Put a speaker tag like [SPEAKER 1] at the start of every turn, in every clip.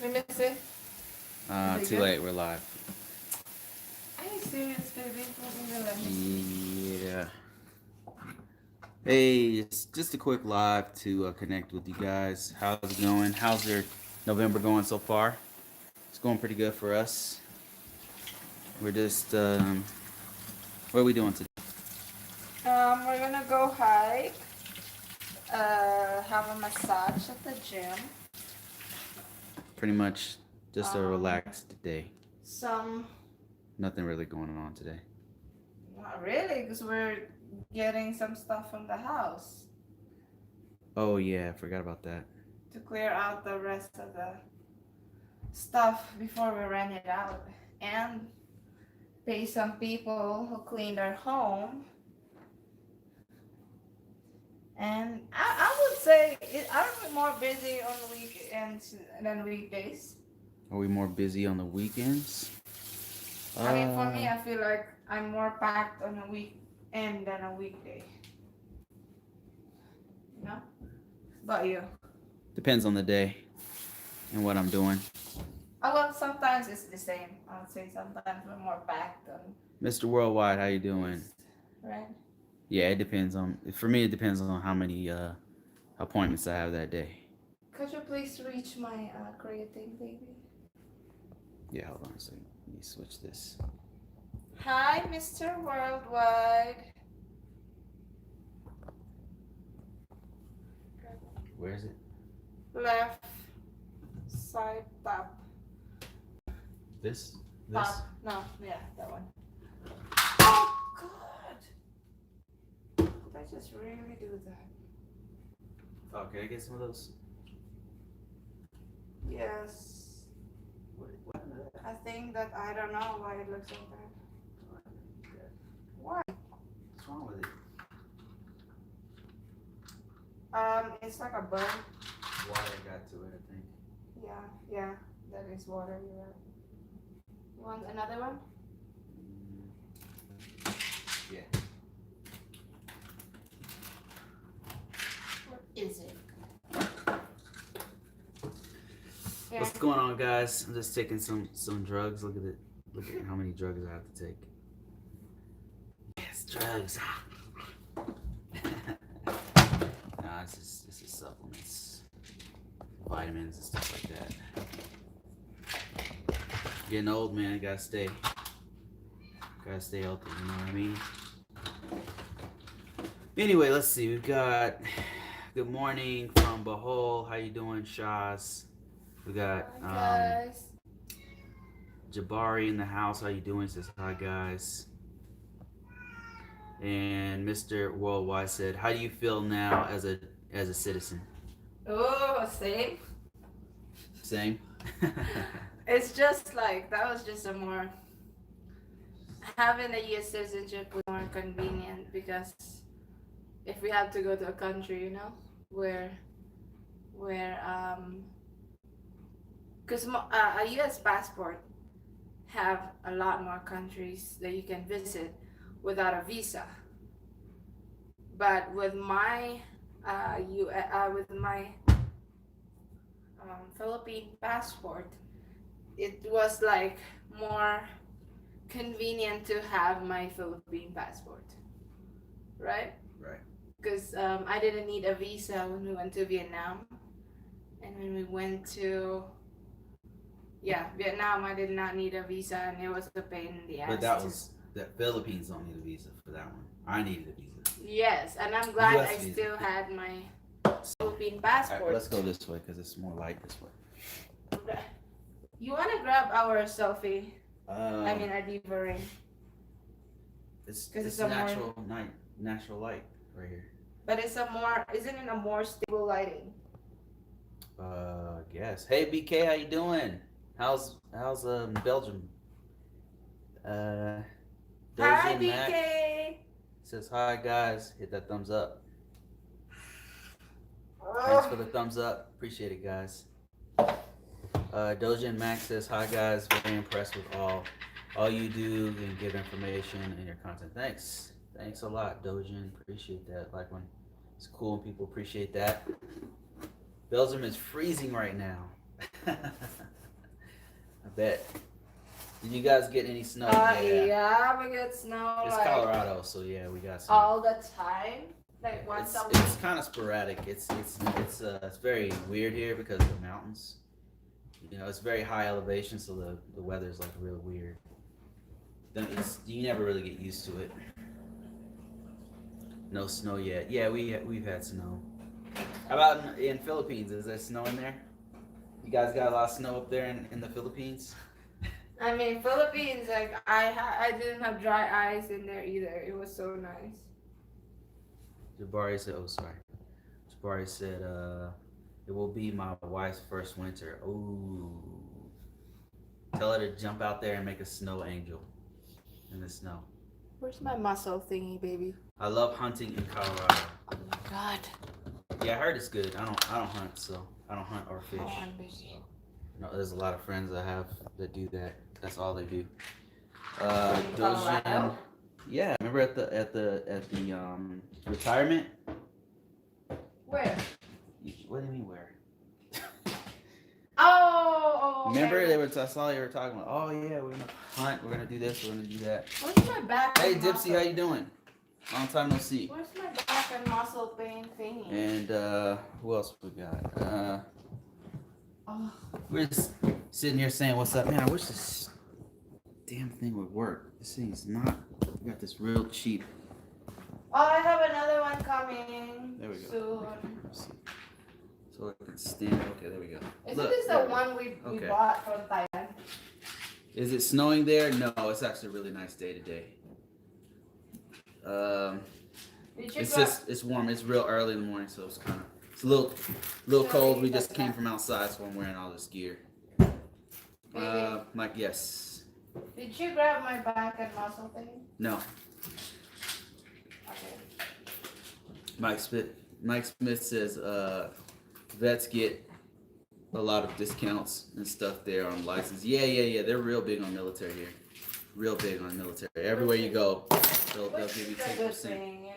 [SPEAKER 1] Let me see. Is it
[SPEAKER 2] Too
[SPEAKER 1] good?
[SPEAKER 2] late. We're live.
[SPEAKER 1] Are you serious, baby? Let me see.
[SPEAKER 2] Yeah. Hey, it's just a quick live to connect with you guys. How's it going? How's your November going so far? It's going pretty good for us. We're just, what are we doing today?
[SPEAKER 1] We're gonna go hike. Have a massage at the gym.
[SPEAKER 2] Pretty much just a
[SPEAKER 1] Um,
[SPEAKER 2] relaxed day.
[SPEAKER 1] some
[SPEAKER 2] Nothing really going on today.
[SPEAKER 1] Not really, because we're getting some stuff from the house
[SPEAKER 2] Oh, yeah, I forgot about that.
[SPEAKER 1] to clear out the rest of the stuff before we rent it out, and pay some people who clean their home. And I would say, are we more busy on weekends than weekdays?
[SPEAKER 2] Are we more busy on the weekends?
[SPEAKER 1] I mean, for me, I feel like I'm more packed on a weekend than a weekday. You know? But you?
[SPEAKER 2] Depends on the day and what I'm doing.
[SPEAKER 1] Oh, well, sometimes it's the same. I would say sometimes we're more packed on
[SPEAKER 2] Mr. Worldwide, how you doing?
[SPEAKER 1] right?
[SPEAKER 2] Yeah, it depends on. For me, it depends on how many appointments I have that day.
[SPEAKER 1] Could you please reach my creatine, baby?
[SPEAKER 2] Yeah, hold on a second. Let me switch this.
[SPEAKER 1] Hi, Mr. Worldwide.
[SPEAKER 2] Where is it?
[SPEAKER 1] Left side top.
[SPEAKER 2] This?
[SPEAKER 1] Top. No, yeah, that one. Oh, God. Did I just really do that?
[SPEAKER 2] Oh, can I get some of those?
[SPEAKER 1] Yes.
[SPEAKER 2] What?
[SPEAKER 1] I think that I don't know why it looks like that. Why?
[SPEAKER 2] What's wrong with it?
[SPEAKER 1] It's like a burn.
[SPEAKER 2] Water got to it, I think.
[SPEAKER 1] Yeah, that is water. You're right. You want another one?
[SPEAKER 2] Yeah.
[SPEAKER 1] What is it? Yeah.
[SPEAKER 2] What's going on, guys? I'm just taking some drugs. Look at it. Look at how many drugs I have to take. Yes, drugs. Nah, this is supplements, vitamins and stuff like that. Getting old, man. Gotta stay healthy. You know what I mean? Anyway, let's see. We've got good morning from Bahol. How you doing, Shaz? We got
[SPEAKER 1] Hi, guys.
[SPEAKER 2] Jabari in the house. How you doing? Says hi, guys. And Mr. Worldwide said, "How do you feel now as a citizen?"
[SPEAKER 1] Oh, same.
[SPEAKER 2] Same.
[SPEAKER 1] It's just like that was just a more having a U.S. citizenship was more convenient because if we have to go to a country, where because a U.S. passport have a lot more countries that you can visit without a visa. But with my Philippine passport, it was like more convenient to have my Philippine passport, right?
[SPEAKER 2] Right.
[SPEAKER 1] Because I didn't need a visa when we went to Vietnam, and when we went to Vietnam, I did not need a visa, and it was a pain in the ass.
[SPEAKER 2] But the Philippines don't need a visa for that one. I needed a visa.
[SPEAKER 1] Yes, and I'm glad
[SPEAKER 2] US
[SPEAKER 1] I
[SPEAKER 2] visa.
[SPEAKER 1] still had my Philippine
[SPEAKER 2] All
[SPEAKER 1] passport.
[SPEAKER 2] right, let's go this way because it's more light this way.
[SPEAKER 1] You want to grab our selfie? I mean, our diva ring.
[SPEAKER 2] It's
[SPEAKER 1] it's
[SPEAKER 2] natural light right here.
[SPEAKER 1] But isn't it a more stable lighting?
[SPEAKER 2] Guess. Hey, BK, how you doing? How's Belgium?
[SPEAKER 1] Hi,
[SPEAKER 2] Doja Mac
[SPEAKER 1] BK.
[SPEAKER 2] says hi, guys. Hit that thumbs up. Thanks for the thumbs up. Appreciate it, guys. Doja and Max says hi, guys. Very impressed with all you do and give information and your content. Thanks a lot, Doja. Appreciate that. Like when it's cool and people appreciate that. Belgium is freezing right now. bet. Did you guys get any snow? Yeah.
[SPEAKER 1] Yeah, we get snow
[SPEAKER 2] It's
[SPEAKER 1] like
[SPEAKER 2] Colorado, so yeah, we got some.
[SPEAKER 1] all the time. Like once a week.
[SPEAKER 2] It's kind of sporadic. It's very weird here because of the mountains. You know, it's very high elevation, so the weather's like real weird. You never really get used to it. No snow yet. Yeah, we've had snow. How about in Philippines? Is there snow in there? You guys got a lot of snow up there in the Philippines?
[SPEAKER 1] I mean, Philippines, like I didn't have dry eyes in there either. It was so nice.
[SPEAKER 2] Jabari said, "Oh, sorry." Jabari said, "It will be my wife's first winter." Ooh, tell her to jump out there and make a snow angel in the snow.
[SPEAKER 1] Where's my muscle thingy, baby?
[SPEAKER 2] I love hunting in Colorado.
[SPEAKER 1] Oh my god.
[SPEAKER 2] Yeah, I heard it's good. I don't hunt, so I don't hunt or fish.
[SPEAKER 1] Oh, I'm busy.
[SPEAKER 2] No, there's a lot of friends I have that do that. That's all they do.
[SPEAKER 1] Colorado?
[SPEAKER 2] Yeah, remember at the retirement?
[SPEAKER 1] Where?
[SPEAKER 2] What do you mean where?
[SPEAKER 1] Oh, okay.
[SPEAKER 2] Remember I saw you were talking about. Oh yeah, we're gonna hunt. We're gonna do this. We're gonna do that.
[SPEAKER 1] Where's my back?
[SPEAKER 2] Hey
[SPEAKER 1] and
[SPEAKER 2] Dipsy,
[SPEAKER 1] muscle?
[SPEAKER 2] how you doing? Long time no see.
[SPEAKER 1] Where's my back and muscle pain thingy?
[SPEAKER 2] And who else we got?
[SPEAKER 1] Oh.
[SPEAKER 2] We're just sitting here saying, "What's up, man? I wish this damn thing would work. This thing's not. We got this real cheap."
[SPEAKER 1] Oh, I have another one coming.
[SPEAKER 2] There we go.
[SPEAKER 1] Soon.
[SPEAKER 2] So I can stand. Okay, there we go.
[SPEAKER 1] Isn't
[SPEAKER 2] Look,
[SPEAKER 1] this the one we
[SPEAKER 2] okay.
[SPEAKER 1] bought from Thailand?
[SPEAKER 2] Is it snowing there? No, it's actually a really nice day today. It's warm. It's real early in the morning, so it's a little cold. We just came from outside, so I'm wearing all this gear. Mike, yes.
[SPEAKER 1] Did you grab my back and muscle thing?
[SPEAKER 2] No.
[SPEAKER 1] Okay.
[SPEAKER 2] Mike Smith says vets get a lot of discounts and stuff there on license. Yeah. They're real big on military here. Real big on military. Everywhere you go, they'll give you 10%.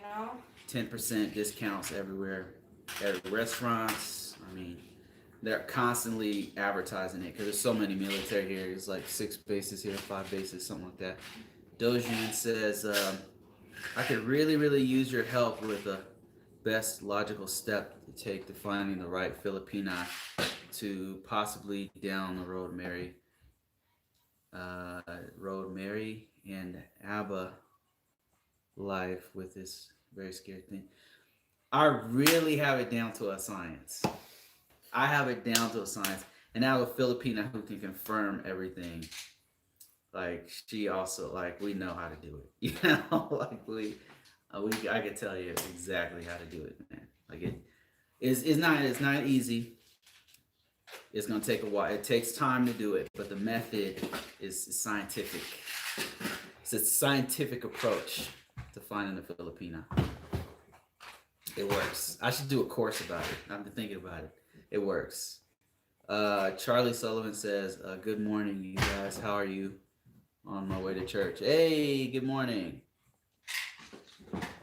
[SPEAKER 2] 10% discounts everywhere. At restaurants, I mean, they're constantly advertising it because there's so many military here. There's like 6 bases here, 5 bases, something like that. Dojian says, I could really use your help with the best logical step to take to finding the right Filipina to possibly down the road marry and Abba life with this very scary thing. I really have it down to a science. I have it down to a science. And I have a Filipina who can confirm everything. Like, she also, like, we know how to do it. You know, like, I can tell you exactly how to do it, man. Like, it's not easy. It's going to take a while. It takes time to do it, but the method is scientific. It's a scientific approach to finding the Filipina. It works. I should do a course about it. I've been thinking about it. It works. Charlie Sullivan says, good morning, you guys. How are you? On my way to church. Hey, good morning.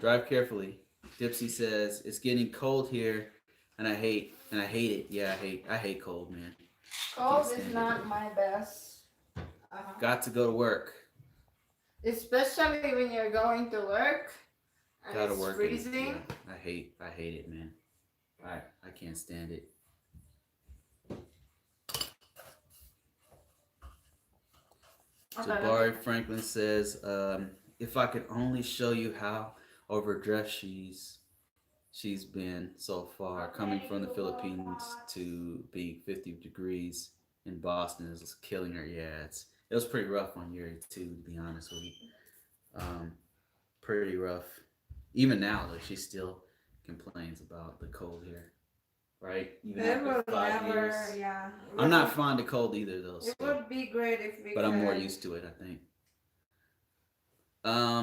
[SPEAKER 2] Drive carefully. Dipsy says, it's getting cold here and I hate it. Yeah, I hate cold, man.
[SPEAKER 1] Cold is not my best.
[SPEAKER 2] Got to go to work.
[SPEAKER 1] Especially when you're going to work. And
[SPEAKER 2] Gotta
[SPEAKER 1] it's
[SPEAKER 2] work.
[SPEAKER 1] freezing.
[SPEAKER 2] Yeah, I hate it, man. I can't stand it. Jabari Franklin says, if I could only show you how overdressed she's been so far, coming from the Philippines to being 50 degrees in Boston is killing her. Yeah, it was pretty rough on Yuri too, to be honest with you. Pretty rough. Even now, though, she still complains about the cold here. Right? Even after 5 years.
[SPEAKER 1] Yeah.
[SPEAKER 2] I'm not fond of cold either, though.
[SPEAKER 1] It would be great if we
[SPEAKER 2] But I'm more used to it, I think.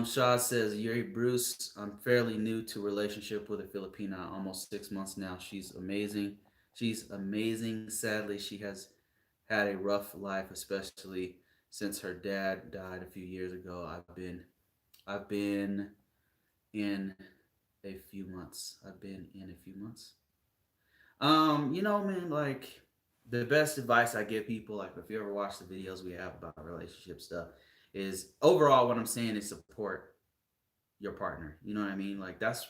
[SPEAKER 2] Shaw says, Yuri Bruce, I'm fairly new to relationship with a Filipina, almost 6 months now. She's amazing. Sadly, she has had a rough life, especially since her dad died a few years ago. I've been in a few months. You know, man, like, the best advice I give people, like if you ever watch the videos we have about relationship stuff, is overall what I'm saying is support your partner. You know what I mean? Like that's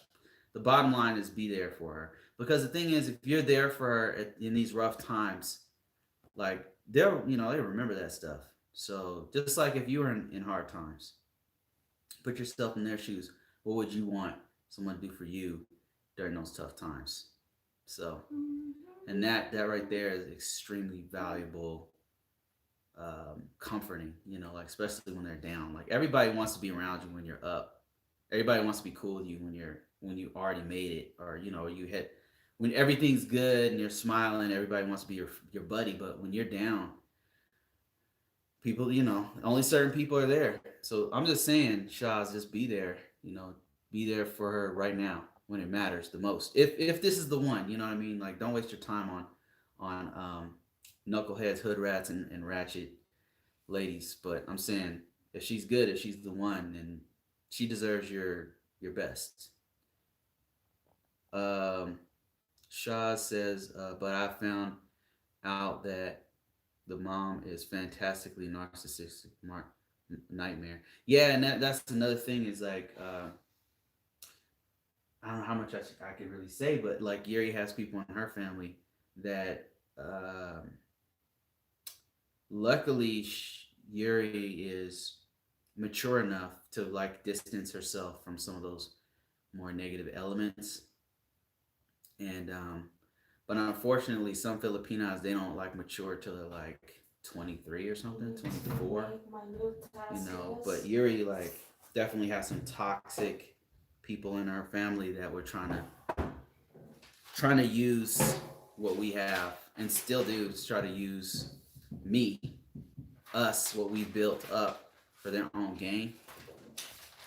[SPEAKER 2] the bottom line is be there for her. Because the thing is, if you're there for her in these rough times, like they'll, they remember that stuff. So just like if you were in hard times, put yourself in their shoes. What would you want someone to do for you during those tough times? So, and that right there is extremely valuable, comforting. Like especially when they're down. Like everybody wants to be around you when you're up. Everybody wants to be cool with you when you already made it, or you hit when everything's good and you're smiling. Everybody wants to be your buddy, but when you're down, people, only certain people are there. So I'm just saying, Shaz, just be there. Be there for her right now when it matters the most. If this is the one, you know what I mean. Like, don't waste your time on knuckleheads, hood rats, and ratchet ladies. But I'm saying, if she's good, if she's the one, then she deserves your best. Um, Shaz says, but I found out that the mom is fantastically narcissistic. Nightmare. Yeah, and that's another thing is like I don't know how much I could really say, but like Yuri has people in her family that luckily Yuri is mature enough to like distance herself from some of those more negative elements, and but unfortunately some Filipinas, they don't like mature till they're like 23 or something, 24. But Yuri like definitely has some toxic people in her family that were trying to use what we have, and still do, to try to use me, us, what we built up for their own gain.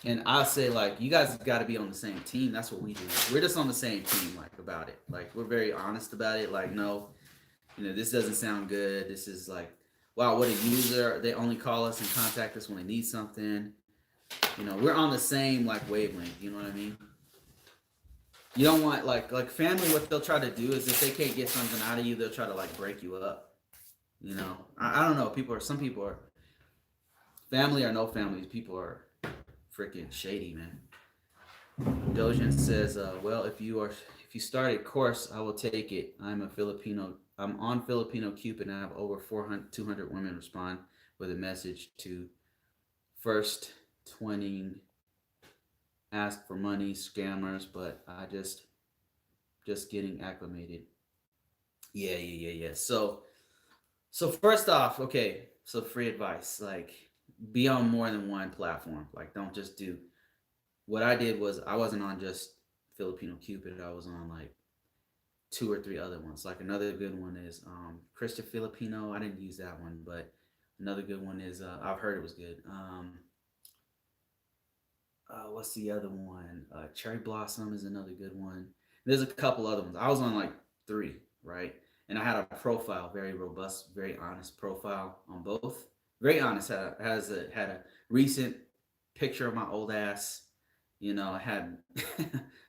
[SPEAKER 2] And I say, like, you guys got to be on the same team. That's what we do. We're just on the same team, like, about it. Like, we're very honest about it. Like, no, this doesn't sound good. This is like, wow, what a user. They only call us and contact us when they need something. We're on the same, like, wavelength. You know what I mean? You don't want, like family, what they'll try to do is if they can't get something out of you, they'll try to, like, break you up. I don't know. Some people are, family or no families, people are freaking shady, man. Dojan says, well, if you start a course, I will take it. I'm on Filipino Cupid, and I have over 200 women respond with a message to first 20 ask for money, scammers, but I just getting acclimated. Yeah. So first off, okay, so free advice, like be on more than one platform. Like don't just do, what I did was I wasn't on just Filipino Cupid. I was on like 2 or 3 other ones. Like another good one is Christian Filipino. I didn't use that one, but another good one is I've heard it was good. What's the other one? Cherry Blossom is another good one. There's a couple other ones. I was on like 3, right? And I had a profile, very robust, very honest profile on both. Very honest. Had a recent picture of my old ass. I had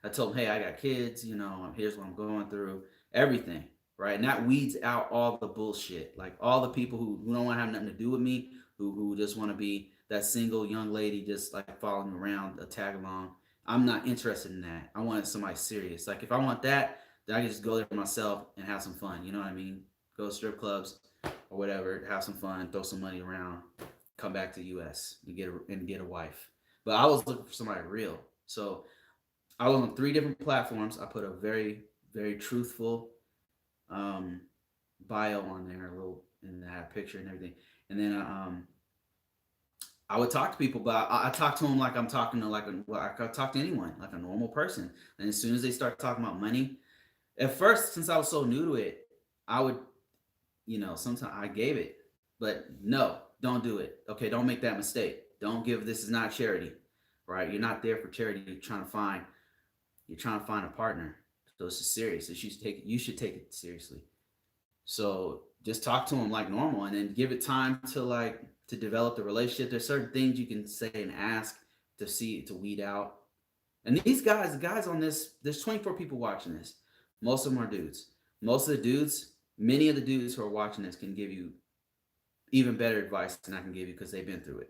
[SPEAKER 2] I told him, hey, I got kids. Here's what I'm going through. Everything, right? And that weeds out all the bullshit. Like all the people who don't want to have nothing to do with me, who just want to be that single young lady just like following around a tag along. I'm not interested in that. I wanted somebody serious. Like if I want that, then I can just go there myself and have some fun. You know what I mean? Go to strip clubs or whatever, have some fun, throw some money around, come back to the U.S. and get a wife. But I was looking for somebody real. So I was on 3 different platforms. I put a very, very truthful bio on there, a little, and I had a picture and everything. And then I would talk to people, but I talk to them like I'm talking to I could talk to anyone, like a normal person. And as soon as they start talking about money, at first, since I was so new to it, I would, sometimes I gave it, but no, don't do it. Okay, don't make that mistake. Don't give. This is not charity, right? You're not there for charity. You're trying to find a partner. So this is serious. You should take it seriously. So just talk to them like normal, and then give it time to develop the relationship. There's certain things you can say and ask to weed out. And the guys on this, there's 24 people watching this. Most of them are dudes. Most of the dudes, Many of the dudes who are watching this can give you even better advice than I can give you because they've been through it.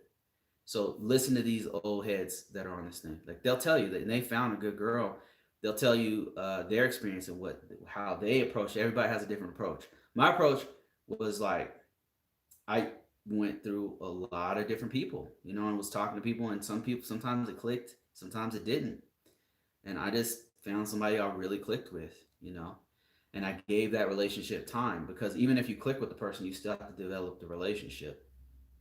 [SPEAKER 2] So listen to these old heads that are on this thing. Like they'll tell you that they found a good girl. They'll tell you their experience and how they approach it. Everybody has a different approach. My approach was like I went through a lot of different people, and was talking to people, and some people sometimes it clicked, sometimes it didn't, and I just found somebody I really clicked with. And I gave that relationship time because even if you click with the person, you still have to develop the relationship.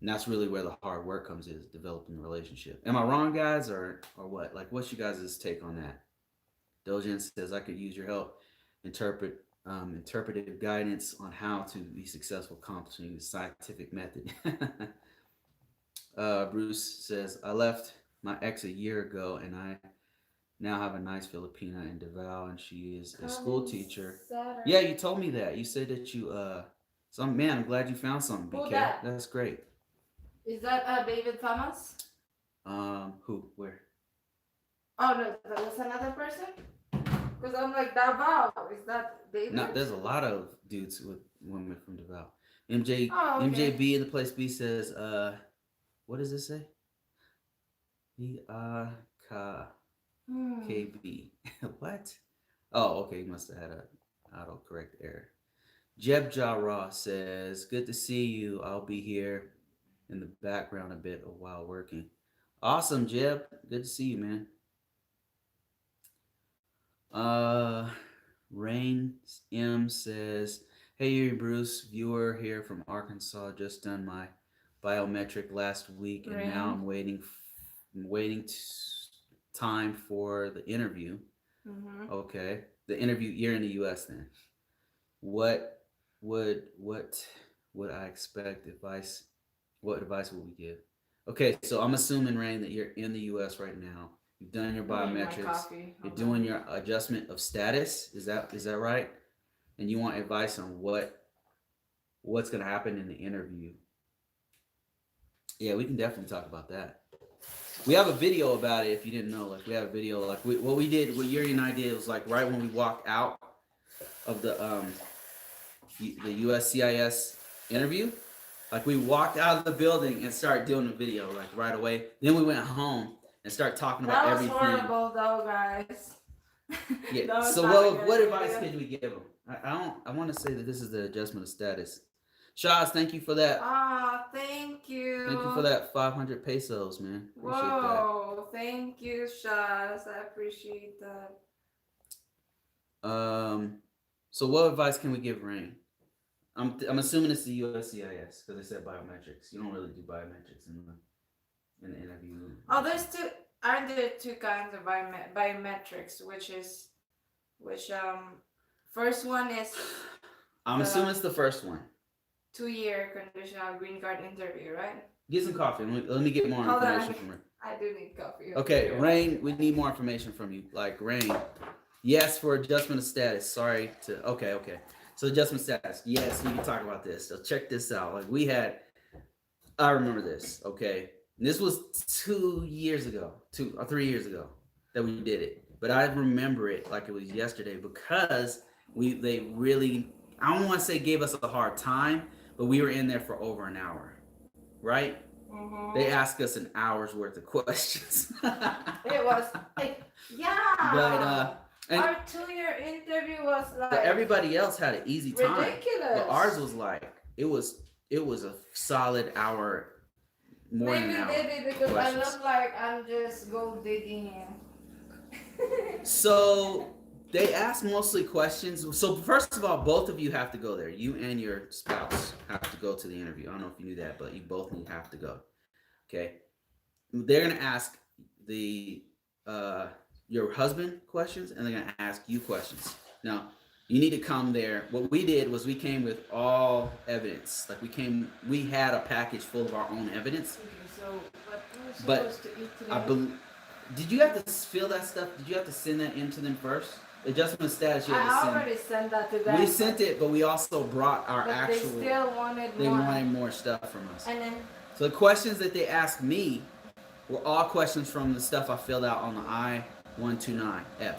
[SPEAKER 2] And that's really where the hard work comes is developing the relationship. Am I wrong, guys, or what? Like, what's you guys' take on that? Dojin says I could use your help interpretive guidance on how to be successful accomplishing the scientific method. Bruce says I left my ex a year ago and I now have a nice Filipina in Davao and she is a school teacher. Yeah, you told me that. You said that you man, I'm glad you found something, BK.
[SPEAKER 1] Who that?
[SPEAKER 2] That's great.
[SPEAKER 1] Is that David Thomas?
[SPEAKER 2] Who? Where?
[SPEAKER 1] Oh no, that's another person? Because I'm like, Davao. Is that David?
[SPEAKER 2] No, there's a lot of dudes with women from Davao. MJ
[SPEAKER 1] okay.
[SPEAKER 2] MJB in the place B says, what does this say? KB. What? Oh, okay, he must have had a autocorrect error. Jeb Jara says, good to see you. I'll be here in the background a bit while working. Awesome, Jeb. Good to see you, man. Rain M says, hey, Yuri Bruce, viewer here from Arkansas. Just done my biometric last week, and now I'm waiting time for the interview. Mm-hmm. Okay, the interview. You're in the U.S. then. What would I expect advice? What advice would we give? Okay, so I'm assuming, Rain, that you're in the U.S. right now. You've done your biometrics. You're doing your adjustment of status. Is that right? And you want advice on what's going to happen in the interview. Yeah, we can definitely talk about that. We have a video about it if you didn't know. Like, we have a video. Like, what Yuri and I did was, like, right when we walked out of the USCIS interview, like, we walked out of the building and started doing the video, like, right away. Then we went home and start talking about everything.
[SPEAKER 1] That was horrible, though, guys.
[SPEAKER 2] Yeah. So what advice can we give them? I want to say that this is the adjustment of status. Shaz, thank you for that.
[SPEAKER 1] Thank you.
[SPEAKER 2] Thank you for that 500 pesos, man. Appreciate
[SPEAKER 1] Whoa, that. Thank you, Shaz. I appreciate that.
[SPEAKER 2] So what advice can we give Rain? I'm assuming it's the USCIS because they said biometrics. You don't really do biometrics in the interview.
[SPEAKER 1] Oh, aren't there two kinds of biometrics, first one is
[SPEAKER 2] I'm assuming it's the first one.
[SPEAKER 1] 2-year conditional green card interview, right?
[SPEAKER 2] Get some coffee. Let me get more information from her.
[SPEAKER 1] I do need coffee.
[SPEAKER 2] Okay, Rain, we need more information from you. Like, Rain, yes for adjustment of status. Sorry to okay. So adjustment status. Yes, we can talk about this. So check this out. Like, I remember this, okay? And this was 2 years ago, 2 or 3 years ago that we did it. But I remember it like it was yesterday because they really, I don't want to say gave us a hard time, but we were in there for over an hour, right? Mm-hmm. They asked us an hour's worth of questions.
[SPEAKER 1] It was like, yeah.
[SPEAKER 2] But
[SPEAKER 1] our 2-year interview was like.
[SPEAKER 2] But everybody else had an easy time.
[SPEAKER 1] Ridiculous.
[SPEAKER 2] But ours was like it was a solid hour. More
[SPEAKER 1] Maybe
[SPEAKER 2] than an hour.
[SPEAKER 1] They did because questions. I look like I'm just gold digging in.
[SPEAKER 2] So they ask mostly questions. So first of all, both of you have to go there. You and your spouse have to go to the interview. I don't know if you knew that, but you both have to go. Okay. They're gonna ask your husband questions, and they're gonna ask you questions. Now, you need to come there. What we did was we came with all evidence. Like we had a package full of our own evidence.
[SPEAKER 1] So, what supposed to eat today?
[SPEAKER 2] Did you have to fill that stuff? Did you have to send that in to them first? Adjustment status.
[SPEAKER 1] I already sent that to them.
[SPEAKER 2] We sent it, but we also brought our actual.
[SPEAKER 1] They still wanted more.
[SPEAKER 2] They wanted more stuff from us.
[SPEAKER 1] And then. So
[SPEAKER 2] the questions that they asked me were all questions from the stuff I filled out on the I-129F.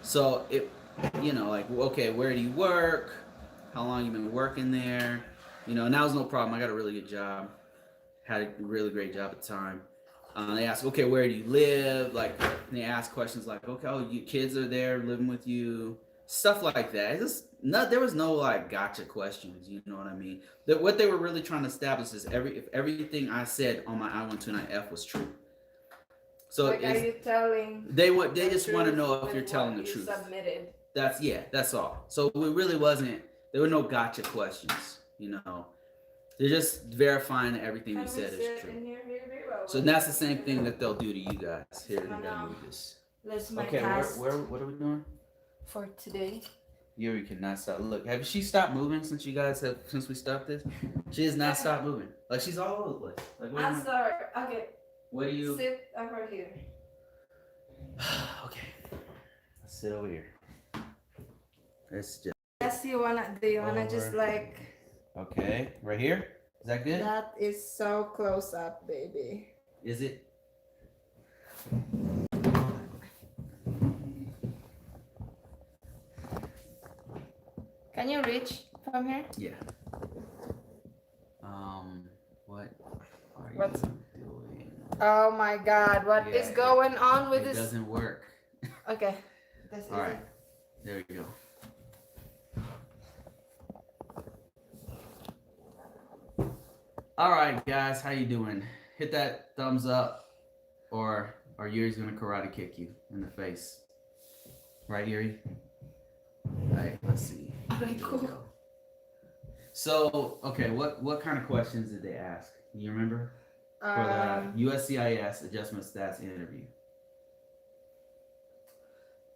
[SPEAKER 2] So it, like, okay, where do you work? how long you been working there, and that was no problem. I got a really good job, had a really great job at the time. They ask, okay, where do you live? Like, they ask questions like, okay, oh, your kids are there living with you, stuff like that. It's just there was no like gotcha questions. You know what I mean? What they were really trying to establish is if everything I said on my I-129F was true. So
[SPEAKER 1] like, are you telling?
[SPEAKER 2] They just want to know if you're telling the truth.
[SPEAKER 1] Submitted.
[SPEAKER 2] That's all. So it really wasn't. There were no gotcha questions. They're just verifying that everything we said is true. So that's the same thing that they'll do to you guys. Here, we gotta move this. Okay, what are we doing?
[SPEAKER 1] For today.
[SPEAKER 2] Yuri cannot stop. Look, have she stopped moving since we stopped this? She has not stopped moving. Like, she's all over the place. Like,
[SPEAKER 1] I'm sorry. Okay.
[SPEAKER 2] What do you?
[SPEAKER 1] Sit over here.
[SPEAKER 2] Okay. Let's sit over here. Let's just.
[SPEAKER 1] Yes, do you wanna just like?
[SPEAKER 2] Okay, right here. Is that good?
[SPEAKER 1] That is so close up, baby.
[SPEAKER 2] Is it?
[SPEAKER 1] Can you reach from here?
[SPEAKER 2] Yeah. What are
[SPEAKER 1] What's
[SPEAKER 2] you doing?
[SPEAKER 1] Oh my God! What is going on with
[SPEAKER 2] this? It doesn't work.
[SPEAKER 1] Okay. That's
[SPEAKER 2] all right. There you go. All right, guys, how you doing? Hit that thumbs up, or Yuri's gonna karate kick you in the face. Right, Yuri? All right, let's see.
[SPEAKER 1] Okay, cool.
[SPEAKER 2] So, okay, what kind of questions did they ask? You remember? For the USCIS adjustment stats interview.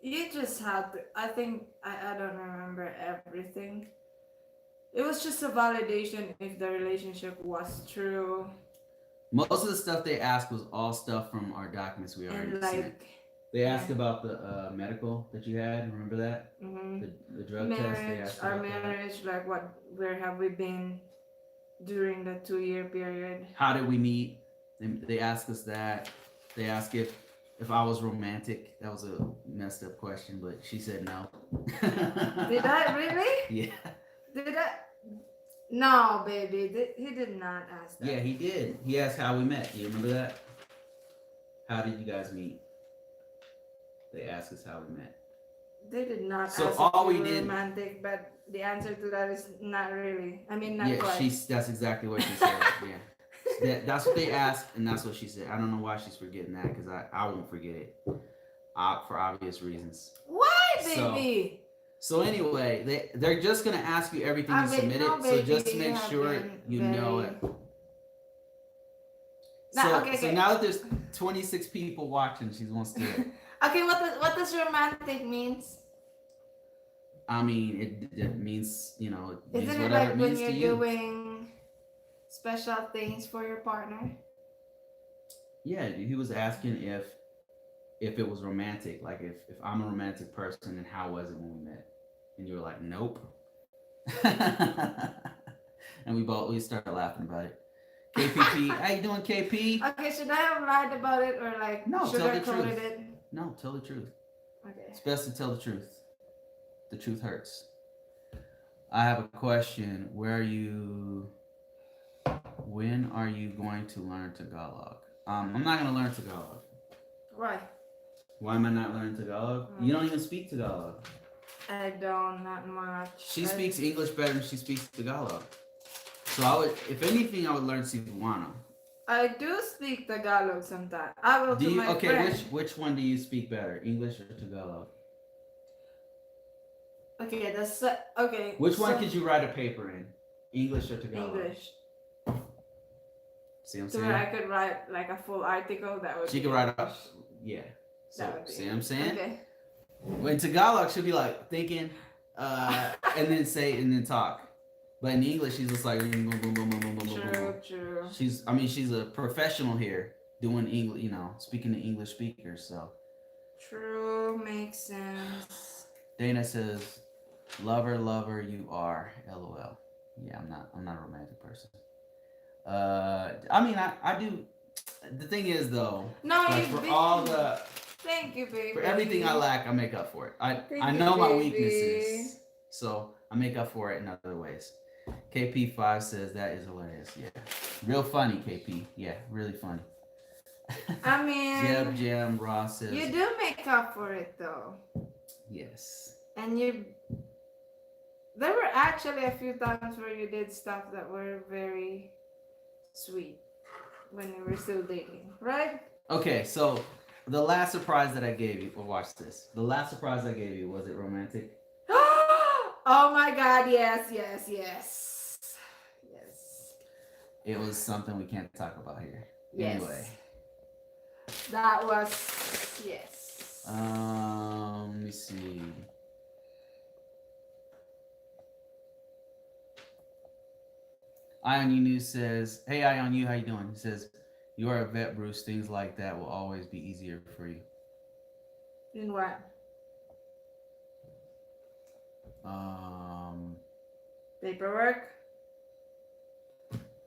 [SPEAKER 1] You just had to, I think, I don't remember everything. It was just a validation if the relationship was true.
[SPEAKER 2] Most of the stuff they asked was all stuff from our documents we already sent. They asked about the medical that you had. Remember that?
[SPEAKER 1] Mm-hmm.
[SPEAKER 2] The drug
[SPEAKER 1] marriage,
[SPEAKER 2] test. They asked
[SPEAKER 1] our marriage, that. Like where have we been during the 2-year period?
[SPEAKER 2] How did we meet? They asked us that. They asked if I was romantic. That was a messed up question, but she said no.
[SPEAKER 1] Did I really?
[SPEAKER 2] Yeah.
[SPEAKER 1] Did I? No, baby. He did not ask that.
[SPEAKER 2] Yeah, he did. He asked how we met. You remember that? How did you guys meet? They asked us how we met.
[SPEAKER 1] They did not
[SPEAKER 2] so
[SPEAKER 1] ask
[SPEAKER 2] all
[SPEAKER 1] if
[SPEAKER 2] we did
[SPEAKER 1] romantic, but the answer to that is not really. I mean, not quite.
[SPEAKER 2] That's exactly what she said. Yeah. That's what they asked, and that's what she said. I don't know why she's forgetting that, because I won't forget it. For obvious reasons.
[SPEAKER 1] Why, baby?
[SPEAKER 2] So anyway, they're just gonna ask you everything you submitted. So just make sure you know it. So now that there's 26 people watching, she wants to.
[SPEAKER 1] Okay, what does romantic means?
[SPEAKER 2] I mean, it means, it means
[SPEAKER 1] Isn't it
[SPEAKER 2] whatever
[SPEAKER 1] like
[SPEAKER 2] it means
[SPEAKER 1] when
[SPEAKER 2] to
[SPEAKER 1] you're
[SPEAKER 2] you.
[SPEAKER 1] doing special things for your partner?
[SPEAKER 2] Yeah, he was asking if it was romantic, like if I'm a romantic person, and how was it when we met? And you were like, nope. And we started laughing about it. KPP, how you doing, KP?
[SPEAKER 1] Okay, should I have lied about it or like
[SPEAKER 2] no? Tell the truth.
[SPEAKER 1] It?
[SPEAKER 2] No, tell the truth.
[SPEAKER 1] Okay.
[SPEAKER 2] It's best to tell the truth. The truth hurts. I have a question. When are you going to learn Tagalog? I'm not gonna learn Tagalog.
[SPEAKER 1] Why?
[SPEAKER 2] Why am I not learning Tagalog? You don't even speak Tagalog.
[SPEAKER 1] I don't, not much.
[SPEAKER 2] She speaks English better than she speaks Tagalog. So if anything, I would learn Cebuano.
[SPEAKER 1] I do speak Tagalog sometimes. I will.
[SPEAKER 2] Which one do you speak better, English or Tagalog?
[SPEAKER 1] Okay, okay.
[SPEAKER 2] Which one could you write a paper in, English or Tagalog?
[SPEAKER 1] English.
[SPEAKER 2] See what I'm saying?
[SPEAKER 1] Where I could write like a full article, that would.
[SPEAKER 2] She could write up. Yeah. So, see what I'm saying?
[SPEAKER 1] Okay.
[SPEAKER 2] When Tagalog, she'll be like thinking, and then talk. But in English, she's just like boom, boom, boom, boom, boom, boom, boom.
[SPEAKER 1] True.
[SPEAKER 2] She's a professional here doing English, speaking to English speakers. So.
[SPEAKER 1] True, makes sense.
[SPEAKER 2] Dana says, "Lover, you are." LOL. Yeah, I'm not a romantic person. I mean, I do. The thing is, though,
[SPEAKER 1] Thank you, baby.
[SPEAKER 2] For everything I lack, I make up for it. I know my weaknesses, so I make up for it in other ways. KP5 says that is hilarious. Yeah, real funny. KP, yeah, really funny.
[SPEAKER 1] I mean,
[SPEAKER 2] Jam Ross
[SPEAKER 1] you
[SPEAKER 2] says
[SPEAKER 1] do make up for it though.
[SPEAKER 2] yes.
[SPEAKER 1] And you, there were actually a few times where you did stuff that were very sweet when you were still dating, right?
[SPEAKER 2] Okay, so the last surprise that I gave you, well, watch this. The last surprise I gave you, was it romantic?
[SPEAKER 1] Oh my god, yes, yes, yes. Yes.
[SPEAKER 2] It was something we can't talk about here.
[SPEAKER 1] Yes.
[SPEAKER 2] Anyway.
[SPEAKER 1] That was, yes.
[SPEAKER 2] Let me see. Ion You says, "Hey Ion You, how you doing?" He says, "You are a vet, Bruce. Things like that will always be easier for you."
[SPEAKER 1] In what?
[SPEAKER 2] Um,
[SPEAKER 1] Paperwork?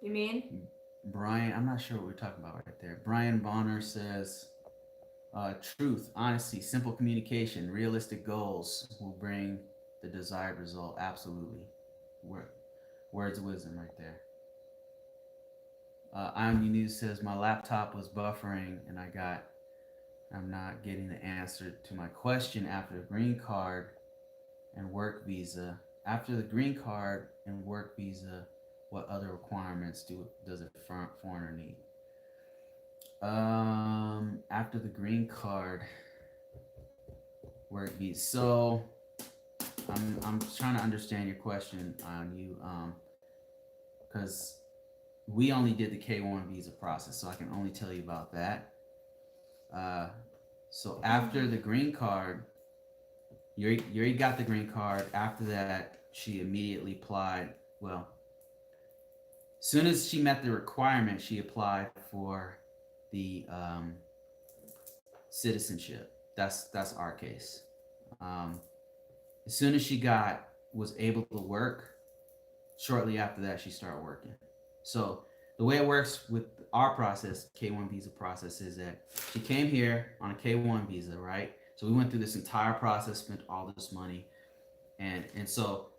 [SPEAKER 1] You mean?
[SPEAKER 2] Brian, I'm not sure what we're talking about right there. Brian Bonner says, "Truth, honesty, simple communication, realistic goals will bring the desired result." Absolutely, words of wisdom right there. IMU News says, "My laptop was buffering and I'm not getting the answer to my question after the green card and work visa. After the green card and work visa, what other requirements does a foreigner need?" After the green card, work visa. So I'm trying to understand your question on you, because we only did the K1 visa process, so I can only tell you about that. Uh, so after the green card, you already got the green card. After that, she immediately applied. Well, as soon as she met the requirement, she applied for the citizenship. That's our case. As soon as she was able to work, shortly after that, she started working. So the way it works with our process, K1 visa process, is that she came here on a K1 visa, right? So we went through this entire process, spent all this money, and so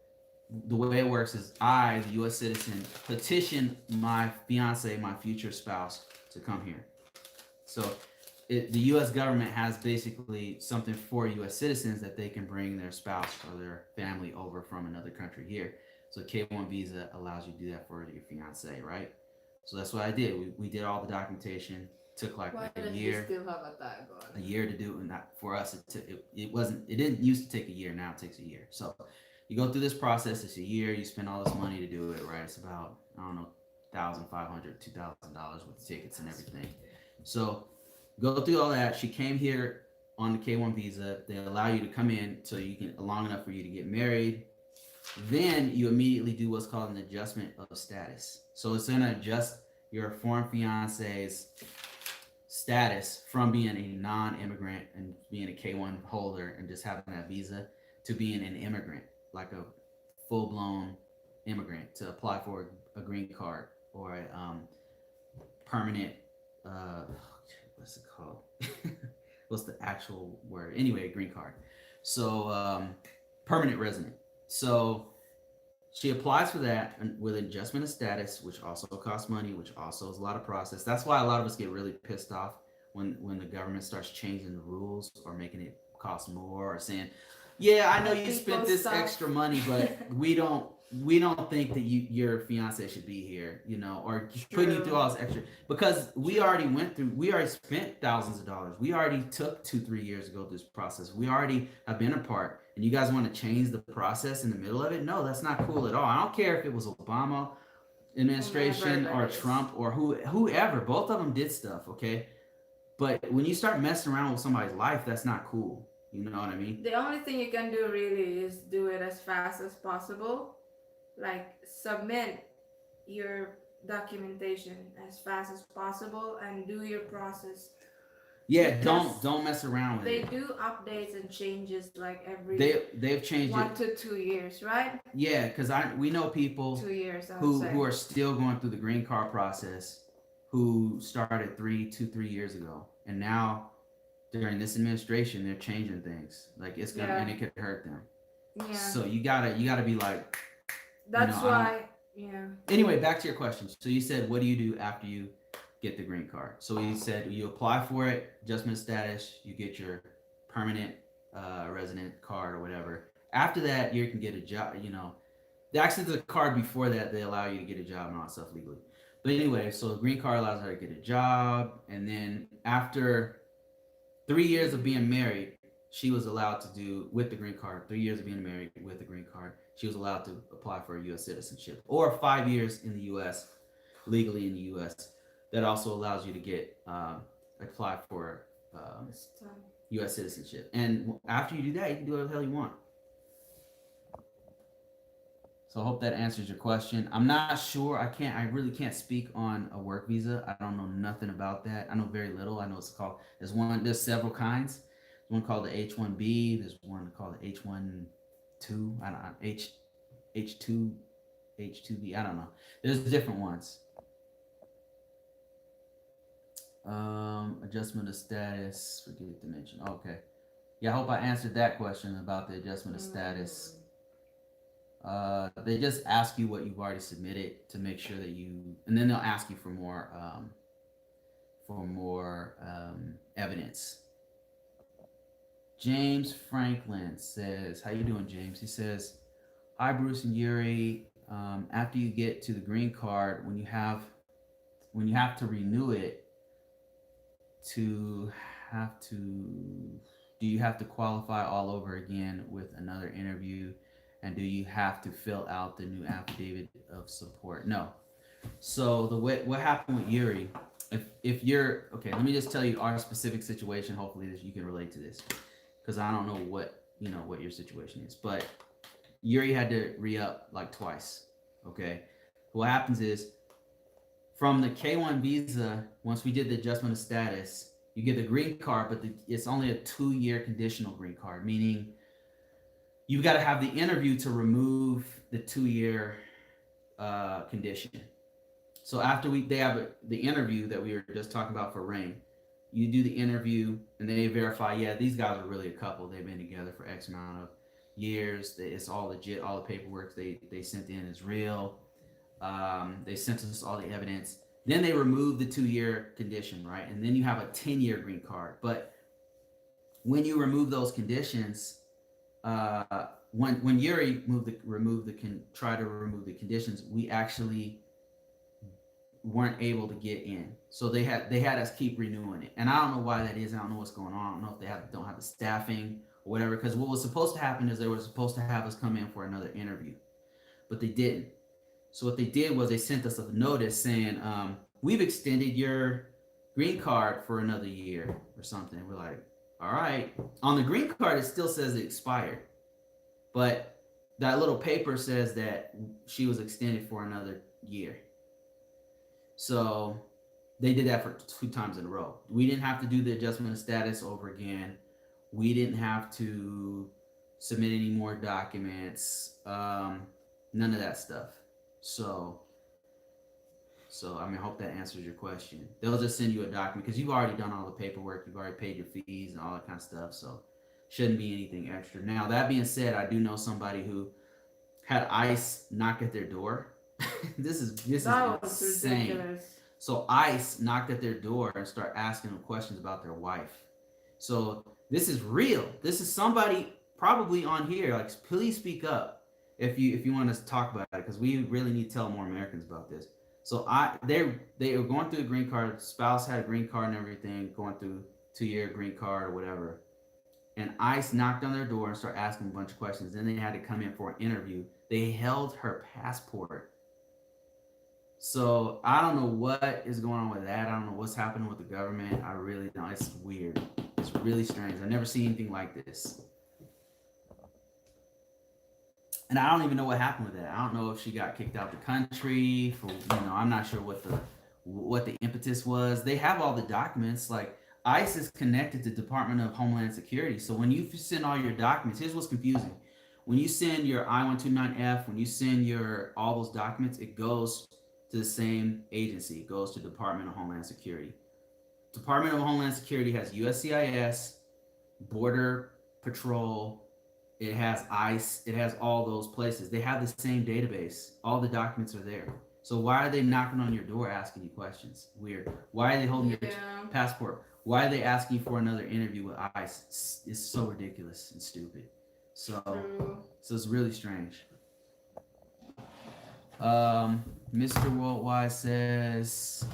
[SPEAKER 2] the way it works is I, the U.S. citizen, petition my fiance, my future spouse, to come here. So the U.S. government has basically something for U.S. citizens that they can bring their spouse or their family over from another country here. So K1 visa allows you to do that for your fiance, right? So that's what I did. We did all the documentation. Took like
[SPEAKER 1] Why
[SPEAKER 2] a
[SPEAKER 1] does
[SPEAKER 2] year.
[SPEAKER 1] he still have a tag on?
[SPEAKER 2] A year to do it. And not for us. It didn't used to take a year. Now it takes a year. So you go through this process. It's a year. You spend all this money to do it, right? It's about, I don't know, $1,500, $2,000 with tickets and everything. So go through all that. She came here on the K1 visa. They allow you to come in so you can long enough for you to get married. Then you immediately do what's called an adjustment of status. So it's going to adjust your foreign fiance's status from being a non-immigrant and being a K1 holder and just having that visa to being an immigrant, like a full-blown immigrant, to apply for a green card or a permanent, what's it called? What's the actual word? Anyway, green card. So permanent resident. So she applies for that with adjustment of status, which also costs money, which also is a lot of process. That's why a lot of us get really pissed off when the government starts changing the rules or making it cost more, or saying, "Yeah, I know you spent this extra money, but we don't think that your fiance should be here," or putting you through all this extra, because we already spent thousands of dollars. We already took 2-3 years to go through this process. We already have been apart, and you guys want to change the process in the middle of it? No, that's not cool at all. I don't care if it was Obama administration or Trump or whoever. Both of them did stuff, okay? But when you start messing around with somebody's life, that's not cool. You know what I mean?
[SPEAKER 1] The only thing you can do really is do it as fast as possible. Like, submit your documentation as fast as possible and do your process.
[SPEAKER 2] Yeah, don't mess around with
[SPEAKER 1] they
[SPEAKER 2] it.
[SPEAKER 1] They do updates and changes like every
[SPEAKER 2] they've changed
[SPEAKER 1] 1 to 2 years, right?
[SPEAKER 2] Yeah, because we know people
[SPEAKER 1] 2 years
[SPEAKER 2] who are still going through the green card process, who started 3 years ago, and now during this administration they're changing things. Like, it's gonna and it could hurt them.
[SPEAKER 1] Yeah.
[SPEAKER 2] So you gotta be like,
[SPEAKER 1] That's
[SPEAKER 2] I don't.
[SPEAKER 1] why. Yeah.
[SPEAKER 2] Anyway, back to your question. So you said, what do you do after you get the green card? So you said you apply for it, adjustment of status, you get your permanent resident card or whatever. After that, you can get a job. Actually, the card before that, they allow you to get a job and all that stuff legally. But anyway, so the green card allows her to get a job, and then after 3 years of being married, she was allowed to do with the green card. 3 years of being married with the green card, she was allowed to apply for a U.S. citizenship, or 5 years in the U.S. legally in the U.S. That also allows you to get apply for
[SPEAKER 1] This time.
[SPEAKER 2] U.S. citizenship. And after you do that, you can do whatever the hell you want. So I hope that answers your question. I'm not sure. I really can't speak on a work visa. I don't know nothing about that. I know very little. I know it's called. There's several kinds. There's one called the H-1B. There's one called the H-1-2. I don't know. H-2, H-2B. I don't know. There's different ones. Adjustment of status. Forget to mention. Okay. Yeah, I hope I answered that question about the adjustment of status. They just ask you what you've already submitted to make sure that and then they'll ask you for more evidence. James Franklin says, "How you doing, James?" He says, "Hi, Bruce and Yuri. After you get to the green card, when you have to renew it, to have to do you have to qualify all over again with another interview, and do you have to fill out the new affidavit of support?" No. So what happened with Yuri, if you're okay, let me just tell you our specific situation. Hopefully that you can relate to this, because I don't know what your situation is, but Yuri had to re-up like twice. Okay, what happens is, from the K1 visa, once we did the adjustment of status, you get the green card, but it's only a 2-year conditional green card, meaning you've got to have the interview to remove the 2-year condition. So after they have the interview that we were just talking about for Rain, you do the interview and they verify, yeah, these guys are really a couple. They've been together for X amount of years. It's all legit. All the paperwork they sent in is real. They sent us all the evidence. Then they remove the 2-year condition, right? And then you have a 10-year green card. But when you remove those conditions, when Yuri tried to remove the conditions, we actually weren't able to get in. So they had us keep renewing it, and I don't know why that is. I don't know what's going on. I don't know if they don't have the staffing or whatever. Because what was supposed to happen is they were supposed to have us come in for another interview, but they didn't. So what they did was they sent us a notice saying, we've extended your green card for another year or something. We're like, all right. On the green card, it still says it expired, but that little paper says that she was extended for another year. So they did that for 2 times in a row. We didn't have to do the adjustment of status over again. We didn't have to submit any more documents. None of that stuff. So I mean, I hope that answers your question. They'll just send you a document because you've already done all the paperwork. You've already paid your fees and all that kind of stuff. So shouldn't be anything extra. Now, that being said, I do know somebody who had ICE knock at their door. This is insane. Ridiculous. So ICE knocked at their door and start asking them questions about their wife. So this is real. This is somebody probably on here. Like, please speak up if you want us to talk about it, because we really need to tell more Americans about this. So they were going through a green card. Spouse had a green card and everything, going through 2-year green card or whatever. And ICE knocked on their door and started asking a bunch of questions. Then they had to come in for an interview. They held her passport. So I don't know what is going on with that. I don't know what's happening with the government. I really don't. It's weird. It's really strange. I've never seen anything like this. And I don't even know what happened with that. I don't know if she got kicked out the country for, I'm not sure what the impetus was. They have all the documents. Like, ICE is connected to Department of Homeland Security. So when you send all your documents, here's what's confusing. When you send your I-129F, when you send all those documents, it goes to the same agency. It goes to Department of Homeland Security. Department of Homeland Security has USCIS, Border Patrol, It has ICE. It has all those places. They have the same database. All the documents are there. So why are they knocking on your door asking you questions? Weird. Why are they holding your
[SPEAKER 1] Yeah.
[SPEAKER 2] passport? Why are they asking you for another interview with ICE? It's so ridiculous and stupid. So,
[SPEAKER 1] True.
[SPEAKER 2] so it's really strange. Mr. Worldwide says,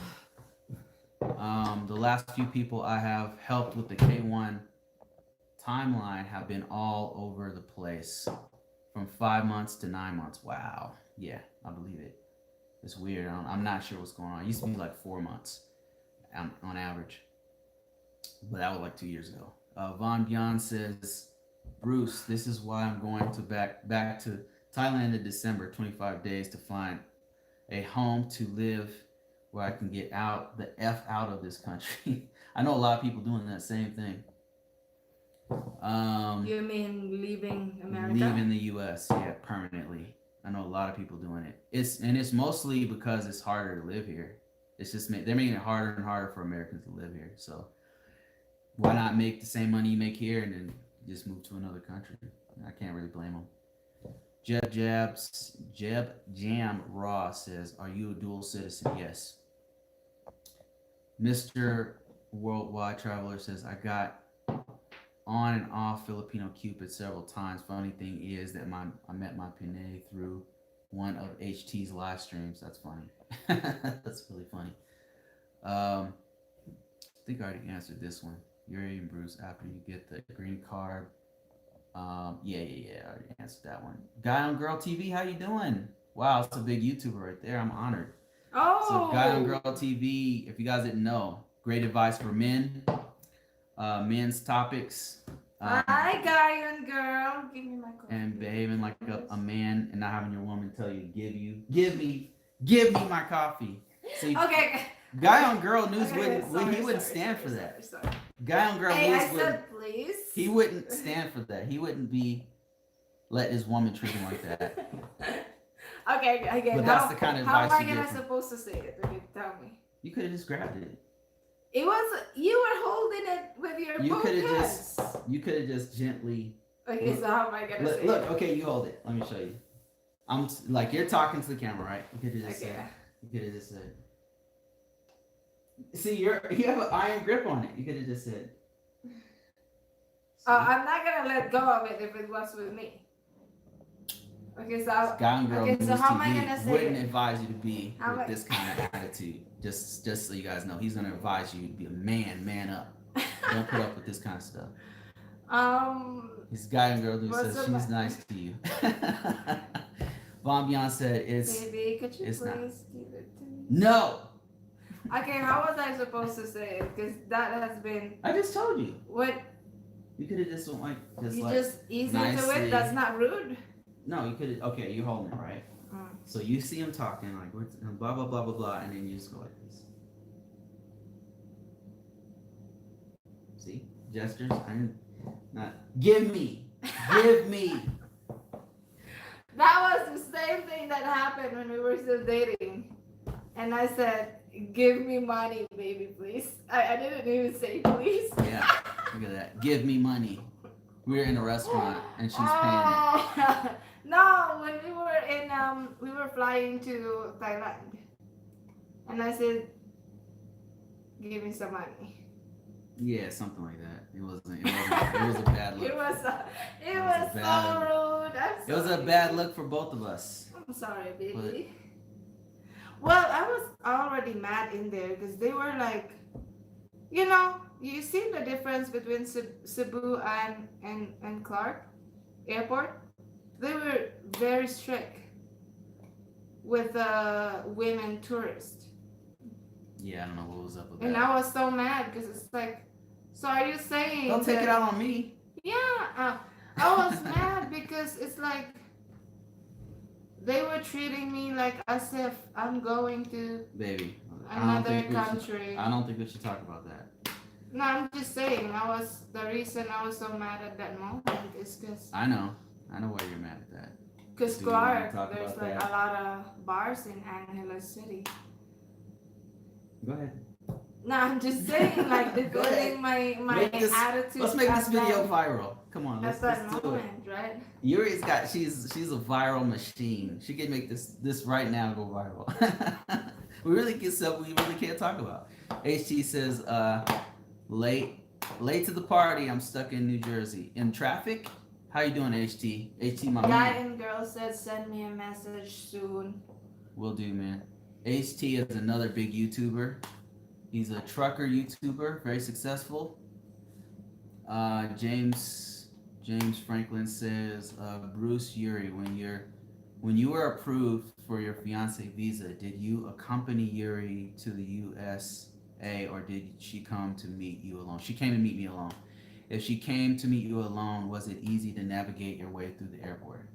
[SPEAKER 2] the last few people I have helped with the K1 timeline have been all over the place, from 5 months to 9 months. Wow. Yeah, I believe it. It's weird. I'm not sure what's going on. It used to be like 4 months on average, but that was like 2 years ago. Von Bjorn says, Bruce, this is why I'm going to back to Thailand in December. 25 days to find a home to live where I can get out the F out of this country. I know a lot of people doing that same thing.
[SPEAKER 1] You mean leaving America?
[SPEAKER 2] Leaving the U.S. Yeah, permanently. I know a lot of people doing it. It's mostly because it's harder to live here. It's just they're making it harder and harder for Americans to live here. So why not make the same money you make here and then just move to another country? I can't really blame them. Jeb Jam Raw says, "Are you a dual citizen?" Yes. Mr. Worldwide Traveler says, "I got on and off Filipino Cupid several times. Funny thing is that I met my Pinay through one of HT's live streams. That's funny. That's really funny. I think I already answered this one. Yuri and Bruce, after you get the green card. Yeah. I already answered that one. Guy on Girl TV, how you doing? Wow, it's a big YouTuber right there. I'm honored.
[SPEAKER 1] Oh.
[SPEAKER 2] So Guy on Girl TV, if you guys didn't know, great advice for men. Men's topics.
[SPEAKER 1] Hi, guy and girl. Give me my coffee.
[SPEAKER 2] And behaving like a man and not having your woman tell you, give me my coffee. See,
[SPEAKER 1] okay.
[SPEAKER 2] Guy on Girl News
[SPEAKER 1] Okay,
[SPEAKER 2] wouldn't stand for that. Guy on Girl
[SPEAKER 1] Hey,
[SPEAKER 2] News
[SPEAKER 1] I said please.
[SPEAKER 2] He wouldn't stand for that. He wouldn't let his woman treat him like that.
[SPEAKER 1] Okay, again.
[SPEAKER 2] But that's the kind of
[SPEAKER 1] how
[SPEAKER 2] advice
[SPEAKER 1] am I supposed to say it? Okay, tell me.
[SPEAKER 2] You could have just grabbed it.
[SPEAKER 1] It was you were holding it with your both hands.
[SPEAKER 2] You could have just gently.
[SPEAKER 1] Okay, so how am I gonna say it?
[SPEAKER 2] Look, okay, you hold it. Let me show you. I'm like you're talking to the camera, right? You could have just said. You could have just said. See, you have an iron grip on it. You could have just said.
[SPEAKER 1] I'm not gonna let go of it if it was with me. Okay, so
[SPEAKER 2] Guy and Girl News
[SPEAKER 1] so how
[SPEAKER 2] TV
[SPEAKER 1] am I gonna say
[SPEAKER 2] wouldn't
[SPEAKER 1] it?
[SPEAKER 2] advise you to be with this kind of attitude. Just so you guys know, he's gonna advise you to be a man up. Don't put up with this kind of stuff. This Guy and Girl News says she's nice to you. Von Beyond said
[SPEAKER 1] Baby, could you please
[SPEAKER 2] not.
[SPEAKER 1] give it to me?
[SPEAKER 2] No.
[SPEAKER 1] Okay, how was I supposed to say it? Because that has been.
[SPEAKER 2] I just told you.
[SPEAKER 1] What?
[SPEAKER 2] You could have just
[SPEAKER 1] just ease into
[SPEAKER 2] nicely.
[SPEAKER 1] it. That's not rude.
[SPEAKER 2] No, you could have. Okay, you're holding it right. So you see him talking like blah blah blah blah blah, and then you just go like this. See gestures. Not give me.
[SPEAKER 1] That was the same thing that happened when we were still dating, and I said, "Give me money, baby, please." I didn't even say please.
[SPEAKER 2] Yeah, look at that. Give me money. We were in a restaurant and she's paying it.
[SPEAKER 1] No, when we were flying to Thailand, and I said, "Give me some money."
[SPEAKER 2] Yeah, something like that. It was a bad look.
[SPEAKER 1] It was so rude. I'm sorry.
[SPEAKER 2] It was a bad look for both of us.
[SPEAKER 1] I'm sorry, baby. Well, I was already mad in there because they were like, you see the difference between Cebu and Clark Airport? They were very strict with women tourists.
[SPEAKER 2] Yeah, I don't know what was up with that.
[SPEAKER 1] And I was so mad because it's like, so are you saying?
[SPEAKER 2] Don't take it out on me.
[SPEAKER 1] Yeah, I was mad because it's like they were treating me like as if I'm going to another country.
[SPEAKER 2] I don't think we should talk about that.
[SPEAKER 1] No, I'm just saying. The reason I was so mad at that moment is because
[SPEAKER 2] I know why you're mad at that.
[SPEAKER 1] Because Clark, there's like a lot of bars in Angeles City.
[SPEAKER 2] Go ahead.
[SPEAKER 1] No, I'm just saying, like, defending my attitude.
[SPEAKER 2] Let's make this video viral. Come on,
[SPEAKER 1] at
[SPEAKER 2] let's
[SPEAKER 1] that
[SPEAKER 2] do it.
[SPEAKER 1] moment, right?
[SPEAKER 2] Yuri's got she's a viral machine. She can make this right now go viral. We really get stuff we really can't talk about. HT says, late late to the party. I'm stuck in New Jersey. In traffic? How you doing, HT? HT, my
[SPEAKER 1] Guy
[SPEAKER 2] man.
[SPEAKER 1] and girl said send me a message soon.
[SPEAKER 2] Will do, man. HT is another big YouTuber. He's a trucker YouTuber, very successful. James Franklin says, Bruce Yuri, when you were approved for your fiance visa, did you accompany Yuri to the USA or did she come to meet you alone? She came to meet me alone. If she came to meet you alone, was it easy to navigate your way through the airport?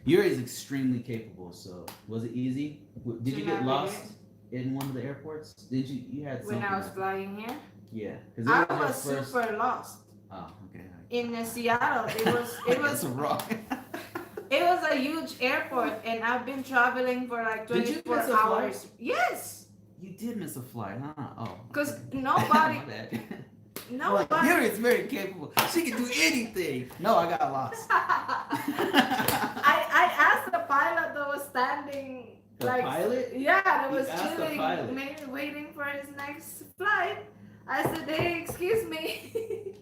[SPEAKER 2] Yuri is extremely capable, so was it easy? Did
[SPEAKER 1] To
[SPEAKER 2] you get
[SPEAKER 1] navigate
[SPEAKER 2] lost in one of the airports? Did you? You had
[SPEAKER 1] when
[SPEAKER 2] something.
[SPEAKER 1] I was flying here.
[SPEAKER 2] Yeah, because
[SPEAKER 1] I
[SPEAKER 2] it was
[SPEAKER 1] was
[SPEAKER 2] your first.
[SPEAKER 1] super lost.
[SPEAKER 2] Oh, okay.
[SPEAKER 1] In Seattle, it was
[SPEAKER 2] wrong.
[SPEAKER 1] it was a huge airport, and I've been traveling for like
[SPEAKER 2] Did you
[SPEAKER 1] 24
[SPEAKER 2] miss a
[SPEAKER 1] hours.
[SPEAKER 2] flight?
[SPEAKER 1] Yes,
[SPEAKER 2] You did miss a flight, huh? Oh.
[SPEAKER 1] because
[SPEAKER 2] Okay.
[SPEAKER 1] nobody,
[SPEAKER 2] My bad.
[SPEAKER 1] nobody.
[SPEAKER 2] Yuri is very capable. She can do anything. No, I got lost.
[SPEAKER 1] I asked the pilot that was standing
[SPEAKER 2] The
[SPEAKER 1] like
[SPEAKER 2] pilot?
[SPEAKER 1] yeah, that
[SPEAKER 2] You
[SPEAKER 1] was
[SPEAKER 2] asked the
[SPEAKER 1] chilling,
[SPEAKER 2] pilot?
[SPEAKER 1] maybe waiting for his next flight. I said, "Hey, excuse me,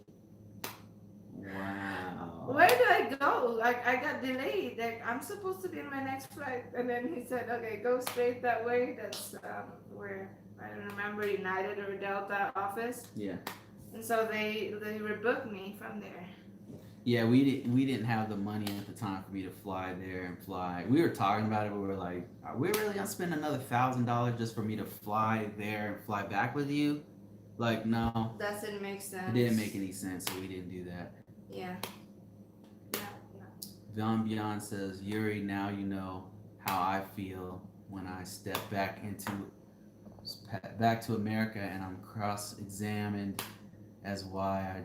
[SPEAKER 2] Wow.
[SPEAKER 1] where do I go? Like I got delayed. Like I'm supposed to be in my next flight." And then he said, "Okay, go straight that way. That's where I don't remember United or Delta office."
[SPEAKER 2] Yeah.
[SPEAKER 1] And so they rebooked me from there.
[SPEAKER 2] Yeah, we didn't have the money at the time for me to fly there and fly. We were talking about it, but we were like, are we really gonna spend another $1,000 just for me to fly there and fly back with you? Like, no,
[SPEAKER 1] Doesn't make sense.
[SPEAKER 2] it didn't make any sense, so we didn't do that.
[SPEAKER 1] Yeah. Yeah.
[SPEAKER 2] Beyond says, Yuri, now you know how I feel when I step back to America and I'm cross-examined as why I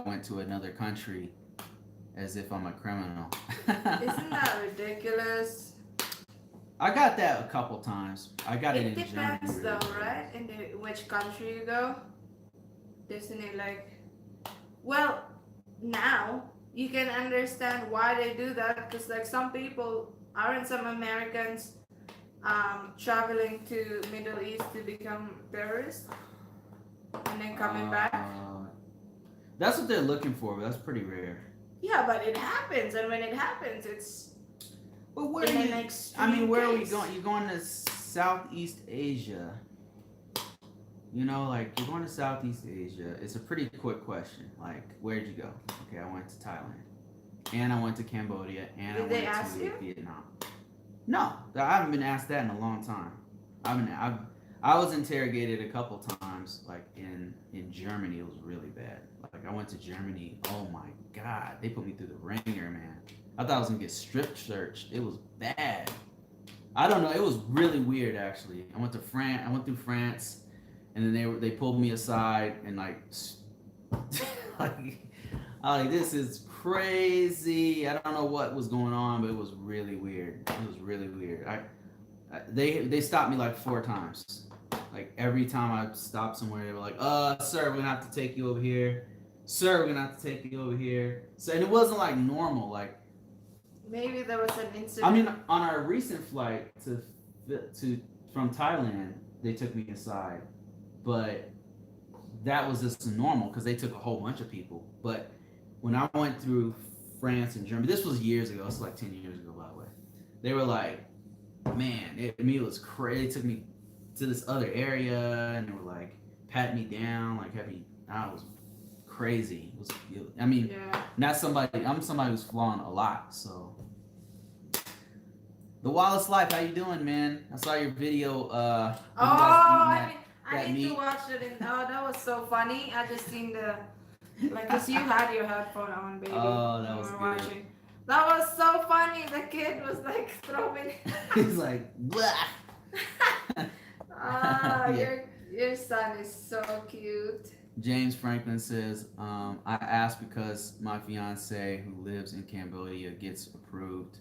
[SPEAKER 2] went to another country as if I'm a criminal.
[SPEAKER 1] Isn't that ridiculous?
[SPEAKER 2] I got that a couple times. I got it in Germany.
[SPEAKER 1] It depends
[SPEAKER 2] really
[SPEAKER 1] though,
[SPEAKER 2] bad.
[SPEAKER 1] right? In which country you go. Isn't it like, well, now you can understand why they do that because like some people aren't some Americans traveling to Middle East to become terrorists and then coming back.
[SPEAKER 2] That's what they're looking for, but that's pretty rare.
[SPEAKER 1] Yeah, but it happens, and when it happens, it's
[SPEAKER 2] But where
[SPEAKER 1] in
[SPEAKER 2] are
[SPEAKER 1] an
[SPEAKER 2] you?
[SPEAKER 1] extreme
[SPEAKER 2] I mean, where are we
[SPEAKER 1] case.
[SPEAKER 2] going? You're going to Southeast Asia. You know, like you're going to Southeast Asia. It's a pretty quick question. Like, where'd you go? Okay, I went to Thailand, and I went to Cambodia, and
[SPEAKER 1] Did
[SPEAKER 2] I
[SPEAKER 1] they
[SPEAKER 2] went
[SPEAKER 1] ask
[SPEAKER 2] to
[SPEAKER 1] you?
[SPEAKER 2] Vietnam. No, I haven't been asked that in a long time. I was interrogated a couple times, like in Germany. It was really bad. Like I went to Germany. Oh my God, they put me through the ringer, man. I thought I was gonna get strip searched. It was bad. I don't know. It was really weird, actually. I went to France. I went through France, and then they pulled me aside and like, like, I like this is crazy. I don't know what was going on, but it was really weird. It was really weird. They stopped me like 4 times. Like every time I stopped somewhere, they were like, sir, we're gonna have to take you over here. Sir, we're gonna have to take you over here. So and it wasn't like normal. Like
[SPEAKER 1] Maybe there was an incident.
[SPEAKER 2] I mean, on our recent flight to from Thailand, they took me aside, but that was just normal because they took a whole bunch of people. But when I went through France and Germany, this was years ago. It's like 10 years ago, by the way. They were like, man, it was crazy. They took me to this other area and they were like patting me down, like having. I was crazy. I mean,
[SPEAKER 1] Yeah.
[SPEAKER 2] not somebody. I'm somebody who's flown a lot, so. The Wallace Life, how you doing, man? I saw your video.
[SPEAKER 1] I
[SPEAKER 2] that
[SPEAKER 1] need to
[SPEAKER 2] meat.
[SPEAKER 1] watch it. That was so funny. I just seen the like, cause you had your headphone on, baby.
[SPEAKER 2] Oh, that
[SPEAKER 1] when
[SPEAKER 2] was
[SPEAKER 1] we
[SPEAKER 2] good.
[SPEAKER 1] were watching. That was so funny. The kid was like throwing.
[SPEAKER 2] He's like, blah. Yeah.
[SPEAKER 1] Your son is so cute.
[SPEAKER 2] James Franklin says, I asked because my fiance who lives in Cambodia gets approved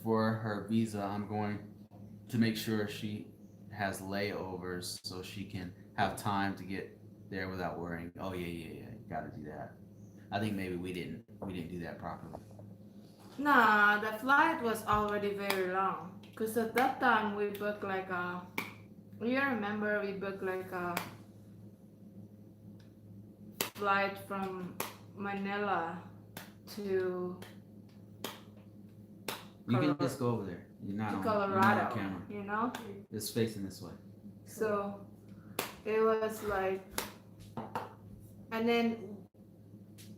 [SPEAKER 2] for her visa. I'm going to make sure she has layovers so she can have time to get there without worrying. Oh yeah, yeah, yeah. Got to do that. I think maybe we didn't do that properly.
[SPEAKER 1] Nah, the flight was already very long. Cause at that time we booked like a. You remember we booked like a flight from Manila to
[SPEAKER 2] You can just go over there. You're not on
[SPEAKER 1] Colorado.
[SPEAKER 2] camera.
[SPEAKER 1] You know.
[SPEAKER 2] It's facing this way.
[SPEAKER 1] So it was like, and then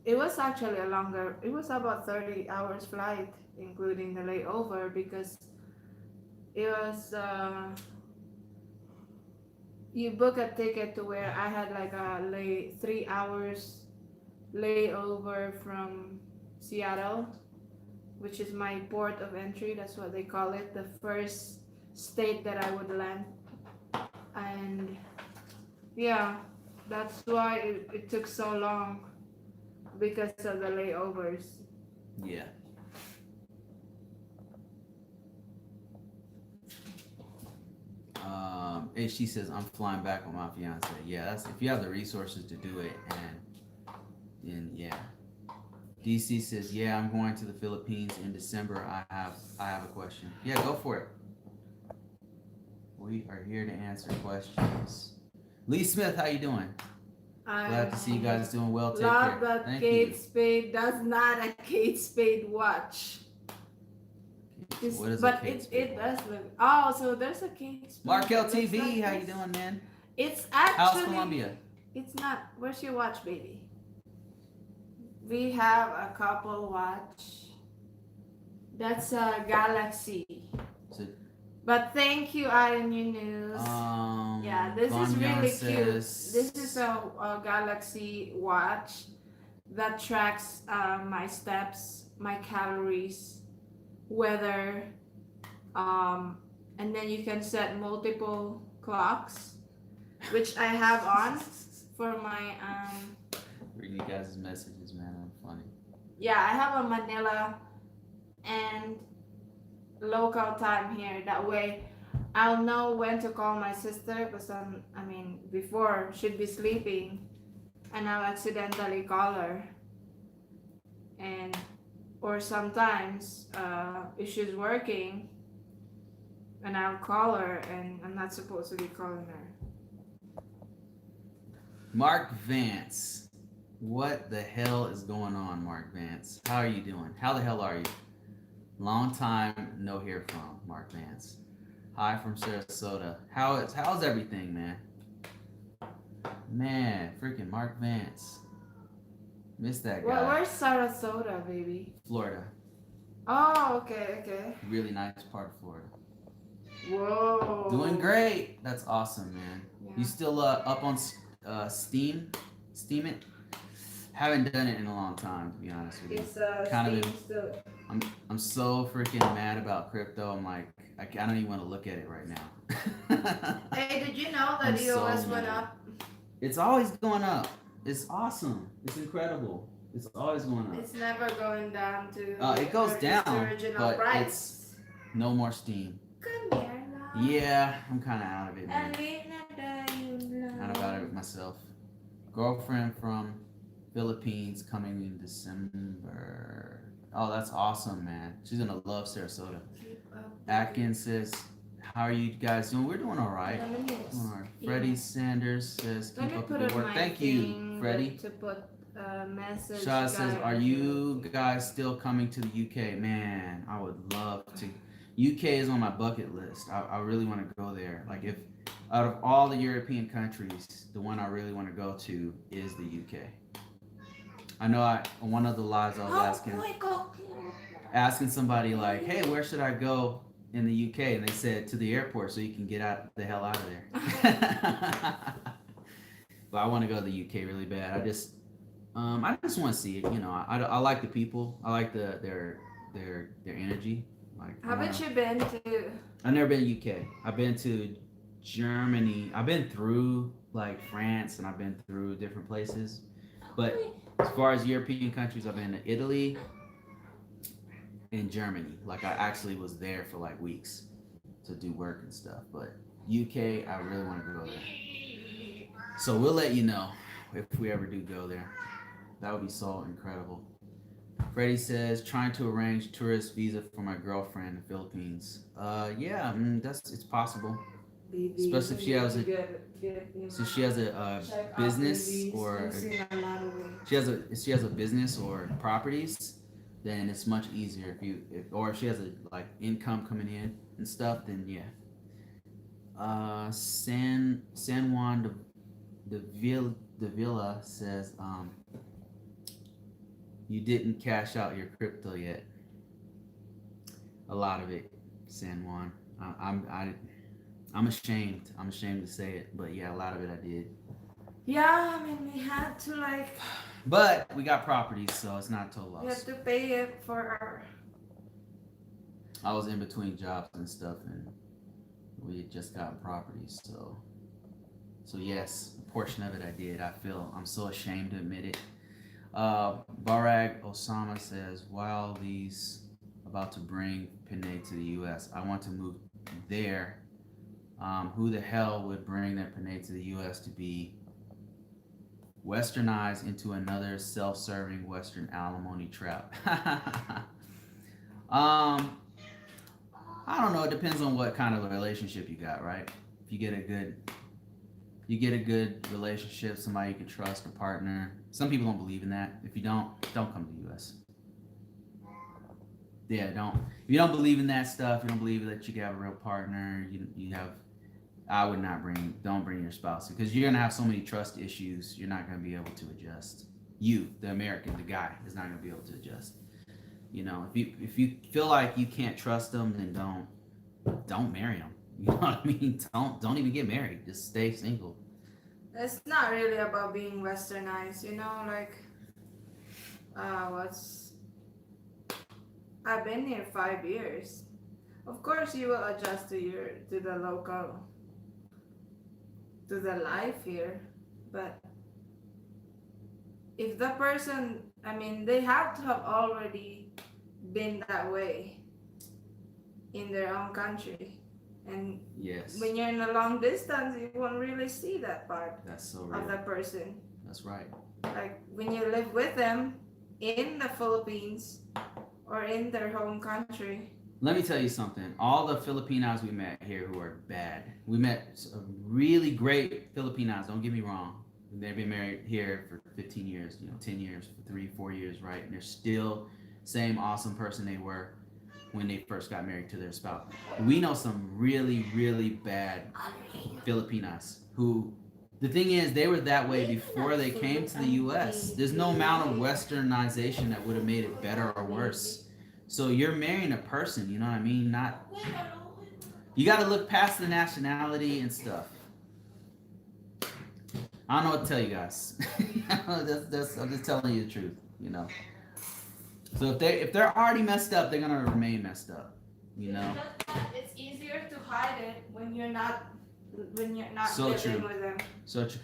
[SPEAKER 1] it was actually a longer. It was about 30 hours flight, including the layover, because it was. You book a ticket to where I had like a 3 hours layover from Seattle, which is my port of entry. That's what they call it, the first state that I would land. And yeah, that's why it took so long because of the layovers.
[SPEAKER 2] Yeah. And she says I'm flying back with my fiance. Yeah, that's if you have the resources to do it, and yeah. DC says, yeah, I'm going to the Philippines in December. I have a question. Yeah, go for it. We are here to answer questions. Lee Smith, how you doing? Glad to see you guys doing well. Take
[SPEAKER 1] Love
[SPEAKER 2] care.
[SPEAKER 1] that
[SPEAKER 2] Thank
[SPEAKER 1] Kate
[SPEAKER 2] you.
[SPEAKER 1] Spade does not a Kate Spade watch.
[SPEAKER 2] What is
[SPEAKER 1] But
[SPEAKER 2] a Kate
[SPEAKER 1] it
[SPEAKER 2] Spade?
[SPEAKER 1] does look. Oh, so there's a Kate Spade.
[SPEAKER 2] Mark
[SPEAKER 1] that looks
[SPEAKER 2] LTV,
[SPEAKER 1] like
[SPEAKER 2] how you
[SPEAKER 1] this.
[SPEAKER 2] doing, man?
[SPEAKER 1] It's
[SPEAKER 2] How's
[SPEAKER 1] actually.
[SPEAKER 2] Columbia?
[SPEAKER 1] It's not. Where's your watch, baby? We have a couple watch. That's a Galaxy.
[SPEAKER 2] So,
[SPEAKER 1] But thank you, INU News. Yeah, this is really cute. This is a Galaxy watch that tracks my steps, my calories, weather, and then you can set multiple clocks, which I have on for my
[SPEAKER 2] reading you guys' messages, man. I'm funny.
[SPEAKER 1] yeah, I have a Manila and local time here. That way I'll know when to call my sister because before she'd be sleeping and I'll accidentally call her. And or sometimes if she's working and I'll call her and I'm not supposed to be calling her.
[SPEAKER 2] Mark Vance. What the hell is going on, Mark Vance? How are you doing? How the hell are you? Long time no hear from, Mark Vance. Hi from Sarasota. How's everything, man? Man, freaking Mark Vance. Miss that guy.
[SPEAKER 1] Where's Sarasota, baby?
[SPEAKER 2] Florida.
[SPEAKER 1] Oh, okay.
[SPEAKER 2] Really nice part of Florida.
[SPEAKER 1] Whoa.
[SPEAKER 2] Doing great. That's awesome, man.
[SPEAKER 1] Yeah.
[SPEAKER 2] You still up on Steam? Steam it? Haven't done it in a long time, to be honest with you.
[SPEAKER 1] It's
[SPEAKER 2] kind of.
[SPEAKER 1] still.
[SPEAKER 2] I'm so freaking mad about crypto. I'm like, I don't even want to look at it right now.
[SPEAKER 1] Hey, did you know that EOS went up?
[SPEAKER 2] It's always going up. It's awesome. It's incredible. It's always going up.
[SPEAKER 1] It's never going down to.
[SPEAKER 2] It goes down, but
[SPEAKER 1] price.
[SPEAKER 2] it's no more Steam.
[SPEAKER 1] Come here, love.
[SPEAKER 2] Yeah, I'm kind of out of it, man. Not about it myself. Girlfriend from Philippines coming in December. Oh, that's awesome, man. She's gonna love Sarasota. Atkins says, "How are you guys doing? We're doing all right. Freddie Sanders says, "Keep up the good work." Thank you, Freddie.
[SPEAKER 1] To put a message.
[SPEAKER 2] Shah says, "Are you guys still coming to the UK?" Man, I would love to. UK is on my bucket list. I really want to go there. Like, if out of all the European countries, the one I really want to go to is the UK. I know one of the lives I was asking somebody like, hey, where should I go in the UK? And they said to the airport so you can get the hell out of there. But I want to go to the UK really bad. I just want to see it. You know, I like the people. I like their energy. Like,
[SPEAKER 1] haven't you been to?
[SPEAKER 2] I've never been to UK. I've been to Germany. I've been through like France, and I've been through different places. But as far as European countries, I've been to Italy and Germany. Like, I actually was there for like weeks to do work and stuff. But UK, I really want to go there. So we'll let you know. if we ever do go there. That would be so incredible. Freddie says trying to arrange tourist visa for my girlfriend in the Philippines. Yeah, that's it's possible,
[SPEAKER 1] Baby,
[SPEAKER 2] especially if
[SPEAKER 1] you
[SPEAKER 2] she
[SPEAKER 1] need
[SPEAKER 2] has
[SPEAKER 1] to
[SPEAKER 2] a
[SPEAKER 1] get
[SPEAKER 2] so she has a
[SPEAKER 1] check up,
[SPEAKER 2] business
[SPEAKER 1] baby.
[SPEAKER 2] or
[SPEAKER 1] I've seen a lot of it.
[SPEAKER 2] she has a business or properties, then it's much easier if you or if she has a like income coming in and stuff, then yeah. San Juan de Villa says you didn't cash out your crypto yet. A lot of it, San Juan. I'm ashamed. I'm ashamed to say it, but yeah, a lot of it I did.
[SPEAKER 1] Yeah, I mean, we had to like,
[SPEAKER 2] But we got properties, so it's not a total
[SPEAKER 1] we had
[SPEAKER 2] loss.
[SPEAKER 1] to pay it for our.
[SPEAKER 2] I was in between jobs and stuff, and we had just gotten properties, so yes, a portion of it I did. I'm so ashamed to admit it. Barag Osama says, while these about to bring Pinay to the U.S., I want to move there. Who the hell would bring their Pinay to the U.S. to be westernized into another self-serving Western alimony trap? um, I don't know. It depends on what kind of relationship you got, right? If you get a good relationship, somebody you can trust, a partner. Some people don't believe in that. If you don't come to the U.S. Yeah, don't. If you don't believe in that stuff, you don't believe that you can have a real partner. You have. I would not don't bring your spouse because you're gonna have so many trust issues. You're not gonna be able to adjust. You, the American, the guy, is not gonna be able to adjust. If you feel like you can't trust them, then don't marry them. You know what I mean? Don't even get married. Just stay single.
[SPEAKER 1] It's not really about being westernized, like, what's. I've been here 5 years. Of course, you will adjust to the local, to the life here, but if the person, I mean, they have to have already been that way in their own country. And
[SPEAKER 2] Yes,
[SPEAKER 1] when you're in a long distance, you won't really see that part
[SPEAKER 2] that's so
[SPEAKER 1] of
[SPEAKER 2] real.
[SPEAKER 1] the person.
[SPEAKER 2] That's right.
[SPEAKER 1] Like when you live with them in the Philippines or in their home country.
[SPEAKER 2] Let me tell you something. All the Filipinos we met here who are bad. We met really great Filipinos. Don't get me wrong. They've been married here for 15 years, 10 years, 3, 4 years, right? And they're still same awesome person they were when they first got married to their spouse. We know some really, really bad Filipinos who, the thing is, they were that way before they came to the U.S. There's no amount of westernization that would have made it better or worse. So you're marrying a person, you know what I mean? Not, you got to look past the nationality and stuff. I don't know what to tell you guys. I'm just telling you the truth. So if they're already messed up, they're gonna remain messed up.
[SPEAKER 1] It's easier to hide it when you're not
[SPEAKER 2] So
[SPEAKER 1] living
[SPEAKER 2] true.
[SPEAKER 1] with them.
[SPEAKER 2] So true.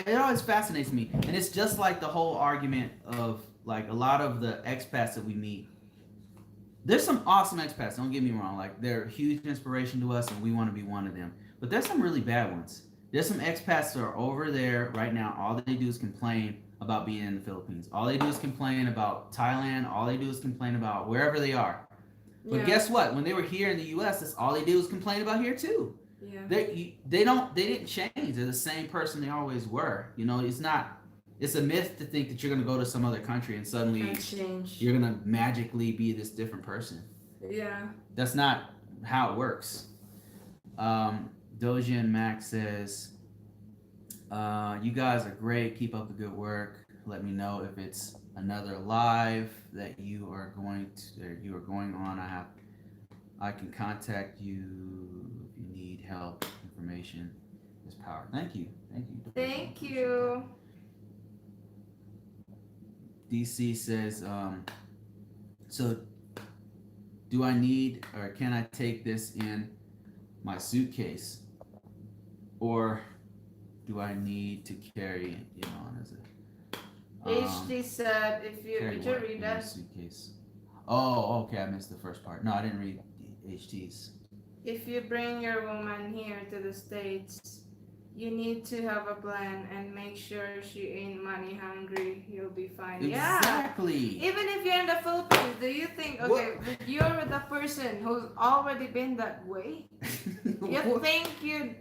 [SPEAKER 2] It always fascinates me, and it's just like the whole argument of like a lot of the expats that we meet. There's some awesome expats. Don't get me wrong. Like they're a huge inspiration to us, and we want to be one of them. But there's some really bad ones. There's some expats that are over there right now. All they do is complain about being in the Philippines. All they do is complain about Thailand. All they do is complain about wherever they are. But guess what? When they were here in the U.S., that's all they did was complain about here too.
[SPEAKER 1] Yeah.
[SPEAKER 2] They didn't change. They're the same person they always were. It's a myth to think that you're gonna go to some other country and suddenly you're gonna magically be this different person.
[SPEAKER 1] Yeah.
[SPEAKER 2] That's not how it works. Doja and Max says, you guys are great. Keep up the good work. Let me know if it's another live that you are going on. I can contact you if you need help. Information is power. Thank you.
[SPEAKER 1] Thank you.
[SPEAKER 2] DC says, so do I need or can I take this in my suitcase, or do I need to carry it on as a
[SPEAKER 1] HD said, if you
[SPEAKER 2] carry
[SPEAKER 1] did you
[SPEAKER 2] what
[SPEAKER 1] read
[SPEAKER 2] in my
[SPEAKER 1] that?
[SPEAKER 2] suitcase? Oh, okay, I missed the first part. No, I didn't read HT's.
[SPEAKER 1] If you bring your woman here to the States, you need to have a plan and make sure she ain't money hungry. You'll be fine. Yeah.
[SPEAKER 2] Exactly.
[SPEAKER 1] Even if you're in the Philippines, do you think, okay,
[SPEAKER 2] What?
[SPEAKER 1] but you're the person who's already been that way? You
[SPEAKER 2] What?
[SPEAKER 1] think you'd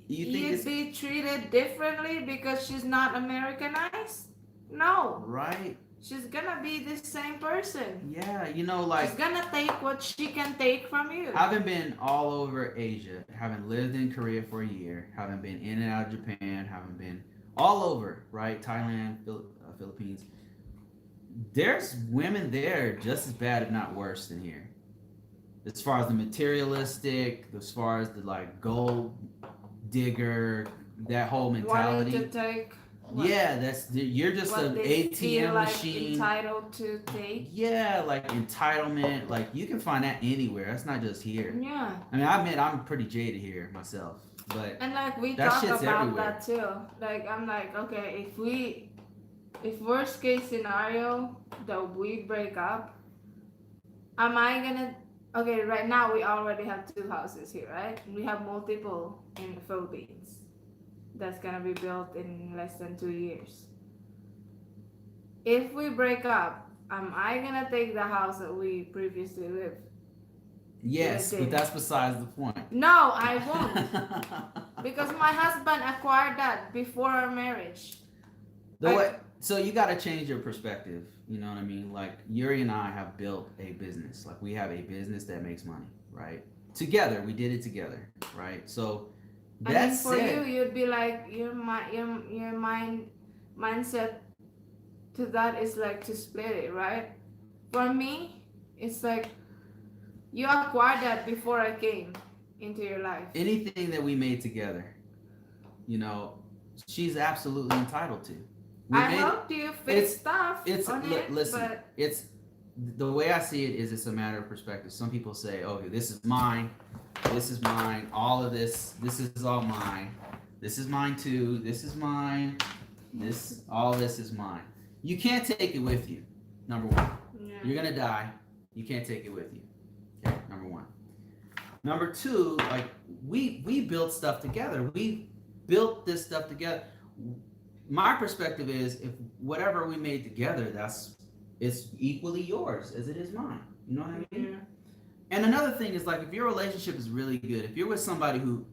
[SPEAKER 2] You think
[SPEAKER 1] you'd
[SPEAKER 2] it's
[SPEAKER 1] be treated differently because she's not Americanized? No.
[SPEAKER 2] right?
[SPEAKER 1] She's gonna be the same person.
[SPEAKER 2] Yeah, you know,
[SPEAKER 1] She's
[SPEAKER 2] like
[SPEAKER 1] gonna take what she can take from you.
[SPEAKER 2] having been all over Asia, having lived in Korea for a year, having been in and out of Japan, having been all over, right? Thailand, Philippines. There's women there just as bad, if not worse, than here. As far as the materialistic, as far as the like gold digger, that whole
[SPEAKER 1] Wanting to
[SPEAKER 2] mentality.
[SPEAKER 1] take
[SPEAKER 2] Yeah, you're just
[SPEAKER 1] what
[SPEAKER 2] an
[SPEAKER 1] they feel
[SPEAKER 2] ATM
[SPEAKER 1] like
[SPEAKER 2] machine.
[SPEAKER 1] entitled to take.
[SPEAKER 2] Yeah, like entitlement. Like you can find that anywhere. That's not just here.
[SPEAKER 1] Yeah.
[SPEAKER 2] I mean, I admit I'm pretty jaded here myself, but
[SPEAKER 1] And like we
[SPEAKER 2] that
[SPEAKER 1] talk
[SPEAKER 2] shit's
[SPEAKER 1] about
[SPEAKER 2] everywhere.
[SPEAKER 1] that too. Like I'm like, okay, if worst case scenario that we break up, am I gonna okay, right now we already have two houses here, right? We have multiple in the Philippines. That's gonna be built in less than 2 years. If we break up, am I gonna take the house that we previously lived
[SPEAKER 2] Yes, but
[SPEAKER 1] in?
[SPEAKER 2] that's besides the point.
[SPEAKER 1] No, I won't. Because my husband acquired that before our marriage.
[SPEAKER 2] The way, so you got to change your perspective. You know what I mean? Like Yuri and I have built a business. Like we have a business that makes money, right? Together, we did it together, right? So
[SPEAKER 1] I mean,
[SPEAKER 2] that's
[SPEAKER 1] for you,
[SPEAKER 2] it.
[SPEAKER 1] you'd be like your mindset to that is like to split it, right? For me, it's like you acquired that before I came into your life.
[SPEAKER 2] Anything that we made together, you know, she's absolutely entitled to. We
[SPEAKER 1] I
[SPEAKER 2] made it.
[SPEAKER 1] helped you fix stuff
[SPEAKER 2] It's
[SPEAKER 1] on it,
[SPEAKER 2] listen.
[SPEAKER 1] but
[SPEAKER 2] It's the way I see it is it's a matter of perspective. Some people say, okay, this is mine. This is mine. All of this. This is all mine. This is mine too. This is mine. All this is mine. You can't take it with you. Number one,
[SPEAKER 1] yeah.
[SPEAKER 2] you're gonna die. You can't take it with you. Okay, number one. Number two, like we built stuff together. We built this stuff together. My perspective is if whatever we made together, it's equally yours as it is mine. You know what I mean?
[SPEAKER 1] Yeah.
[SPEAKER 2] And another thing is like if your relationship is really good, if you're with somebody who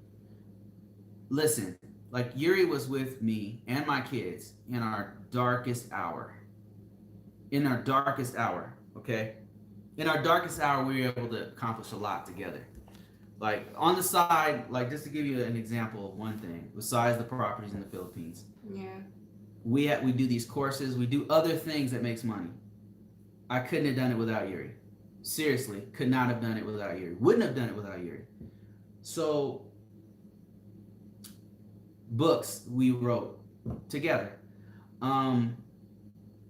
[SPEAKER 2] listen, like Yuri was with me and my kids in our darkest hour. In our darkest hour, okay? In our darkest hour, we were able to accomplish a lot together. Like on the side, like just to give you an example of one thing, besides the properties in the Philippines,
[SPEAKER 1] Yeah.
[SPEAKER 2] we do these courses, we do other things that makes money. I couldn't have done it without Yuri. Seriously, could not have done it without Yuri. Wouldn't have done it without Yuri. So books we wrote together.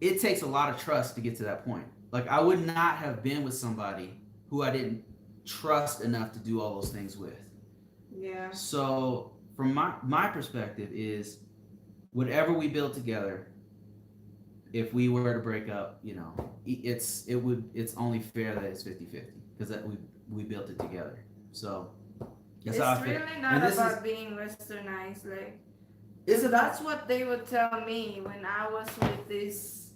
[SPEAKER 2] It takes a lot of trust to get to that point. Like I would not have been with somebody who I didn't trust enough to do all those things with.
[SPEAKER 1] Yeah.
[SPEAKER 2] So from my perspective is whatever we build together, if we were to break up, you know, it's only fair that it's 50-50 because that we built it together. So that's
[SPEAKER 1] It's
[SPEAKER 2] how I feel.
[SPEAKER 1] really not
[SPEAKER 2] And this
[SPEAKER 1] about
[SPEAKER 2] is
[SPEAKER 1] being westernized, like
[SPEAKER 2] it's about
[SPEAKER 1] that's what they would tell me when I was with this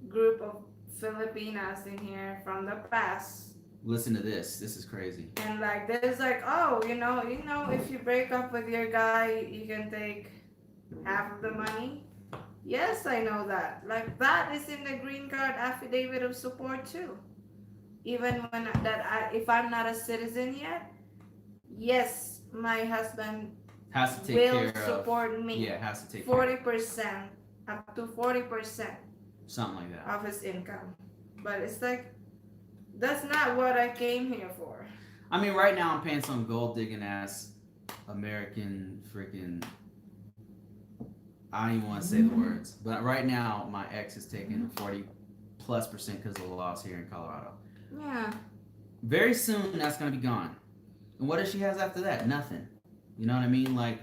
[SPEAKER 1] group of Filipinas in here from the past.
[SPEAKER 2] listen to this. This is crazy.
[SPEAKER 1] And like there's like, oh, if you break up with your guy, you can take half of the money. Yes, I know that. Like that is in the green card affidavit of support too. Even when if I'm not a citizen yet, yes, my husband
[SPEAKER 2] Has to take
[SPEAKER 1] will
[SPEAKER 2] care
[SPEAKER 1] support
[SPEAKER 2] of.
[SPEAKER 1] me.
[SPEAKER 2] Yeah, has to take
[SPEAKER 1] 40%, up to 40%
[SPEAKER 2] something like that.
[SPEAKER 1] of his income. But it's like that's not what I came here for.
[SPEAKER 2] I mean, right now I'm paying some gold digging ass American freaking. I don't even want to say the words, but right now my ex is taking 40+% because of the laws here in Colorado.
[SPEAKER 1] Yeah.
[SPEAKER 2] Very soon that's gonna be gone. And what if she has after that? Nothing. You know what I mean? Like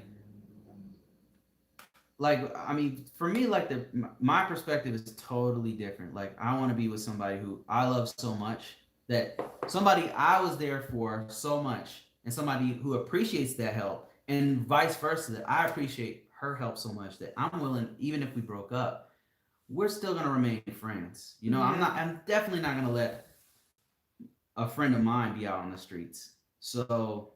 [SPEAKER 2] I mean, for me, like my perspective is totally different. Like I want to be with somebody who I love so much, that somebody I was there for so much, and somebody who appreciates that help and vice versa. That I appreciate her help so much that I'm willing, even if we broke up, we're still gonna remain friends. You know, I'm
[SPEAKER 1] Yeah.
[SPEAKER 2] not. I'm definitely not gonna let a friend of mine be out on the streets. So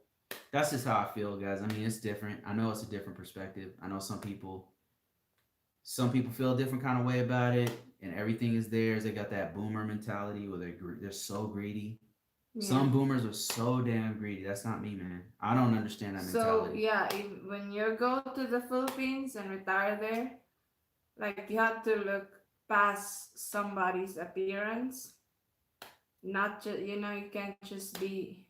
[SPEAKER 2] that's just how I feel, guys. I mean, it's different. I know it's a different perspective. I know some people feel a different kind of way about it, and everything is theirs. They got that boomer mentality where they're so greedy.
[SPEAKER 1] Yeah.
[SPEAKER 2] Some boomers are so damn greedy. That's not me, man. I don't understand that
[SPEAKER 1] So
[SPEAKER 2] mentality.
[SPEAKER 1] yeah, when you go to the Philippines and retire there, like you have to look past somebody's appearance. Not just you can't just be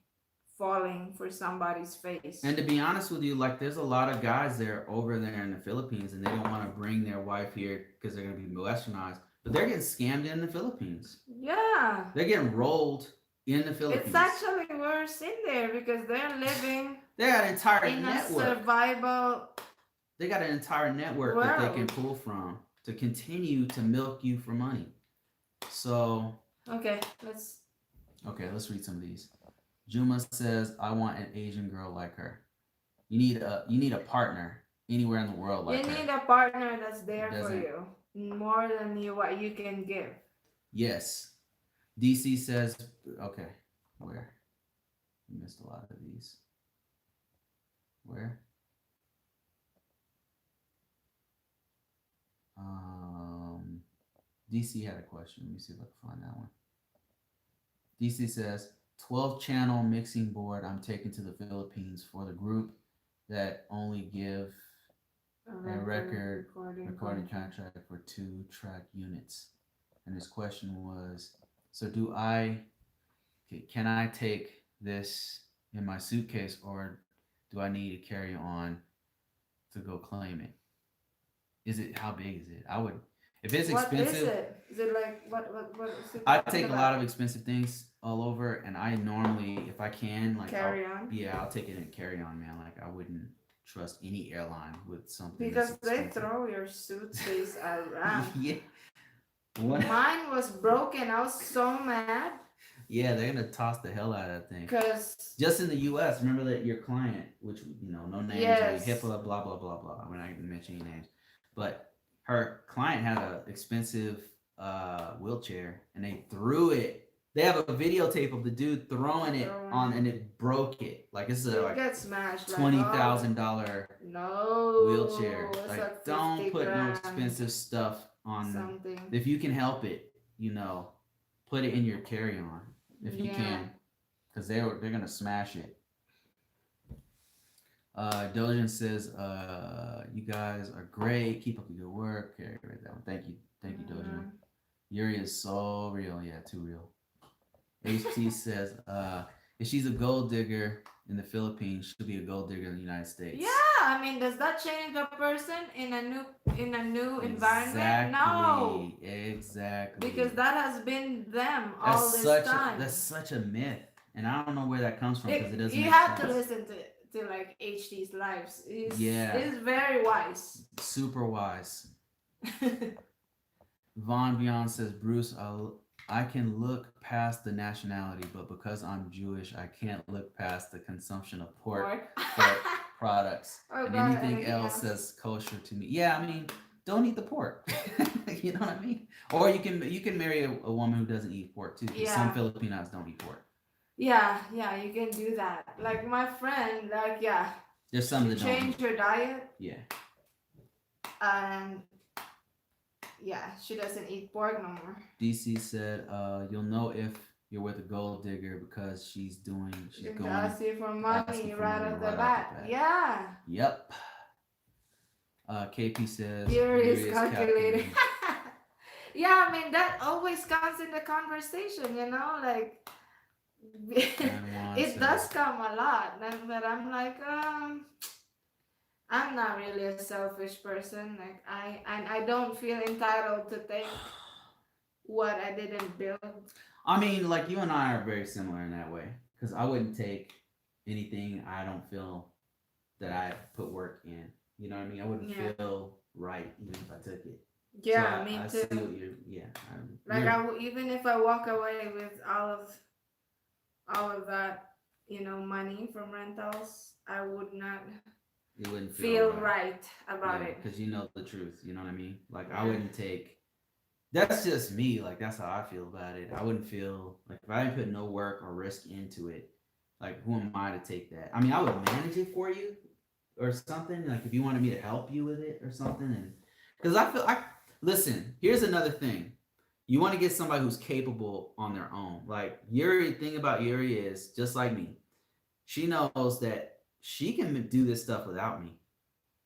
[SPEAKER 1] falling for somebody's face.
[SPEAKER 2] And to be honest with you, like there's a lot of guys there over there in the Philippines, and they don't want to bring their wife here because they're gonna be westernized. But they're getting scammed in the Philippines.
[SPEAKER 1] Yeah.
[SPEAKER 2] They're getting rolled in the
[SPEAKER 1] It's
[SPEAKER 2] Philippines.
[SPEAKER 1] actually worse in there because they're living
[SPEAKER 2] They got an entire
[SPEAKER 1] in a
[SPEAKER 2] network.
[SPEAKER 1] survival
[SPEAKER 2] They got an entire network that they can
[SPEAKER 1] world.
[SPEAKER 2] pull from to continue to milk you for money. So,
[SPEAKER 1] Okay, let's.
[SPEAKER 2] let's read some of these. Juma says, "I want an Asian girl like her. You need a partner anywhere in the world
[SPEAKER 1] You
[SPEAKER 2] like her.
[SPEAKER 1] need a partner that's there for
[SPEAKER 2] Doesn't
[SPEAKER 1] you more than you what you can give.
[SPEAKER 2] yes." DC says, "Okay, where? You missed a lot of these. Where? Um, DC had a question. Let me see if I can find that one. DC says 12 channel mixing board I'm taking to the Philippines for the group that only give a record recording contract for 2 track units. And his question was, so can I take this in my suitcase or do I need to carry on to go claim it? How big is it? If it's
[SPEAKER 1] What is
[SPEAKER 2] expensive,
[SPEAKER 1] it? Is it like what is it
[SPEAKER 2] I
[SPEAKER 1] talking
[SPEAKER 2] take a lot
[SPEAKER 1] about?
[SPEAKER 2] of expensive things all over, and I normally, if I can, like,
[SPEAKER 1] Carry on.
[SPEAKER 2] I'll take it and carry on, man. Like, I wouldn't trust any airline with something this
[SPEAKER 1] Because they
[SPEAKER 2] expensive.
[SPEAKER 1] throw your suitcase around.
[SPEAKER 2] Yeah. What?
[SPEAKER 1] Mine was broken. I was so mad.
[SPEAKER 2] Yeah, they're gonna toss the hell out of that thing.
[SPEAKER 1] Cause
[SPEAKER 2] Just in the U.S., remember that your client, which no names,
[SPEAKER 1] yes,
[SPEAKER 2] HIPAA, blah blah blah blah. We're not gonna mention any names, but her client had an expensive wheelchair, and they threw it. They have a videotape of the dude throwing it on, and it broke it. Like it's a
[SPEAKER 1] it gets smashed.
[SPEAKER 2] $20,000
[SPEAKER 1] no,
[SPEAKER 2] wheelchair.
[SPEAKER 1] it's
[SPEAKER 2] Like,
[SPEAKER 1] like
[SPEAKER 2] don't
[SPEAKER 1] 50
[SPEAKER 2] put no
[SPEAKER 1] grand
[SPEAKER 2] expensive stuff on.
[SPEAKER 1] something.
[SPEAKER 2] If you can help it, put it in your carry on if you
[SPEAKER 1] Yeah.
[SPEAKER 2] can, because they're gonna smash it. Dojan says, "You guys are great. Keep up the good work." Okay, right that one. Thank you, Dojan. Yuri is so real. Yeah, too real. HT says, "If she's a gold digger in the Philippines, she'll be a gold digger in the United States."
[SPEAKER 1] Yeah, I mean, does that change a person in a new environment? No,
[SPEAKER 2] Exactly.
[SPEAKER 1] because that has been them all this time.
[SPEAKER 2] That's such a myth, and I don't know where that comes from because it doesn't.
[SPEAKER 1] You
[SPEAKER 2] make
[SPEAKER 1] have
[SPEAKER 2] sense.
[SPEAKER 1] to listen to like HD's lives.
[SPEAKER 2] Yeah.
[SPEAKER 1] He's very wise.
[SPEAKER 2] Super wise. Von Beyond says, Bruce, I can look past the nationality, but because I'm Jewish, I can't look past the consumption of pork products.
[SPEAKER 1] Oh,
[SPEAKER 2] and
[SPEAKER 1] God,
[SPEAKER 2] anything else that's kosher to me. Yeah, I mean, don't eat the pork. You know what I mean? Or you can marry a woman who doesn't eat pork too. Because some Filipinos don't eat pork.
[SPEAKER 1] Yeah, you can do that. Like my friend, like
[SPEAKER 2] there's some that
[SPEAKER 1] change
[SPEAKER 2] don't.
[SPEAKER 1] her diet.
[SPEAKER 2] Yeah.
[SPEAKER 1] And she doesn't eat pork no more.
[SPEAKER 2] DC said, "You'll know if you're with a gold digger because she's going
[SPEAKER 1] ask you for money right off the bat. Yeah.
[SPEAKER 2] Yep." KP says,
[SPEAKER 1] Furious calculating. Yeah, I mean that always comes in the conversation, like it does come a lot, but I'm like, I'm not really a selfish person. Like I don't feel entitled to take what I didn't build.
[SPEAKER 2] I mean, like you and I are very similar in that way, because I wouldn't take anything I don't feel that I put work in. You know what I mean? I wouldn't feel right even if I took it.
[SPEAKER 1] Yeah,
[SPEAKER 2] so
[SPEAKER 1] me
[SPEAKER 2] I
[SPEAKER 1] too.
[SPEAKER 2] See what
[SPEAKER 1] even if I walk away with all of that, money from rentals, I would not
[SPEAKER 2] it wouldn't feel
[SPEAKER 1] feel
[SPEAKER 2] right.
[SPEAKER 1] right about
[SPEAKER 2] Yeah,
[SPEAKER 1] it.
[SPEAKER 2] because you know the truth. You know what I mean? Like I
[SPEAKER 1] Yeah.
[SPEAKER 2] wouldn't take. That's just me. Like that's how I feel about it. I wouldn't feel like if I didn't put no work or risk into it. Like who am I to take that? I mean, I would manage it for you or something. Like if you wanted me to help you with it or something, and because I feel I listen. Here's another thing. You want to get somebody who's capable on their own. Like Yuri, thing about Yuri is just like me. She knows that she can do this stuff without me.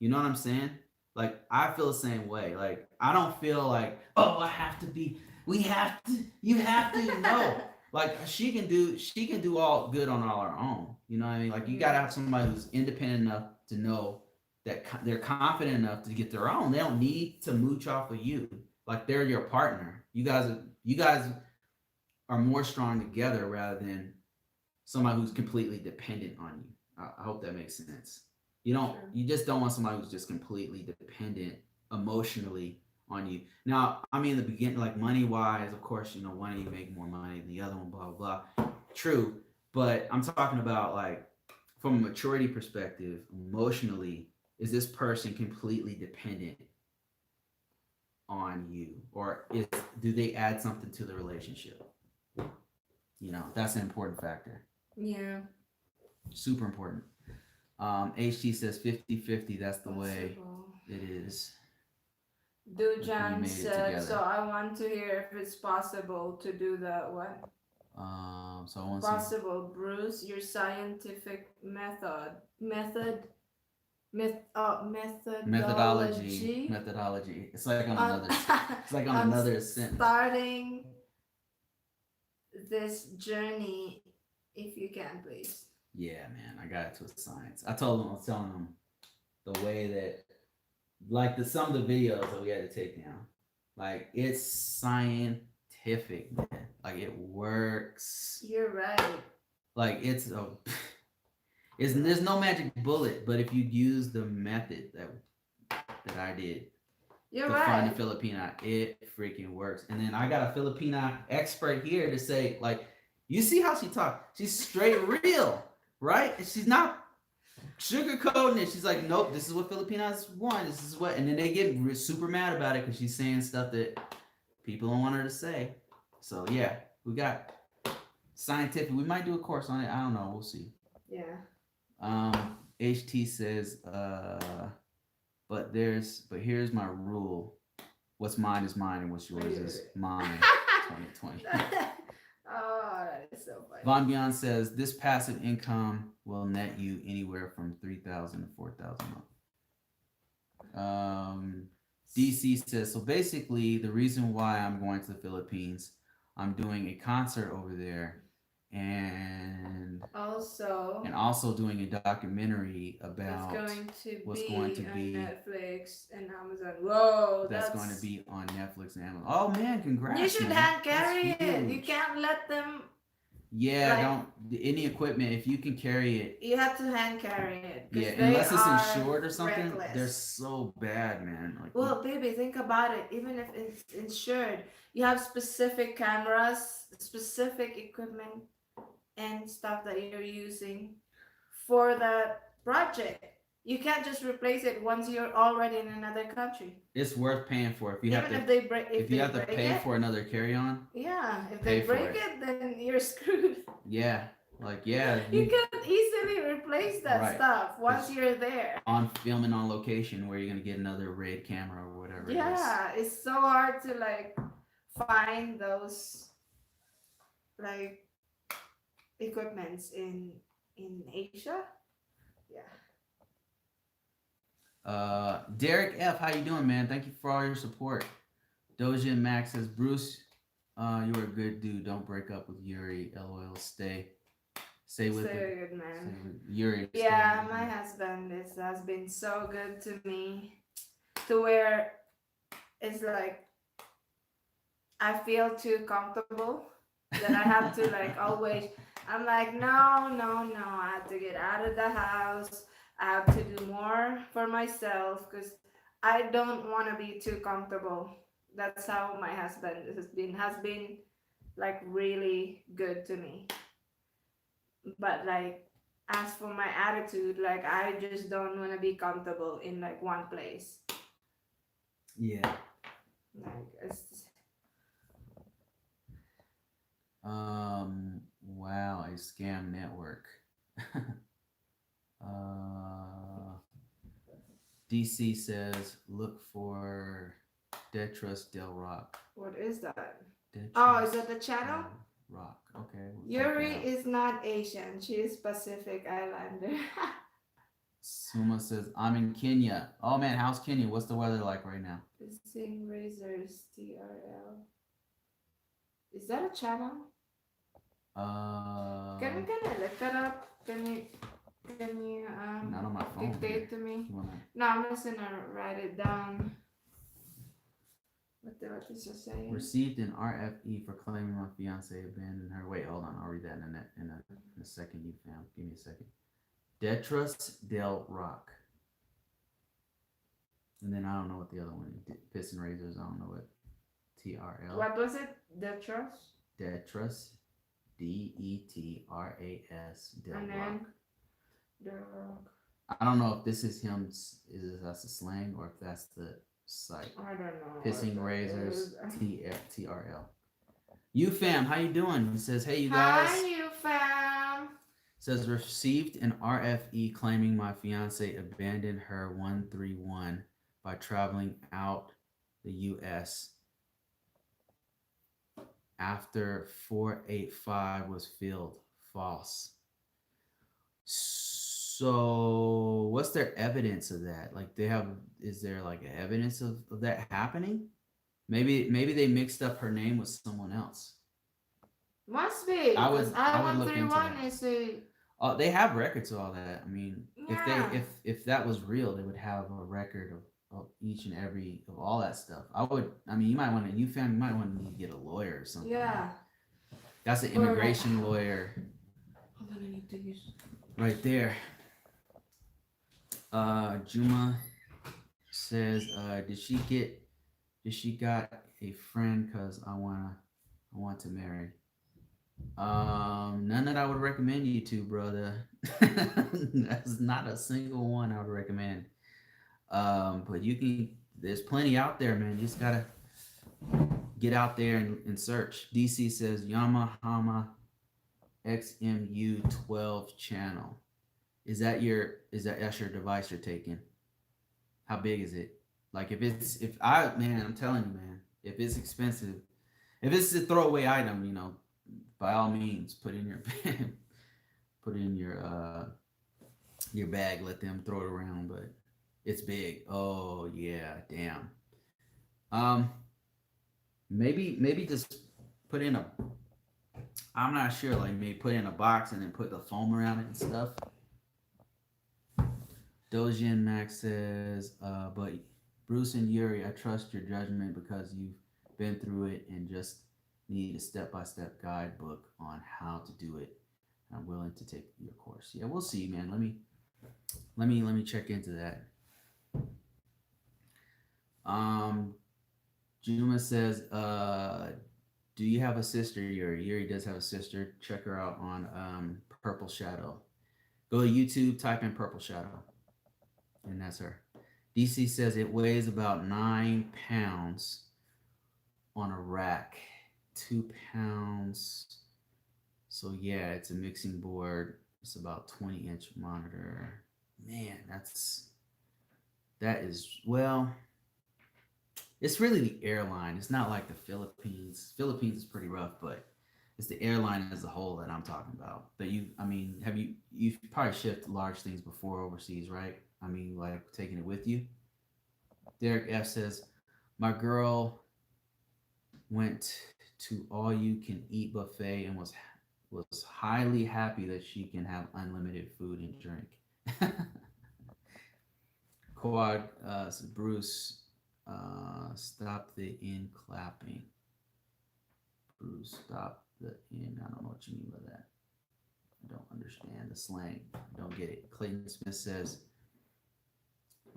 [SPEAKER 2] You know what I'm saying? Like I feel the same way. Like I don't feel like, oh, I have to be. We have to. You have to. No. Like she can do all good on all her own. You know what I mean? Like you gotta
[SPEAKER 1] Yeah.
[SPEAKER 2] have somebody who's independent enough to know that they're confident enough to get their own. They don't need to mooch off of you. Like they're your partner. You guys are more strong together rather than somebody who's completely dependent on you. I hope that makes sense.
[SPEAKER 1] True.
[SPEAKER 2] You just don't want somebody who's just completely dependent emotionally on you. Now, I mean, in the beginning, like money wise, of course, one of you make more money than the other one, blah blah blah. True, but I'm talking about like from a maturity perspective, emotionally, is this person completely dependent on you, or do they add something to the relationship? That's an important factor.
[SPEAKER 1] Yeah.
[SPEAKER 2] Super important. HT says 50-50. That's the way
[SPEAKER 1] Possible.
[SPEAKER 2] it is if we
[SPEAKER 1] Dujan
[SPEAKER 2] made it
[SPEAKER 1] said, so
[SPEAKER 2] together.
[SPEAKER 1] I want to hear if it's possible to do the what?
[SPEAKER 2] So I want to see
[SPEAKER 1] Possible, Bruce, your scientific
[SPEAKER 2] methodology.
[SPEAKER 1] methodology
[SPEAKER 2] Methodology. It's like on
[SPEAKER 1] on
[SPEAKER 2] another. It's like on
[SPEAKER 1] on
[SPEAKER 2] another sentence.
[SPEAKER 1] starting this journey, if you can, please.
[SPEAKER 2] Yeah, man, I got it to a science. I was telling them the way that, like some of the videos that we had to take down, like it's scientific, man. Like it works.
[SPEAKER 1] You're right.
[SPEAKER 2] Like there's no magic bullet, but if you use the method that I did
[SPEAKER 1] You're
[SPEAKER 2] to find a
[SPEAKER 1] right.
[SPEAKER 2] filipina, it freaking works. And then I got a filipina expert here to say, like, you see how she talks? She's straight real, right? And she's not sugarcoating it. She's like, nope, this is what Filipinas want. This is what, and then they get super mad about it because she's saying stuff that people don't want her to say. So yeah, we got scientific. We might do a course on it. I don't know. We'll see.
[SPEAKER 1] Yeah.
[SPEAKER 2] HT says, but here's my rule. What's mine is mine, and what's yours is mine. 2020.
[SPEAKER 1] Oh, that is so funny.
[SPEAKER 2] Von Bion says this passive income will net you anywhere from 3,000 to 4,000 a month. DC says so. Basically, the reason why I'm going to the Philippines, I'm doing a concert over there, and also doing a documentary about
[SPEAKER 1] what's
[SPEAKER 2] going to
[SPEAKER 1] on
[SPEAKER 2] be
[SPEAKER 1] Netflix and Amazon. Whoa,
[SPEAKER 2] that's going to be on Netflix and Amazon. Oh man, congrats!
[SPEAKER 1] You should
[SPEAKER 2] man.
[SPEAKER 1] hand carry
[SPEAKER 2] That's
[SPEAKER 1] it. You
[SPEAKER 2] huge.
[SPEAKER 1] can't let them.
[SPEAKER 2] Yeah,
[SPEAKER 1] like,
[SPEAKER 2] don't any equipment if you can carry it.
[SPEAKER 1] You have to hand carry it.
[SPEAKER 2] Yeah,
[SPEAKER 1] They
[SPEAKER 2] unless it's
[SPEAKER 1] are
[SPEAKER 2] insured or something,
[SPEAKER 1] reckless.
[SPEAKER 2] they're so bad, man. Like,
[SPEAKER 1] Well, baby, think about it. Even if it's insured, you have specific cameras, specific equipment, and stuff that you're using for that project. You can't just replace it once you're already in another country.
[SPEAKER 2] it's worth paying for if you have
[SPEAKER 1] Even
[SPEAKER 2] to.
[SPEAKER 1] if they break,
[SPEAKER 2] If you have to pay
[SPEAKER 1] it,
[SPEAKER 2] for another carry-on,
[SPEAKER 1] yeah, if
[SPEAKER 2] pay
[SPEAKER 1] they
[SPEAKER 2] for
[SPEAKER 1] break
[SPEAKER 2] it.
[SPEAKER 1] it, then you're screwed.
[SPEAKER 2] Yeah, like yeah,
[SPEAKER 1] You can easily replace that
[SPEAKER 2] Right.
[SPEAKER 1] stuff once
[SPEAKER 2] It's
[SPEAKER 1] you're there.
[SPEAKER 2] on filming on location where you're gonna get another RAID camera or whatever.
[SPEAKER 1] Yeah, it's so hard to like find those like equipments in Asia. Yeah.
[SPEAKER 2] Derek F, how you doing, man? Thank you for all your support. Doja and Max says, Bruce, you're a good dude. Don't break up with Yuri. LOL. Stay with
[SPEAKER 1] So
[SPEAKER 2] it.
[SPEAKER 1] good, man.
[SPEAKER 2] Yuri.
[SPEAKER 1] Yeah, my husband has been so good to me, to where it's like I feel too comfortable that I have to like always. I'm like, no, no, no. I have to get out of the house. I have to do more for myself because I don't want to be too comfortable. That's how my husband has been like really good to me. But like as for my attitude, like I just don't want to be comfortable in like one place.
[SPEAKER 2] Yeah.
[SPEAKER 1] Like it's
[SPEAKER 2] Wow, a scam network. uh, DC says look for Dead Trust Del Rock.
[SPEAKER 1] what is that?
[SPEAKER 2] Dead
[SPEAKER 1] Oh, is
[SPEAKER 2] Trust
[SPEAKER 1] that the channel?
[SPEAKER 2] Del Rock. Okay, we'll check
[SPEAKER 1] Yuri
[SPEAKER 2] that out.
[SPEAKER 1] is not Asian. She is Pacific Islander.
[SPEAKER 2] Suma says I'm in Kenya. Oh man, how's Kenya? What's the weather like right now?
[SPEAKER 1] Sing Razors TRL. Is that a channel?
[SPEAKER 2] Uh,
[SPEAKER 1] Can I look that up? Can you
[SPEAKER 2] Not on my phone
[SPEAKER 1] dictate
[SPEAKER 2] here.
[SPEAKER 1] to me?
[SPEAKER 2] You wanna?
[SPEAKER 1] No, I'm just gonna write it down. What is it saying?
[SPEAKER 2] Received an RFE for claiming my fiance abandoned her. Wait, hold on. I'll read that in a second. You fam, give me a second. Detras Del Rock, and then I don't know what the other one is. Piss and Razors. I don't know what TRL.
[SPEAKER 1] What was it? The trust?
[SPEAKER 2] Detras, DETRAS Del
[SPEAKER 1] And
[SPEAKER 2] Rock.
[SPEAKER 1] then the rock.
[SPEAKER 2] I don't know if this is him. Is that's a slang or if that's the site.
[SPEAKER 1] I don't know.
[SPEAKER 2] Pissing Razors TRL. You fam, how you doing? He says, hey you guys.
[SPEAKER 1] Hi, you fam.
[SPEAKER 2] Says received an RFE claiming my fiance abandoned her 131 by traveling out the U.S. after 485 was filled. False. So what's their evidence of that? Like is there like evidence of that happening? Maybe they mixed up her name with someone else.
[SPEAKER 1] Must be.
[SPEAKER 2] I would look into
[SPEAKER 1] 131
[SPEAKER 2] that.
[SPEAKER 1] is a.
[SPEAKER 2] Oh, they have records of all that. I mean,
[SPEAKER 1] Yeah.
[SPEAKER 2] if that was real, they would have a record of each and every of all that stuff. I mean, you might want to you might want to get a lawyer or something.
[SPEAKER 1] Yeah.
[SPEAKER 2] That's an immigration lawyer.
[SPEAKER 1] Hold on, I need to use.
[SPEAKER 2] Right there. Juma says, did she got a friend? Cause I want to marry. None that I would recommend you to, brother. That's not a single one I would recommend. But you can. There's plenty out there, man. You just gotta get out there and search. DC says Yamaha XMU12 channel. That's your device you're taking? How big is it? Like I'm telling you, man, if it's expensive, if it's a throwaway item, by all means, put in your bag. Let them throw it around, but it's big. Oh yeah, damn. Maybe just put in a. I'm not sure. Like maybe put in a box and then put the foam around it and stuff. Dojin Max says, but Bruce and Yuri, I trust your judgment because you've been through it and just need a step-by-step guidebook on how to do it. I'm willing to take your course. Yeah, we'll see, man. Let me check into that. Juma says, do you have a sister, Yuri? Yuri does have a sister. Check her out on Purple Shadow. Go to YouTube, type in Purple Shadow. And that's her. DC says it weighs about 9 pounds on a rack. 2 pounds. So yeah, it's a mixing board. It's about 20-inch monitor. Man, that is, well, it's really the airline. It's not like the Philippines. Philippines is pretty rough, but it's the airline as a whole that I'm talking about. But you've probably shipped large things before overseas, right? I mean, like taking it with you. Derek F says, my girl went to all you can eat buffet and was highly happy that she can have unlimited food and drink. Quad Bruce, stop the in clapping. Bruce, stop the in. I don't know what you mean by that. I don't understand the slang. I don't get it. Clayton Smith says,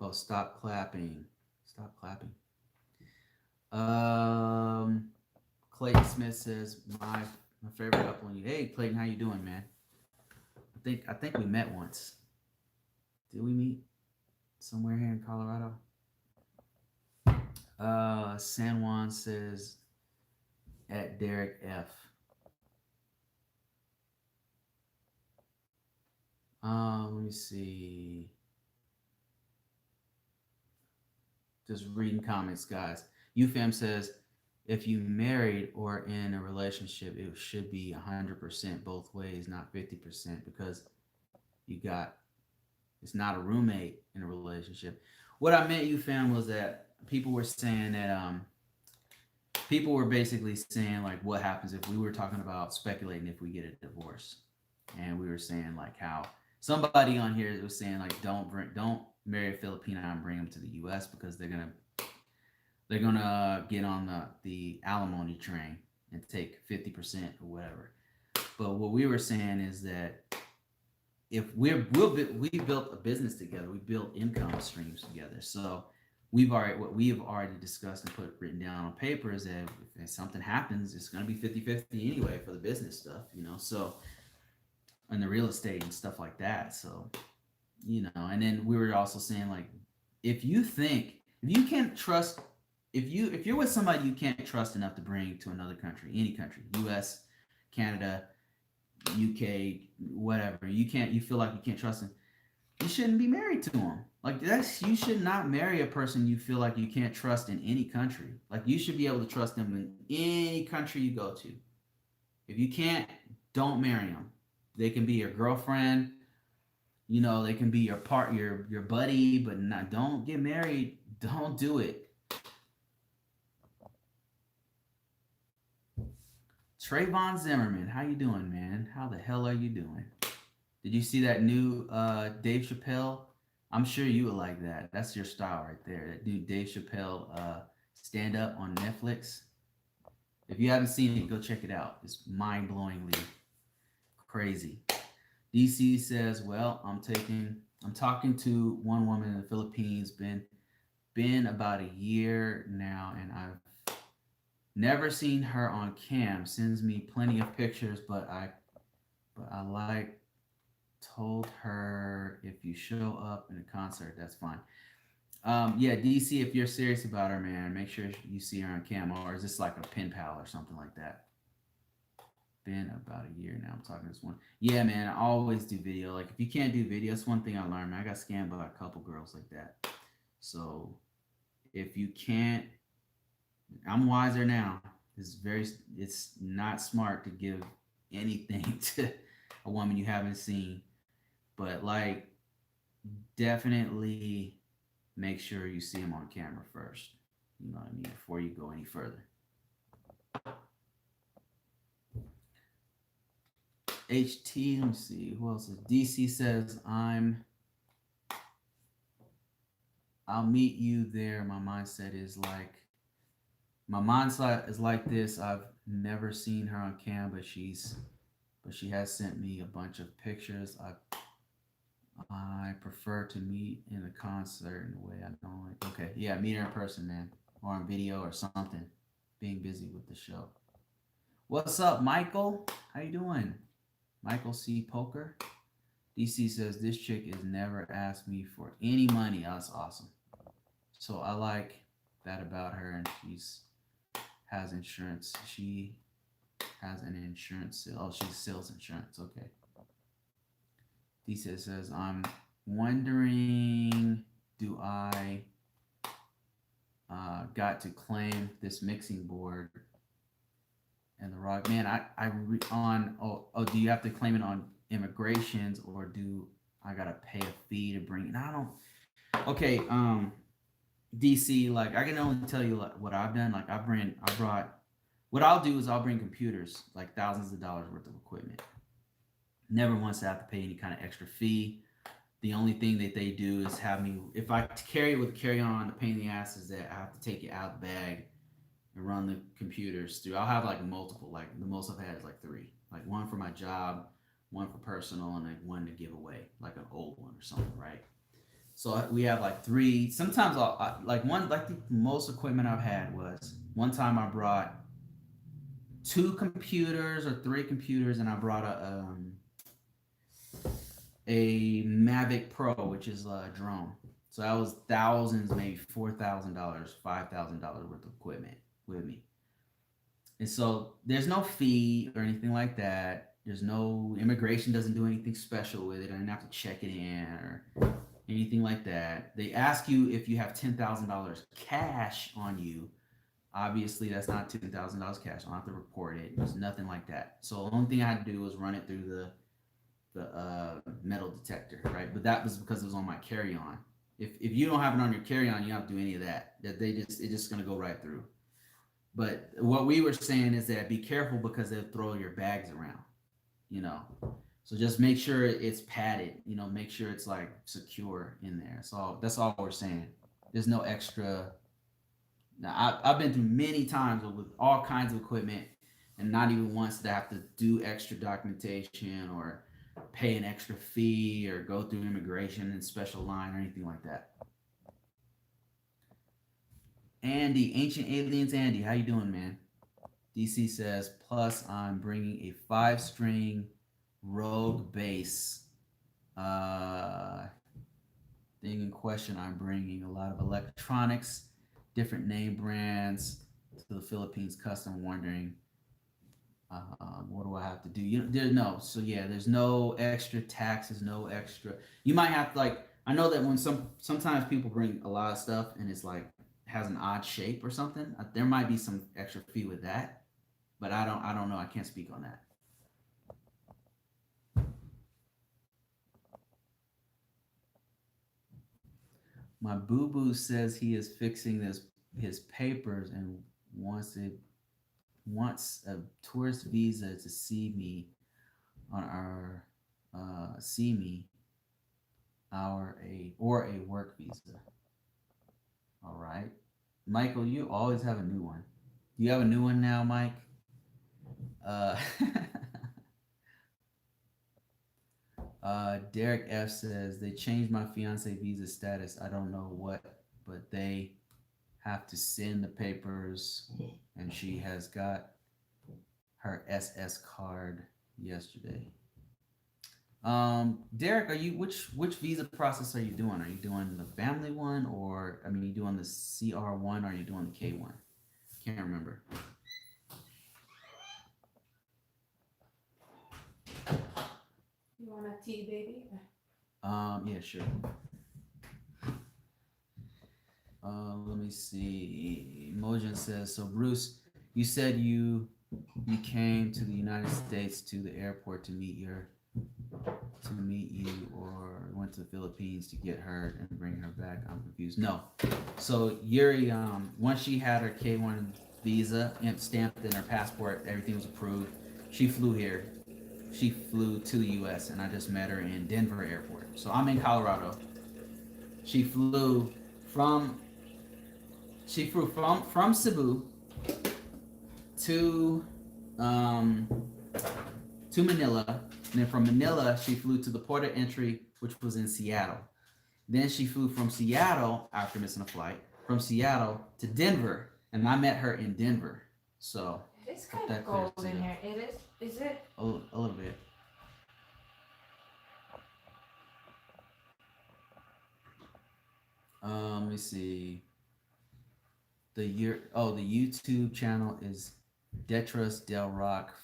[SPEAKER 2] oh, stop clapping. Stop clapping. Clayton Smith says, my favorite up on you. Hey, Clayton, how you doing, man? I think we met once. Did we meet somewhere here in Colorado? San Juan says at Derek F. Let me see. Just reading comments, guys. UFAM says if you married or in a relationship, it should be 100% both ways, not 50%, because you got it's not a roommate in a relationship. What I meant, UFAM, was that people were saying that people were basically saying like what happens if we were talking about speculating if we get a divorce, and we were saying like how somebody on here was saying like don't marry a Filipina and bring them to the U.S. because they're gonna get on the alimony train and take 50% or whatever. But what we were saying is that if we built a business together, we built income streams together. So what we have already discussed and put written down on paper is that if something happens, it's going to be 50-50 anyway for the business stuff, so and the real estate and stuff like that. So, and then we were also saying like if you can't trust if you're with somebody you can't trust enough to bring to another country, any country, US, Canada, UK, whatever, you feel like you can't trust them, you shouldn't be married to them. Like you should not marry a person you feel like you can't trust in any country. Like you should be able to trust them in any country you go to. If you can't, don't marry them. They can be your girlfriend, they can be your buddy, but not, don't get married. Don't do it. Trayvon Zimmerman, how you doing, man? How the hell are you doing? Did you see that new Dave Chappelle? I'm sure you would like that. That's your style right there. That new Dave Chappelle stand up on Netflix. If you haven't seen it, go check it out. It's mind-blowingly crazy. DC says, "Well, I'm talking to one woman in the Philippines. Been about a year now, and I've never seen her on cam. Sends me plenty of pictures, but I like told her if you show up in a concert, that's fine." Yeah, DC, if you're serious about her, man, make sure you see her on cam, or is this like a pen pal or something like that? Been about a year now. I'm talking to this one. Yeah, man, I always do video. Like, if you can't do video, that's one thing I learned, man. I got scammed by a couple girls like that. So, if you can't, I'm wiser now. It's not smart to give anything to a woman you haven't seen. But, like, definitely make sure you see them on camera first. You know what I mean? Before you go any further. HT, let me see. Who else is DC says I'll meet you there. My mindset is like this. I've never seen her on cam, but she has sent me a bunch of pictures. I prefer to meet in a concert in a way I don't like. Okay, yeah, meet her in person, man, or on video or something. Being busy with the show. What's up, Michael? How you doing? Michael C. Poker. DC says this chick has never asked me for any money. Oh, that's awesome. So I like that about her, and she's has insurance. She has an insurance. Oh, she sells insurance. Okay. DC says I'm wondering, do I got to claim this mixing board and the rock, man? Do you have to claim it on immigrations, or do I gotta pay a fee to bring it? I don't. Okay, DC, like I can only tell you like what I've done. Like I brought. What I'll do is I'll bring computers, like thousands of dollars worth of equipment. Never once have to pay any kind of extra fee. The only thing that they do is have me, if I carry it with carry on, the pain in the ass is that I have to take it out of the bag and run the computers through. I'll have like multiple, like the most I've had is like 3. Like one for my job, one for personal, and like one to give away, like an old one or something, right? So we have like 3. Sometimes like the most equipment I've had was one time I brought 2 computers or 3 computers, and I brought a Mavic Pro, which is a drone. So that was thousands, maybe $4,000, $5,000 worth of equipment with me. And so there's no fee or anything like that. There's no immigration doesn't do anything special with it. I didn't have to check it in or anything like that. They ask you if you have $10,000 cash on you. Obviously, that's not $10,000 cash. I don't have to report it. There's nothing like that. So the only thing I had to do was run it through the metal detector, right? But that was because it was on my carry-on. If you don't have it on your carry-on, you don't have to do any of that. That it's just gonna go right through. But what we were saying is that be careful because they'll throw your bags around, you know. So just make sure it's padded, you know, make sure it's like secure in there. So that's all we're saying. There's no extra. Now I've been through many times with all kinds of equipment, and not even once did I have to do extra documentation or pay an extra fee or go through immigration and special line or anything like that. Andy, Ancient Aliens Andy, how you doing, man? DC says, plus I'm bringing a 5-string Rogue bass thing in question. I'm bringing a lot of electronics, different name brands to the Philippines. Custom wondering, what do I have to do? There's no extra taxes, no extra. You might have to like. I know that when sometimes people bring a lot of stuff and it's like has an odd shape or something. There might be some extra fee with that, but I don't know. I can't speak on that. My boo boo says he is fixing his papers and wants a tourist visa to see me on our see me or a work visa. All right, Michael, you always have a new one. Do you have a new one now, Mike? Uh, Derek F says they changed my fiance visa status. I don't know what, but they have to send the papers, and she has got her SS card yesterday. Derek, are you which visa process are you doing? Are you doing the family one, or I mean, are you doing the CR1, or are you doing the K1? Can't remember.
[SPEAKER 1] You want a tea, baby?
[SPEAKER 2] Yeah, sure. Let me see. Mojin says, so Bruce, you said you came to the United States to the airport to meet you, or went to the Philippines to get her and bring her back. I'm confused. No. So Yuri, once she had her K1 visa and stamped in her passport, everything was approved. She flew here. She flew to the U.S. and I just met her in Denver Airport. So I'm in Colorado. She flew from Cebu to Manila, and then from Manila she flew to the port of entry, which was in Seattle. Then she flew from Seattle after missing a flight from Seattle to Denver, and I met her in Denver. So
[SPEAKER 1] it's kind of cold in here. It is. Is it?
[SPEAKER 2] A little bit. Let me see. The YouTube channel is Detras Del Rock,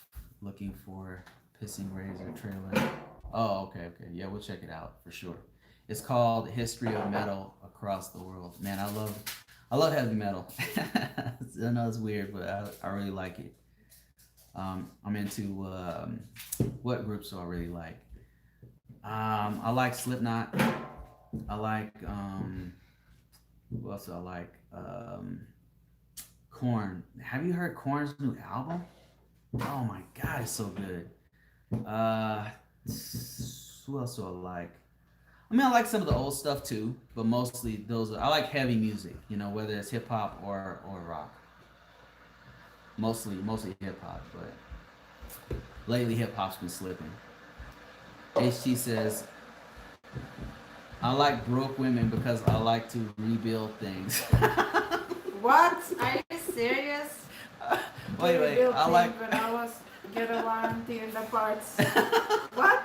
[SPEAKER 2] looking for Pissing Razor trailer. Oh, okay. Yeah, we'll check it out for sure. It's called History of Metal Across the World. Man, I love heavy metal. I know it's weird, but I really like it. I'm into what groups do I really like? I like Slipknot. I like who else do I like? Korn. Have you heard Korn's new album? Oh my god, it's so good. Who else do I like? I mean, I like some of the old stuff too, but mostly I like heavy music. You know, whether it's hip hop or rock. Mostly hip hop, but lately hip hop's been slipping. HT says, I like broke women because I like to rebuild things.
[SPEAKER 1] What? Are you serious?
[SPEAKER 2] Wait. I like.
[SPEAKER 1] But I was get a warranty in the parts. What?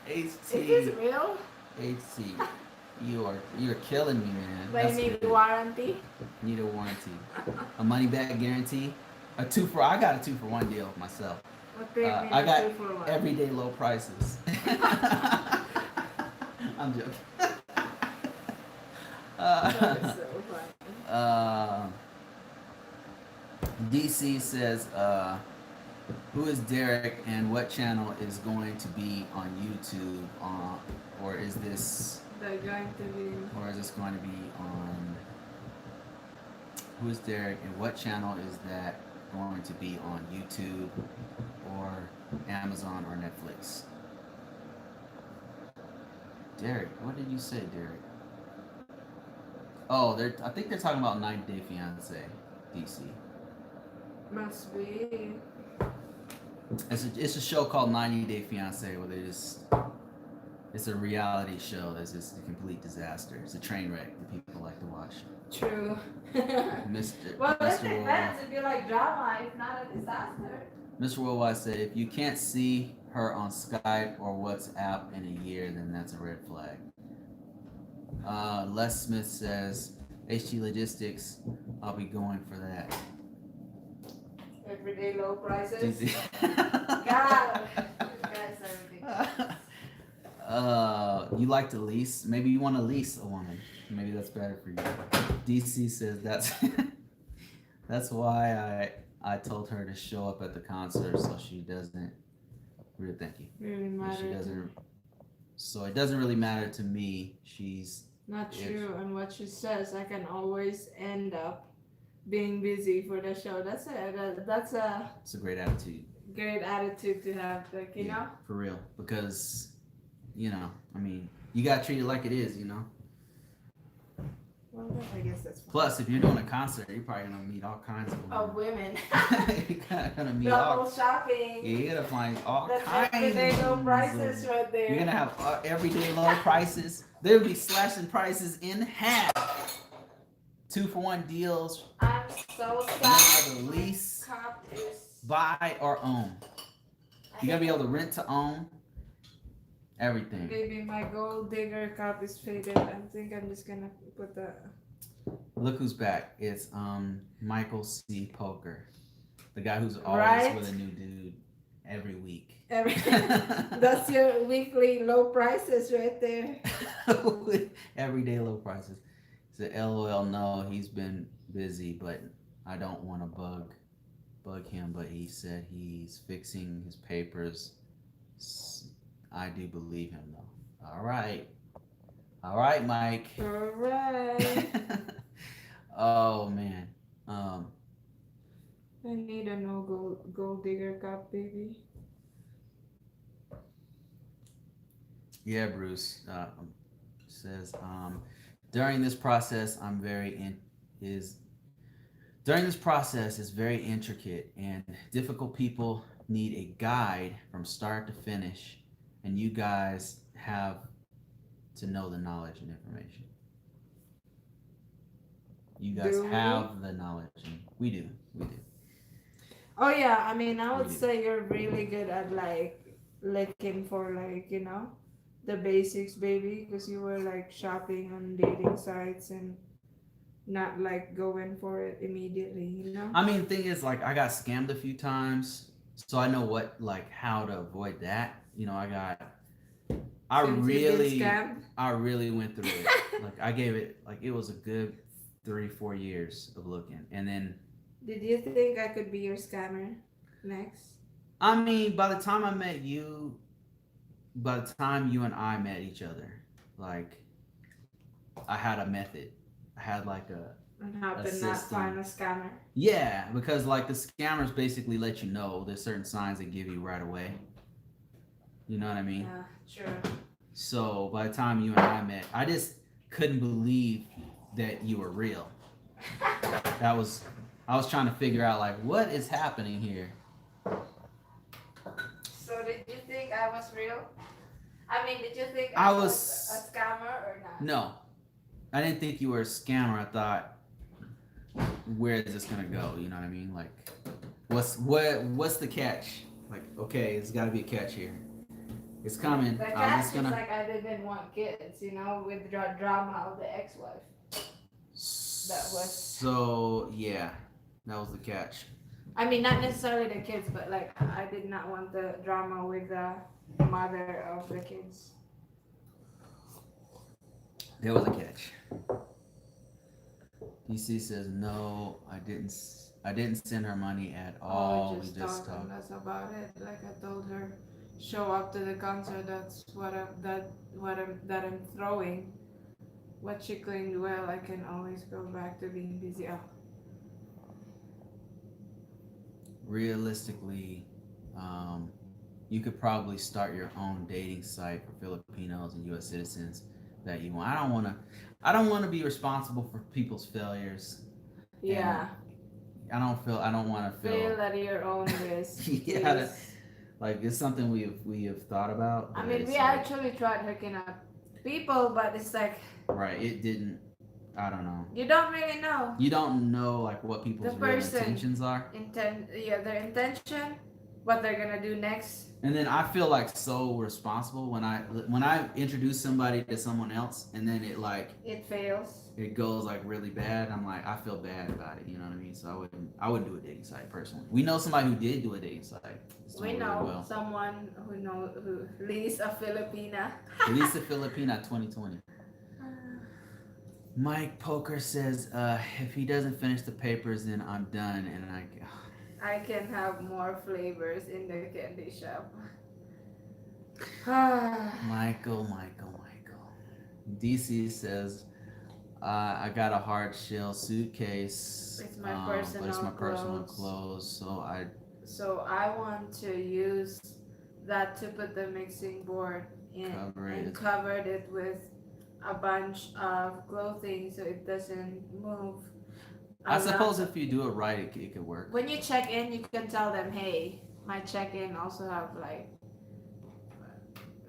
[SPEAKER 1] Is this
[SPEAKER 2] HT,
[SPEAKER 1] real?
[SPEAKER 2] HT, you're killing me, man.
[SPEAKER 1] Do I
[SPEAKER 2] That's
[SPEAKER 1] need
[SPEAKER 2] good.
[SPEAKER 1] warranty?
[SPEAKER 2] Need a warranty, a money back guarantee, I got a 2-for-1 deal with myself.
[SPEAKER 1] What do you mean
[SPEAKER 2] I
[SPEAKER 1] a
[SPEAKER 2] got
[SPEAKER 1] 2 for 1?
[SPEAKER 2] everyday low prices. I'm joking.
[SPEAKER 1] That is
[SPEAKER 2] Uh,
[SPEAKER 1] so funny.
[SPEAKER 2] uh, DC says, who is Derek and what channel is going to be on YouTube? Or is this,
[SPEAKER 1] They're going to be.
[SPEAKER 2] or is this going to be on? Who is Derek and what channel is that going to be on YouTube or Amazon or Netflix? Derek, what did you say, Derek? Oh, I think they're talking about 90 Day Fiance, DC.
[SPEAKER 1] Must be.
[SPEAKER 2] It's a show called 90 Day Fiance where it's a reality show that's just a complete disaster. It's a train wreck that people like to watch.
[SPEAKER 1] True.
[SPEAKER 2] Mr.
[SPEAKER 1] Well, it
[SPEAKER 2] Mr. Worldwide.
[SPEAKER 1] depends if you like drama. If not, a disaster.
[SPEAKER 2] Mr. Worldwide said, if you can't see her on Skype or WhatsApp in a year, then that's a red flag. Les Smith says, HG Logistics, I'll be going for that.
[SPEAKER 1] Everyday low prices.
[SPEAKER 2] DC.
[SPEAKER 1] God, that's everything.
[SPEAKER 2] You like to lease? Maybe you want to lease a woman. Maybe that's better for you. DC says that's why I told her to show up at the concert so she doesn't really thank you.
[SPEAKER 1] Really matter.
[SPEAKER 2] She doesn't. So it doesn't really matter to me. She's
[SPEAKER 1] not true on what she says. I can always end up being busy for the show. That's
[SPEAKER 2] it's a great attitude.
[SPEAKER 1] Great attitude to have, like, you know?
[SPEAKER 2] For real. Because, I mean, you gotta treat it like it is,
[SPEAKER 1] Well, I guess that's fine.
[SPEAKER 2] Plus, if you're doing a concert, you're probably gonna meet all kinds of
[SPEAKER 1] women.
[SPEAKER 2] You're gonna meet
[SPEAKER 1] Double shopping.
[SPEAKER 2] Yeah, you're gonna find all
[SPEAKER 1] That's
[SPEAKER 2] kinds
[SPEAKER 1] everyday low
[SPEAKER 2] of
[SPEAKER 1] prices right there.
[SPEAKER 2] You're gonna have everyday low prices. They'll be slashing prices in half. 2-for-1 deals.
[SPEAKER 1] I'm so
[SPEAKER 2] You're
[SPEAKER 1] sad.
[SPEAKER 2] gonna be able to lease,
[SPEAKER 1] Cop is.
[SPEAKER 2] buy, or own. You're gonna be able to rent to own. Everything.
[SPEAKER 1] Maybe my gold digger cup is faded. I think I'm just gonna put the.
[SPEAKER 2] Look who's back. It's Michael C. Poker, the guy who's always
[SPEAKER 1] Right?
[SPEAKER 2] with a new dude every week.
[SPEAKER 1] That's your weekly low prices right there.
[SPEAKER 2] Everyday low prices. He said, "LOL, no, he's been busy, but I don't want to bug him. But he said he's fixing his papers. I do believe him though. All right, Mike.
[SPEAKER 1] All right.
[SPEAKER 2] Oh man.
[SPEAKER 1] I need a no gold digger cup, baby.
[SPEAKER 2] Yeah, Bruce says during this process during this process is very intricate and difficult. People need a guide from start to finish, and you guys have to know the knowledge and information. You guys have the knowledge, and we do.
[SPEAKER 1] Oh yeah, I mean, I would say you're really good at like looking for like, the basics, baby, because you were like shopping on dating sites and not like going for it immediately,
[SPEAKER 2] I mean, the thing is, like, I got scammed a few times, so I know how to avoid that. I really went through it. Like, I gave it, like, it was a good 3-4 years of looking, and then.
[SPEAKER 1] Did you think I could be your scammer next?
[SPEAKER 2] I mean, by the time you and I met each other, like, I had a method. I had like
[SPEAKER 1] and how to not find a scammer.
[SPEAKER 2] Yeah, because like the scammers basically let you know there's certain signs they give you right away. You know what I mean?
[SPEAKER 1] Yeah, sure.
[SPEAKER 2] So by the time you and I met, I just couldn't believe that you were real. I was trying to figure out like what is happening here.
[SPEAKER 1] So did you think I was real? I mean, did you think I was a scammer or not?
[SPEAKER 2] No. I didn't think you were a scammer. I thought, where is this gonna go? You know what I mean? Like, what's the catch? Like, okay, there's got to be a catch here. It's coming.
[SPEAKER 1] The
[SPEAKER 2] I'm
[SPEAKER 1] catch
[SPEAKER 2] just
[SPEAKER 1] is
[SPEAKER 2] gonna.
[SPEAKER 1] like I didn't want kids, you know, with drama of the ex-wife. That was,
[SPEAKER 2] So yeah, that was the catch.
[SPEAKER 1] I mean, not necessarily the kids, but like I did not want the drama with the mother of the kids.
[SPEAKER 2] There was a catch. DC says no. I didn't send her money at
[SPEAKER 1] Oh, we
[SPEAKER 2] all. We
[SPEAKER 1] just
[SPEAKER 2] just
[SPEAKER 1] talked and
[SPEAKER 2] talked.
[SPEAKER 1] that's about it. Like I told her, show up to the concert. That's what I'm throwing. What she cleaned well, I can always go back to being busy. Oh,
[SPEAKER 2] Realistically, um, you could probably start your own dating site for Filipinos and U.S. citizens that you want. I don't want to be responsible for people's failures, and
[SPEAKER 1] yeah.
[SPEAKER 2] I don't want to feel.
[SPEAKER 1] Fail at your own risk,
[SPEAKER 2] Yeah,
[SPEAKER 1] please.
[SPEAKER 2] like it's something we have thought about,
[SPEAKER 1] I
[SPEAKER 2] but
[SPEAKER 1] mean, we
[SPEAKER 2] it's like
[SPEAKER 1] actually tried hooking up people, but it's like
[SPEAKER 2] right. It didn't. I don't know.
[SPEAKER 1] you don't really know
[SPEAKER 2] You don't know like what
[SPEAKER 1] the
[SPEAKER 2] people's real
[SPEAKER 1] person
[SPEAKER 2] intentions are.
[SPEAKER 1] yeah, their intention, what they're gonna do next.
[SPEAKER 2] And then I feel like so responsible when I introduce somebody to someone else and then
[SPEAKER 1] It fails.
[SPEAKER 2] it goes like really bad. I'm like I feel bad about it. You know what I mean? So I wouldn't do a dating site personally. We know somebody who did do a dating site. It's
[SPEAKER 1] We
[SPEAKER 2] doing really
[SPEAKER 1] know
[SPEAKER 2] well.
[SPEAKER 1] someone who leads a Filipina.
[SPEAKER 2] Lisa Filipina 2020. Mike Poker says, if he doesn't finish the papers, then I'm done, and
[SPEAKER 1] I can have more flavors in the candy shop.
[SPEAKER 2] Michael. DC says, I got a hard shell suitcase,
[SPEAKER 1] It's my
[SPEAKER 2] but it's
[SPEAKER 1] personal
[SPEAKER 2] my personal
[SPEAKER 1] clothes.
[SPEAKER 2] clothes,
[SPEAKER 1] So I want to use that to put the mixing board in and covered it with a bunch of clothing so it doesn't move.
[SPEAKER 2] I suppose if you do it right, it could work.
[SPEAKER 1] When you check in, you can tell them, hey, my check-in also have like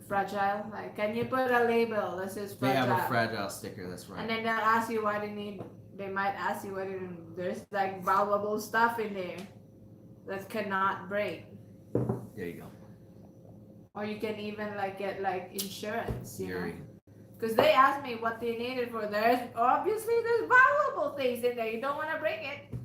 [SPEAKER 1] fragile. Like, can you put a label that says
[SPEAKER 2] They
[SPEAKER 1] fragile?
[SPEAKER 2] have a fragile sticker. That's right.
[SPEAKER 1] And then they'll ask you why they need. They might ask you why there's like valuable stuff in there that cannot break.
[SPEAKER 2] There you go.
[SPEAKER 1] Or you can even like get like insurance, you know.
[SPEAKER 2] Yuri.
[SPEAKER 1] Because they asked me what they needed for. There's valuable things in there. You don't want to break it.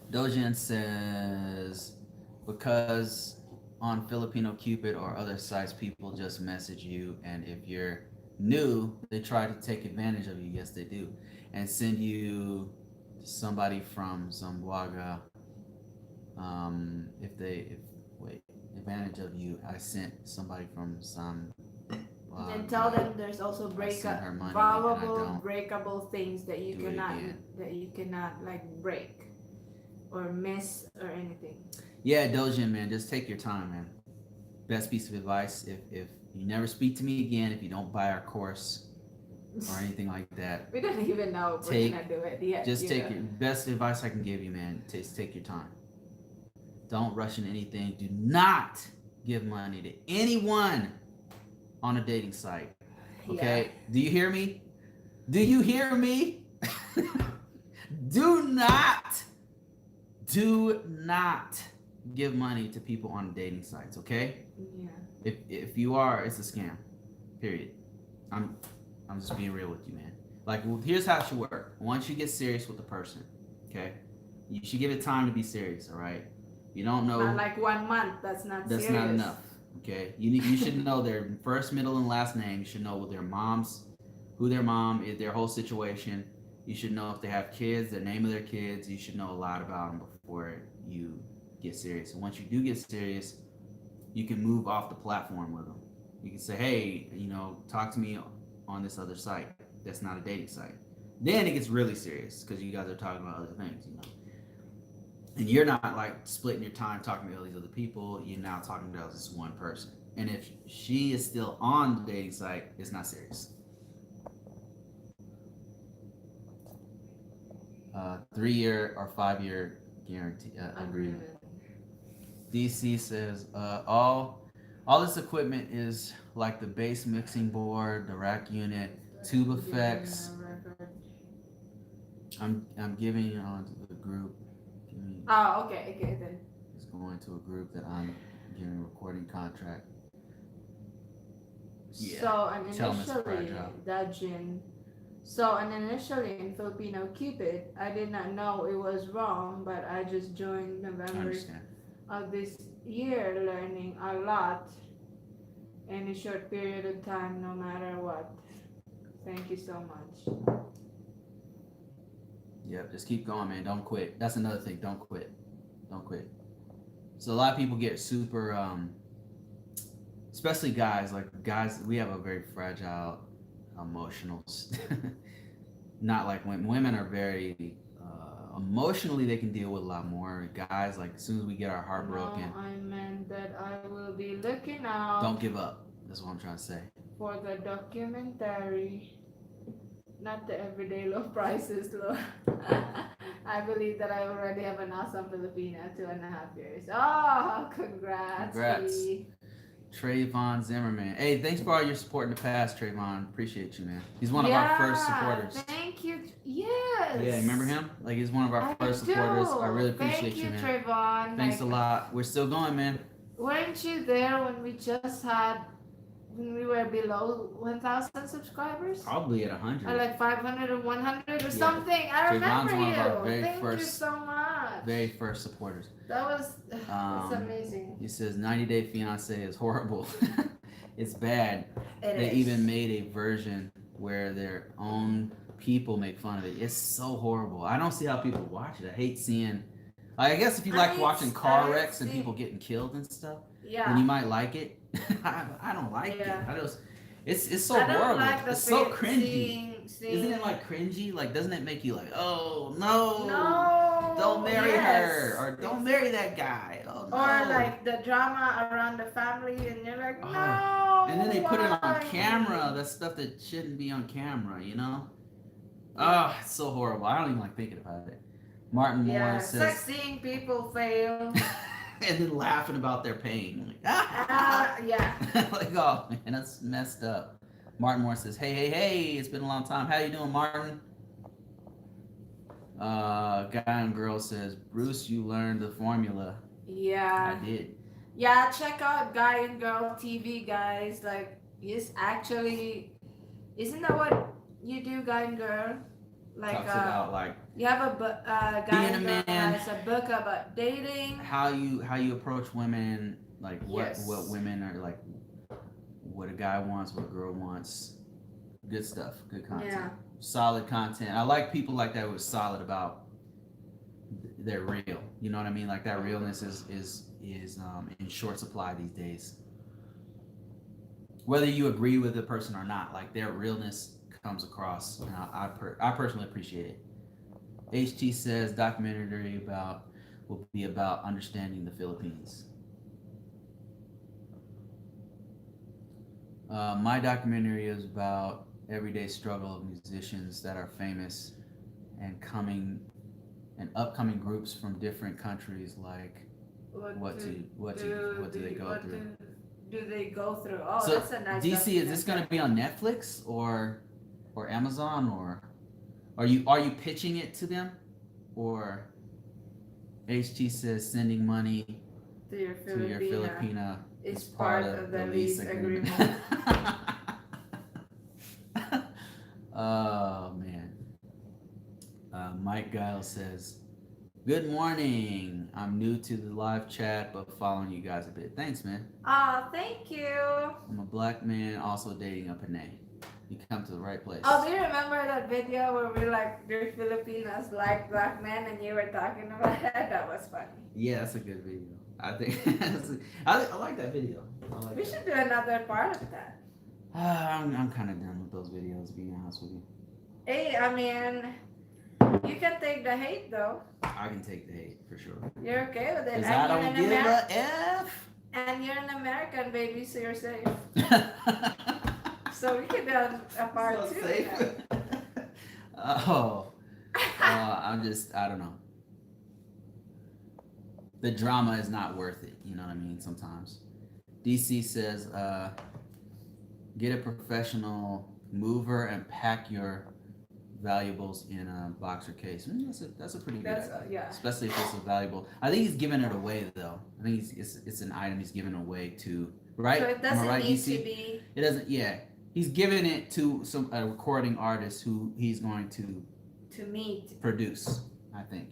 [SPEAKER 2] Dojin says, because on Filipino Cupid or other sites, people just message you, and if you're new, they try to take advantage of you. Yes, they do, and send you somebody from Zamboanga. If wait, advantage of you, I sent somebody from some.
[SPEAKER 1] And tell them there's also valuable breakable things that you cannot like break or miss or anything.
[SPEAKER 2] Yeah, Dojin, man, just take your time, man. Best piece of advice: if you never speak to me again, if you don't buy our course or anything like that,
[SPEAKER 1] we don't even know if we're gonna do it yet.
[SPEAKER 2] Just take your best advice I can give you, man. Take your time. Don't rush into anything. Do not give money to anyone on a dating site. Okay? Yeah. Do you hear me? Do you hear me? Do not give money to people on dating sites, okay? Yeah. If you are, it's a scam. Period. I'm just being real with you, man. Like, well, here's how it should work. Once you get serious with the person, okay? You should give it time to be serious, all right? You don't know.
[SPEAKER 1] Not like 1 month. That's not serious.
[SPEAKER 2] That's not enough. Okay, you should know their first, middle, and last name. You should know who their mom is, their whole situation. You should know if they have kids, the name of their kids. You should know a lot about them before you get serious. And once you do get serious, you can move off the platform with them. You can say, hey, talk to me on this other site. That's not a dating site. Then it gets really serious because you guys are talking about other things, And you're not like splitting your time talking to all these other people. You're now talking about this one person. And if she is still on the dating site, it's not serious. 3-year or 5-year guarantee agreement. DC says all this equipment is like the bass mixing board, the rack unit, tube effects. I'm giving it on to the group.
[SPEAKER 1] Oh, okay then.
[SPEAKER 2] It's going to a group that I'm giving a recording contract. Yeah.
[SPEAKER 1] So and
[SPEAKER 2] Tell them it's
[SPEAKER 1] initially
[SPEAKER 2] fragile.
[SPEAKER 1] Dajin. So and initially in Filipino Cupid, I did not know it was wrong, but I just joined
[SPEAKER 2] I
[SPEAKER 1] November
[SPEAKER 2] understand.
[SPEAKER 1] of this year, learning a lot in a short period of time, no matter what. Thank you so much.
[SPEAKER 2] Yep. Just keep going, man. Don't quit. That's another thing. Don't quit. Don't quit. So a lot of people get super, especially guys. Like guys, we have a very fragile emotional. Not like women. Women are very emotionally. They can deal with a lot more. Guys, like as soon as we get our heart
[SPEAKER 1] No,
[SPEAKER 2] broken,
[SPEAKER 1] I meant that I will be looking out
[SPEAKER 2] don't give up. That's what I'm trying to say.
[SPEAKER 1] for the documentary, not the everyday low prices low. I believe that I already have an awesome Filipina, 2.5 years. Oh, congrats,
[SPEAKER 2] Congrats.
[SPEAKER 1] Lee.
[SPEAKER 2] Trayvon Zimmerman. Hey, thanks for all your support in the past, Trayvon. Appreciate you, man. He's one of our first
[SPEAKER 1] Yeah,
[SPEAKER 2] supporters.
[SPEAKER 1] thank you. Yes.
[SPEAKER 2] Yeah, remember him? Like he's one of our
[SPEAKER 1] I
[SPEAKER 2] first
[SPEAKER 1] do.
[SPEAKER 2] supporters. I really appreciate
[SPEAKER 1] Thank you,
[SPEAKER 2] you, man.
[SPEAKER 1] Trayvon.
[SPEAKER 2] Thanks a
[SPEAKER 1] Like,
[SPEAKER 2] lot. We're still going, man.
[SPEAKER 1] weren't you there when we just had when we were below 1,000 subscribers?
[SPEAKER 2] Probably at
[SPEAKER 1] Or
[SPEAKER 2] 100.
[SPEAKER 1] like 500 or 100 or
[SPEAKER 2] Yeah.
[SPEAKER 1] something. I
[SPEAKER 2] Trayvon's
[SPEAKER 1] remember
[SPEAKER 2] one of our
[SPEAKER 1] you.
[SPEAKER 2] very
[SPEAKER 1] Thank you
[SPEAKER 2] first,
[SPEAKER 1] so much.
[SPEAKER 2] very first supporters.
[SPEAKER 1] That was that's amazing.
[SPEAKER 2] He says 90 Day Fiance is horrible. It's bad.
[SPEAKER 1] It
[SPEAKER 2] They
[SPEAKER 1] is.
[SPEAKER 2] even made a version where their own people make fun of it. It's so horrible. I don't see how people watch it. I hate seeing. I guess if you like watching car wrecks and people getting killed and stuff, then you might like it. I don't like it. I just. It's so
[SPEAKER 1] I don't
[SPEAKER 2] horrible.
[SPEAKER 1] like the
[SPEAKER 2] It's so cringy.
[SPEAKER 1] seeing,
[SPEAKER 2] Isn't it like cringy? Like, doesn't it make you like, oh no,
[SPEAKER 1] no,
[SPEAKER 2] don't marry
[SPEAKER 1] yes.
[SPEAKER 2] her, or don't marry that guy? Oh no.
[SPEAKER 1] Or like the drama around the family, and you're like,
[SPEAKER 2] Oh.
[SPEAKER 1] no.
[SPEAKER 2] And then they put it on
[SPEAKER 1] why?
[SPEAKER 2] camera. That's stuff that shouldn't be on camera, you know? Oh, it's so horrible. I don't even like thinking about it. Martin Moore
[SPEAKER 1] It's like
[SPEAKER 2] says,
[SPEAKER 1] seeing people fail.
[SPEAKER 2] and then laughing about their pain. Like,
[SPEAKER 1] Yeah.
[SPEAKER 2] like, oh man, that's messed up. Martin Moore says, hey, it's been a long time. How you doing, Martin? Guy and girl says, Bruce, you learned the formula.
[SPEAKER 1] Yeah.
[SPEAKER 2] I did.
[SPEAKER 1] Yeah, check out Guy and Girl TV, guys. Like, isn't that what you do, Guy and Girl? Like,
[SPEAKER 2] Talks about like
[SPEAKER 1] you have a Guy
[SPEAKER 2] being
[SPEAKER 1] and
[SPEAKER 2] a
[SPEAKER 1] Girl
[SPEAKER 2] man,
[SPEAKER 1] has a book about dating.
[SPEAKER 2] how you approach women, like what
[SPEAKER 1] Yes.
[SPEAKER 2] women are like, what a guy wants, what a girl wants. Good stuff, good content,
[SPEAKER 1] Yeah.
[SPEAKER 2] solid content. I like people like that who's solid about they're real. You know what I mean? Like that realness is in short supply these days. Whether you agree with the person or not, like their realness comes across, and I personally appreciate it. HT says documentary will be about understanding the Philippines. My documentary is about everyday struggle of musicians that are famous and upcoming groups from different countries. Like what do they go through?
[SPEAKER 1] Do they go through? Oh,
[SPEAKER 2] So
[SPEAKER 1] that's a nice.
[SPEAKER 2] DC, is this going to be on Netflix or Amazon, or are you pitching it to them, or HT says sending money
[SPEAKER 1] to your
[SPEAKER 2] Filipina
[SPEAKER 1] is part of the lease agreement.
[SPEAKER 2] Oh man. Mike Giles says, good morning. I'm new to the live chat, but following you guys a bit. Thanks, man.
[SPEAKER 1] Oh, thank you.
[SPEAKER 2] I'm a black man also dating a Panay. You come to the right place.
[SPEAKER 1] Oh, do you remember that video where we like, do Filipinos like black men, and you were talking about that? That was funny.
[SPEAKER 2] Yeah, that's a good video. I think I like that video.
[SPEAKER 1] We should do another part of that.
[SPEAKER 2] I'm kind of done with those videos, to be honest with you.
[SPEAKER 1] Hey, I mean, you can take the hate though.
[SPEAKER 2] I can take the hate for sure.
[SPEAKER 1] You're okay with it.
[SPEAKER 2] Because I don't give a F.
[SPEAKER 1] And you're an American, baby, so you're safe. So we could do a part
[SPEAKER 2] So
[SPEAKER 1] two.
[SPEAKER 2] safe. I don't know. The drama is not worth it. You know what I mean? Sometimes. DC says, get a professional mover and pack your valuables in a boxer case. That's a pretty good idea.
[SPEAKER 1] Yeah.
[SPEAKER 2] Especially if it's a valuable. I think he's giving it away though. I think it's an item he's giving away to Right?
[SPEAKER 1] So it
[SPEAKER 2] Am I
[SPEAKER 1] doesn't
[SPEAKER 2] right,
[SPEAKER 1] need to
[SPEAKER 2] DC?
[SPEAKER 1] be
[SPEAKER 2] It doesn't. Yeah, he's giving it to a recording artist who he's going
[SPEAKER 1] to meet.
[SPEAKER 2] produce. I think.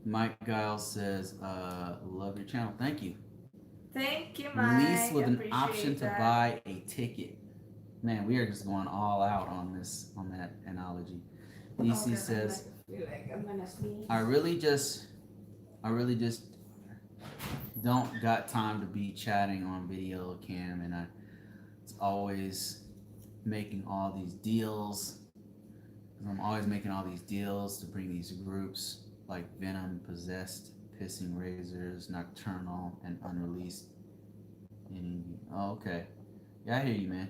[SPEAKER 2] Mike Giles says, "Love your channel. Thank you."
[SPEAKER 1] Thank you,
[SPEAKER 2] Lease
[SPEAKER 1] Mike.
[SPEAKER 2] with an option
[SPEAKER 1] Appreciate
[SPEAKER 2] to
[SPEAKER 1] that.
[SPEAKER 2] buy a ticket. Man, we are just going all out on that analogy.
[SPEAKER 1] Oh
[SPEAKER 2] DC
[SPEAKER 1] god,
[SPEAKER 2] says,
[SPEAKER 1] I feel like I'm gonna sneeze.
[SPEAKER 2] I really just don't got time to be chatting on video cam, and it's always making all these deals. I'm always making all these deals to bring these groups like Venom, Possessed, Pissing Razors, Nocturnal, and Unreleased. Oh, okay. Yeah, I hear you, man.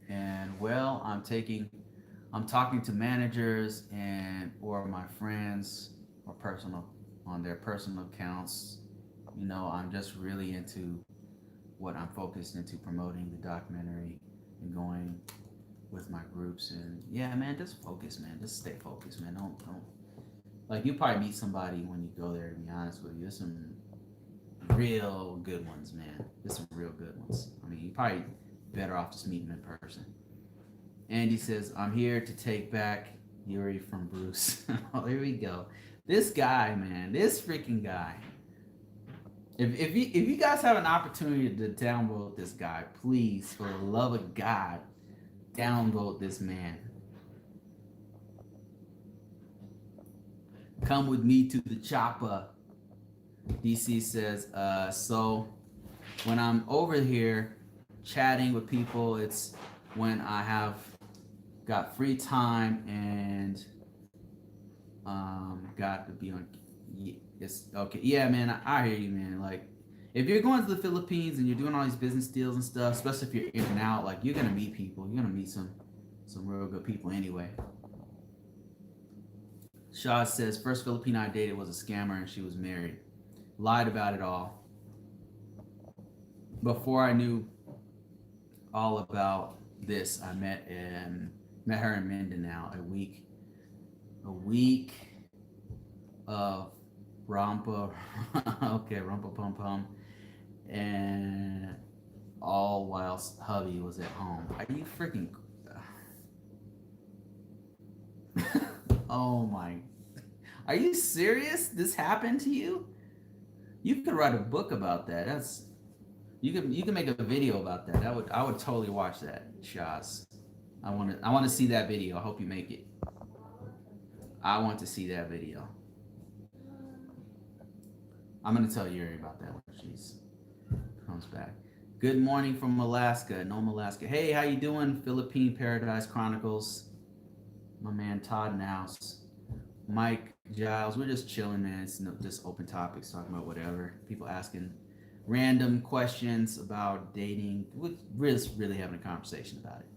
[SPEAKER 2] And well, I'm talking to managers and or my friends or personal on their personal accounts. I'm just really into what I'm focused into promoting the documentary and going with my groups. And yeah, man, just focus, man. Just stay focused, man. Don't like you probably meet somebody when you go there. To be honest with you, there's some real good ones, man. There's some real good ones. I mean, you probably better off just meeting them in person. Andy says, I'm here to take back Yuri from Bruce. Oh, here we go. This guy, man, this freaking guy. If you guys have an opportunity to downvote this guy, please, for the love of God, downvote this man. Come with me to the chopper. DC says, so when I'm over here chatting with people, it's when I have got free time and got to be on. It's okay. Yeah, man, I hear you, man. Like, if you're going to the Philippines and you're doing all these business deals and stuff, especially if you're in and out, like you're gonna meet people. You're gonna meet some real good people anyway. Shaw says first Filipino I dated was a scammer and she was married. Lied about it all. Before I knew all about this, I met her in Mindanao. A week of Rampa, okay, Rampa Pum Pum, and all whilst hubby was at home. Are you freaking? Oh my! Are you serious? This happened to you? You could write a book about that. You can make a video about that. I would totally watch that, Shaz. I want to see that video. I hope you make it. I want to see that video. I'm gonna tell Yuri about that when she comes back. Good morning from Alaska, Nome, Alaska. Hey, how you doing? Philippine Paradise Chronicles. My man Todd Nouse, Mike Giles. We're just chilling, man. It's just open topics, talking about whatever. People asking random questions about dating. We're just really having a conversation about it.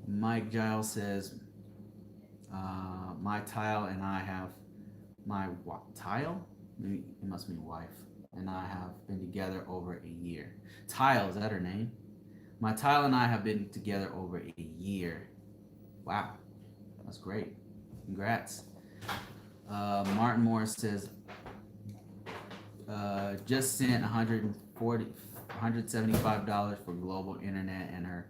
[SPEAKER 2] Mike Giles says, my tile and I have tile? Maybe it must mean wife. And I have been together over a year. Tile, is that her name? My tile and I have been together over a year. Wow, that's great. Congrats. Martin Morris says, just sent $175 for global internet and her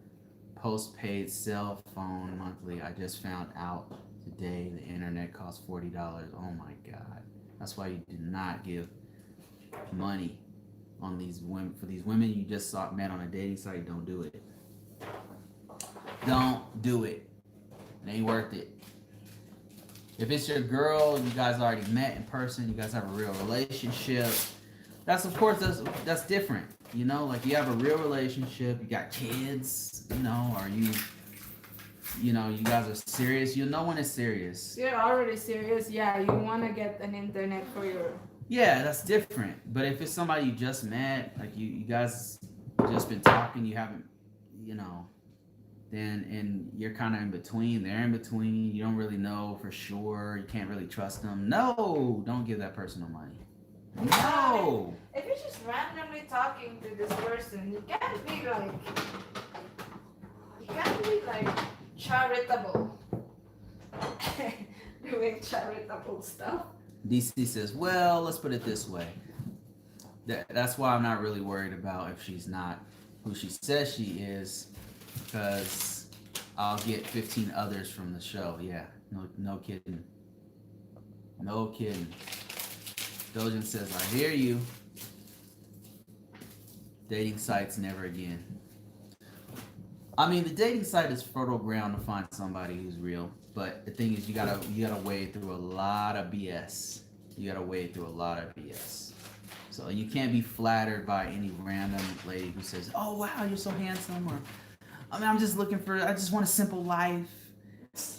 [SPEAKER 2] postpaid cell phone monthly. I just found out today the internet costs $40. Oh my God. That's why you do not give money on these women for these women you just met on a dating site. Don't do it. Don't do it. It ain't worth it. If it's your girl, you guys already met in person, you guys have a real relationship. That's of course that's different. Like you have a real relationship, you got kids, or you guys are serious. You know when it's serious.
[SPEAKER 1] You're already serious. Yeah, you want to get an internet for your.
[SPEAKER 2] Yeah, that's different. But if it's somebody you just met, like you guys just been talking, you haven't, then and you're kind of in between. They're in between. You don't really know for sure. You can't really trust them. No, don't give that person no money. No.
[SPEAKER 1] If you're just randomly talking to this person, you can't be like charitable. doing charitable stuff.
[SPEAKER 2] DC says, well, let's put it this way. That's why I'm not really worried about if she's not who she says she is, because I'll get 15 others from the show. Yeah, no kidding. No kidding. Dojin says, I hear you. Dating sites never again. I mean, the dating site is fertile ground to find somebody who's real. But the thing is, you gotta wade through a lot of BS. You gotta wade through a lot of BS. So you can't be flattered by any random lady who says, "Oh wow, you're so handsome," or I mean, I just want a simple life,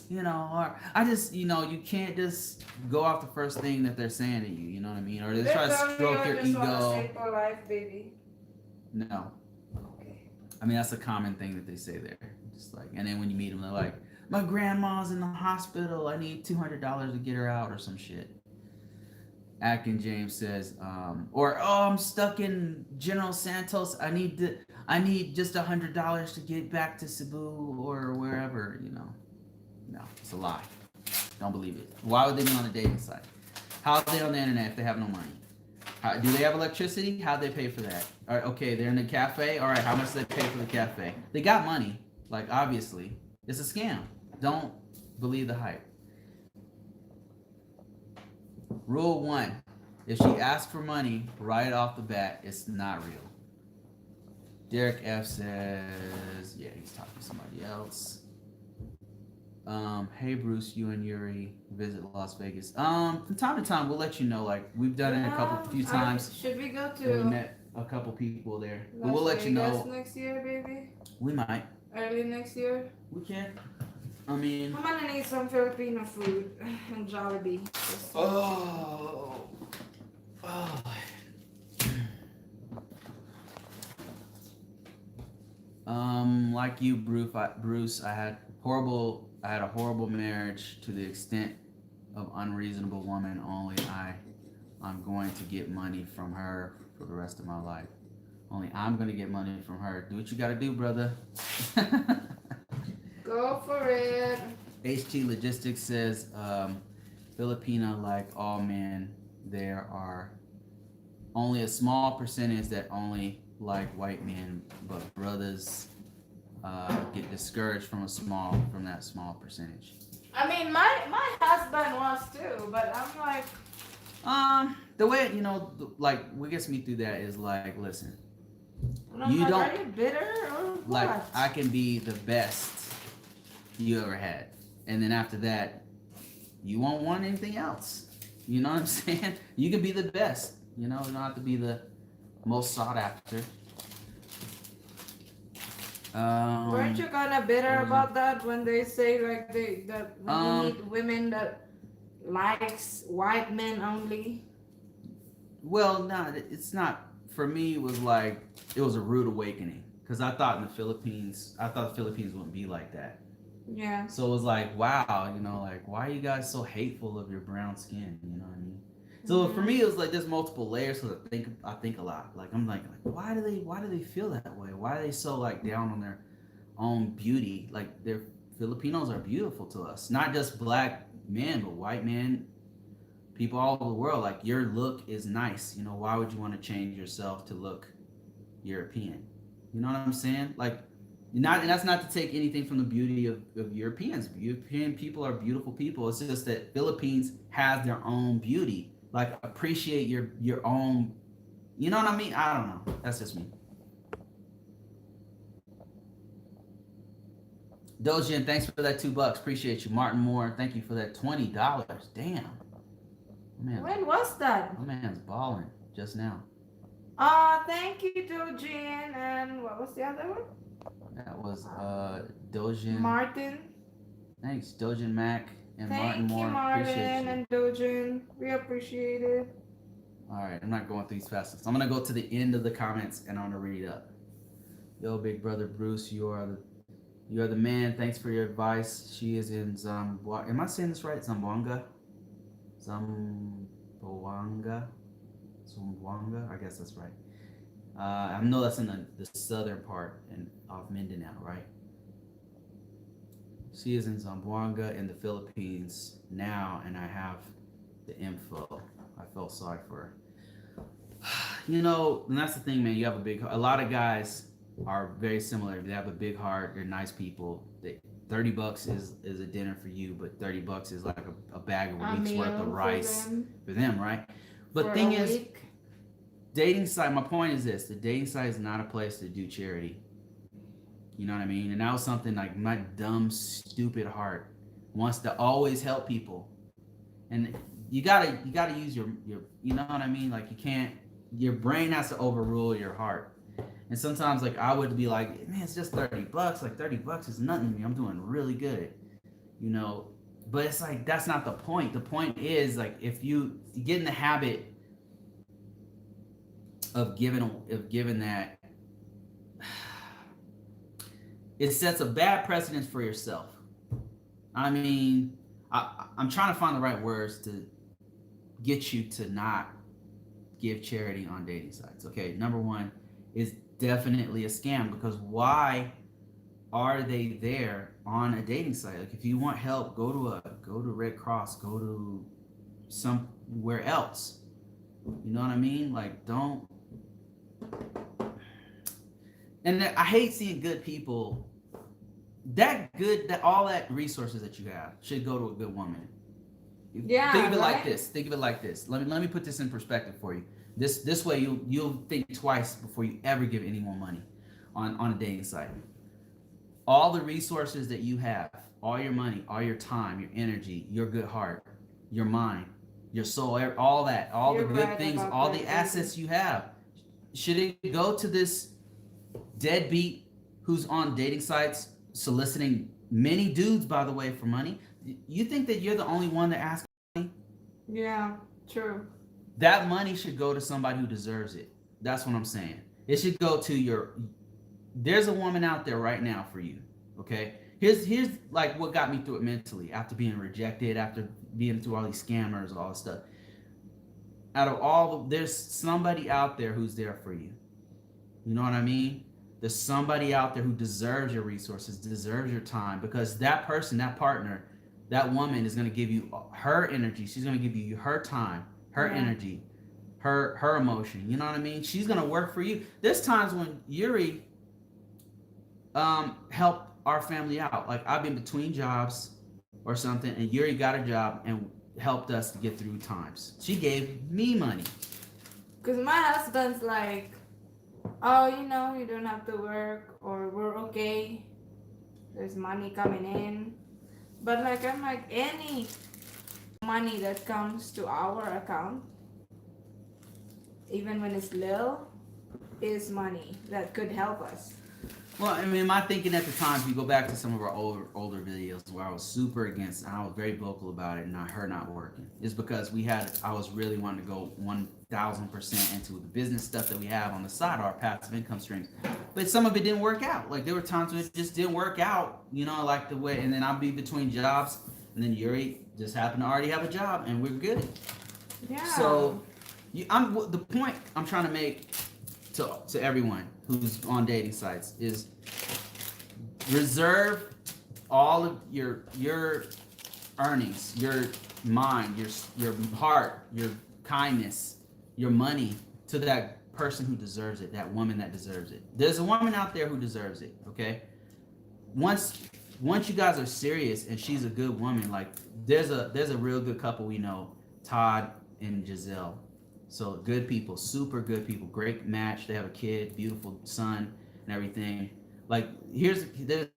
[SPEAKER 2] or I just, you can't just go off the first thing that they're saying to you. You know what I mean? Or they try to stroke your
[SPEAKER 1] just want a
[SPEAKER 2] ego.
[SPEAKER 1] simple life, baby.
[SPEAKER 2] No,
[SPEAKER 1] Okay.
[SPEAKER 2] I mean that's a common thing that they say there. Just like, and then when you meet them, they're like, "My grandma's in the hospital. I need $200 to get her out," or some shit. Akin James says, I'm stuck in General Santos. I need just $100 to get back to Cebu or wherever. No, it's a lie. Don't believe it. Why would they be on a dating site? How are they on the internet if they have no money? Do they have electricity? How do they pay for that? All right, okay, they're in a cafe. All right, how much do they pay for the cafe? They got money. Like, obviously, it's a scam. Don't believe the hype. Rule 1. If she asks for money right off the bat, it's not real. Derek F says, yeah, he's talking to somebody else. Hey Bruce, you and Yuri visit Las Vegas. From time to time we'll let you know, like we've done it a few times.
[SPEAKER 1] Should we go to
[SPEAKER 2] we met a couple people there. But we'll
[SPEAKER 1] Las
[SPEAKER 2] let you know.
[SPEAKER 1] next year, baby?
[SPEAKER 2] We might.
[SPEAKER 1] Early next year?
[SPEAKER 2] We can. I mean,
[SPEAKER 1] I'm gonna need some Filipino food and Jollibee.
[SPEAKER 2] Oh. Like you, Bruce, I had a horrible marriage to the extent of unreasonable woman. Only I'm going to get money from her for the rest of my life. Only I'm going to get money from her. Do what you got to do, brother.
[SPEAKER 1] Go for it.
[SPEAKER 2] HT Logistics says, Filipina, like all men, there are only a small percentage that only like white men, but brothers get discouraged from that small percentage.
[SPEAKER 1] I mean, my husband was too, but I'm like,
[SPEAKER 2] the way like what gets me through that is like, listen,
[SPEAKER 1] are you bitter or what?
[SPEAKER 2] Like I can be the best you ever had, and then after that, you won't want anything else. You know what I'm saying? You can be the best. You don't have to be the most sought after.
[SPEAKER 1] Weren't you kind of bitter about that when they say like that when you meet women that likes white men only?
[SPEAKER 2] Well, no, it's not. For me, it was a rude awakening because I thought the Philippines wouldn't be like that.
[SPEAKER 1] Yeah.
[SPEAKER 2] So it was like, wow, like why are you guys so hateful of your brown skin? You know what I mean? So for me, it was like there's multiple layers. So I think a lot. Like I'm like why do they feel that way? Why are they so like down on their own beauty? Like they're Filipinos are beautiful to us, not just black men, but white men, people all over the world. Like your look is nice. Why would you want to change yourself to look European? You know what I'm saying? Like. And that's not to take anything from the beauty of Europeans. European people are beautiful people. It's just that Philippines has their own beauty. Like appreciate your own. You know what I mean? I don't know. That's just me. Dojin, thanks for that $2. Appreciate you. Martin Moore, thank you for that $20. Damn. Man,
[SPEAKER 1] when was that?
[SPEAKER 2] My man's balling just now.
[SPEAKER 1] Thank you, Dojin. And what was the other one?
[SPEAKER 2] That was Dojin.
[SPEAKER 1] Martin.
[SPEAKER 2] Thanks, Dojin Mac and
[SPEAKER 1] Thank
[SPEAKER 2] Martin Moore.
[SPEAKER 1] you, Martin and Dojin. We appreciate it.
[SPEAKER 2] All right, I'm not going through these fast. So I'm gonna go to the end of the comments and I'm gonna read it up. Yo, big brother Bruce, you are the man. Thanks for your advice. She is in Zamboanga. Am I saying this right? Zamboanga. I guess that's right. I know that's in the southern part of Mindanao, right? She is in Zamboanga in the Philippines now, and I have the info. I felt sorry for her. You know, and that's the thing, man. You have a lot of guys are very similar. They have a big heart. They're nice people. 30 bucks is a dinner for you, but 30 bucks is like a bag of a
[SPEAKER 1] A
[SPEAKER 2] week's worth of
[SPEAKER 1] meal
[SPEAKER 2] rice for them, right? But
[SPEAKER 1] for
[SPEAKER 2] thing
[SPEAKER 1] a
[SPEAKER 2] is,
[SPEAKER 1] week.
[SPEAKER 2] dating site. My point is this: the dating site is not a place to do charity. You know what I mean? And that was something like my dumb, stupid heart wants to always help people, and you gotta use your you know what I mean? Like you can't. Your brain has to overrule your heart. And sometimes like I would be like, man, it's just 30 bucks. Like 30 bucks is nothing to me. I'm doing really good, you know. But it's like that's not the point. The point is like if you get in the habit of giving that, it sets a bad precedence for yourself. I mean, I'm trying to find the right words to get you to not give charity on dating sites. Okay, number one is definitely a scam because why are they there on a dating site? Like if you want help, go to Red Cross, go to somewhere else. You know what I mean? Like don't. And I hate seeing good people. That all that resources that you have should go to a good woman.
[SPEAKER 1] Yeah,
[SPEAKER 2] Think of it
[SPEAKER 1] right?
[SPEAKER 2] like this. Think of it like this. Let me put this in perspective for you. This way you'll think twice before you ever give anyone money on a dating site. All the resources that you have, all your money, all your time, your energy, your good heart, your mind, your soul, all that, all the
[SPEAKER 1] You're
[SPEAKER 2] good
[SPEAKER 1] right
[SPEAKER 2] things,
[SPEAKER 1] about
[SPEAKER 2] all
[SPEAKER 1] that,
[SPEAKER 2] the
[SPEAKER 1] baby.
[SPEAKER 2] assets you have, should it go to this deadbeat who's on dating sites soliciting many dudes, by the way, for money? You think that you're the only one that asks money?
[SPEAKER 1] Yeah, true.
[SPEAKER 2] That money should go to somebody who deserves it. That's what I'm saying. It should go to your. There's a woman out there right now for you. Okay. Here's like what got me through it mentally after being rejected, after being through all these scammers, all this stuff. Out of there's somebody out there who's there for you. You know what I mean? There's somebody out there who deserves your resources, deserves your time, because that person, that partner, that woman is going to give you her energy. She's going to give you her time, her
[SPEAKER 1] Yeah.
[SPEAKER 2] energy, her emotion. You know what I mean? She's going to work for you. There's times when Yuri helped our family out. Like I've been between jobs or something, and Yuri got a job and helped us to get through times. She gave me money.
[SPEAKER 1] Because my husband's like, oh, you don't have to work, or we're okay. There's money coming in. But like, I'm like, any money that comes to our account, even when it's little, is money that could help us.
[SPEAKER 2] Well, I mean, my thinking at the time, if you go back to some of our older videos where I was super against, and I was very vocal about it, and her not working, is because I was really wanting to go 1,000% into the business stuff that we have on the side, our passive income streams. But some of it didn't work out. Like there were times when it just didn't work out, like the way, and then I'd be between jobs, and then Yuri just happened to already have a job, and we're good.
[SPEAKER 1] Yeah.
[SPEAKER 2] So, the point I'm trying to make to everyone who's on dating sites is reserve all of your earnings, your mind, your heart, your kindness, your money to that person who deserves it, that woman that deserves it. There's a woman out there who deserves it, okay? Once you guys are serious and she's a good woman, like there's a real good couple we know, Todd and Giselle. So good people, super good people, great match. They have a kid, beautiful son, and everything. Like there's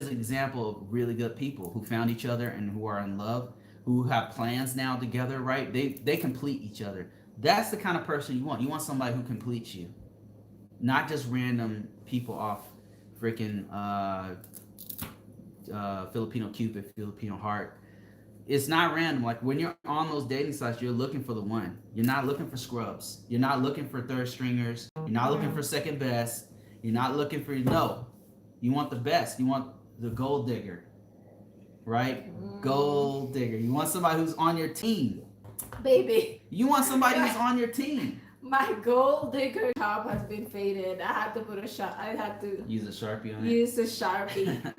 [SPEAKER 2] an example of really good people who found each other and who are in love, who have plans now together, right? They complete each other. That's the kind of person you want. You want somebody who completes you, not just random people off freaking Filipino Cupid, Filipino Heart. It's not random. Like when you're on those dating sites, you're looking for the one. You're not looking for scrubs. You're not looking for third stringers. You're not looking for second best. You're not looking for no. You want the best. You want the gold digger, right? Gold digger. You want somebody who's on your team.
[SPEAKER 1] Baby.
[SPEAKER 2] You want somebody who's on your team.
[SPEAKER 1] My gold digger top has been faded. I had to use a Sharpie.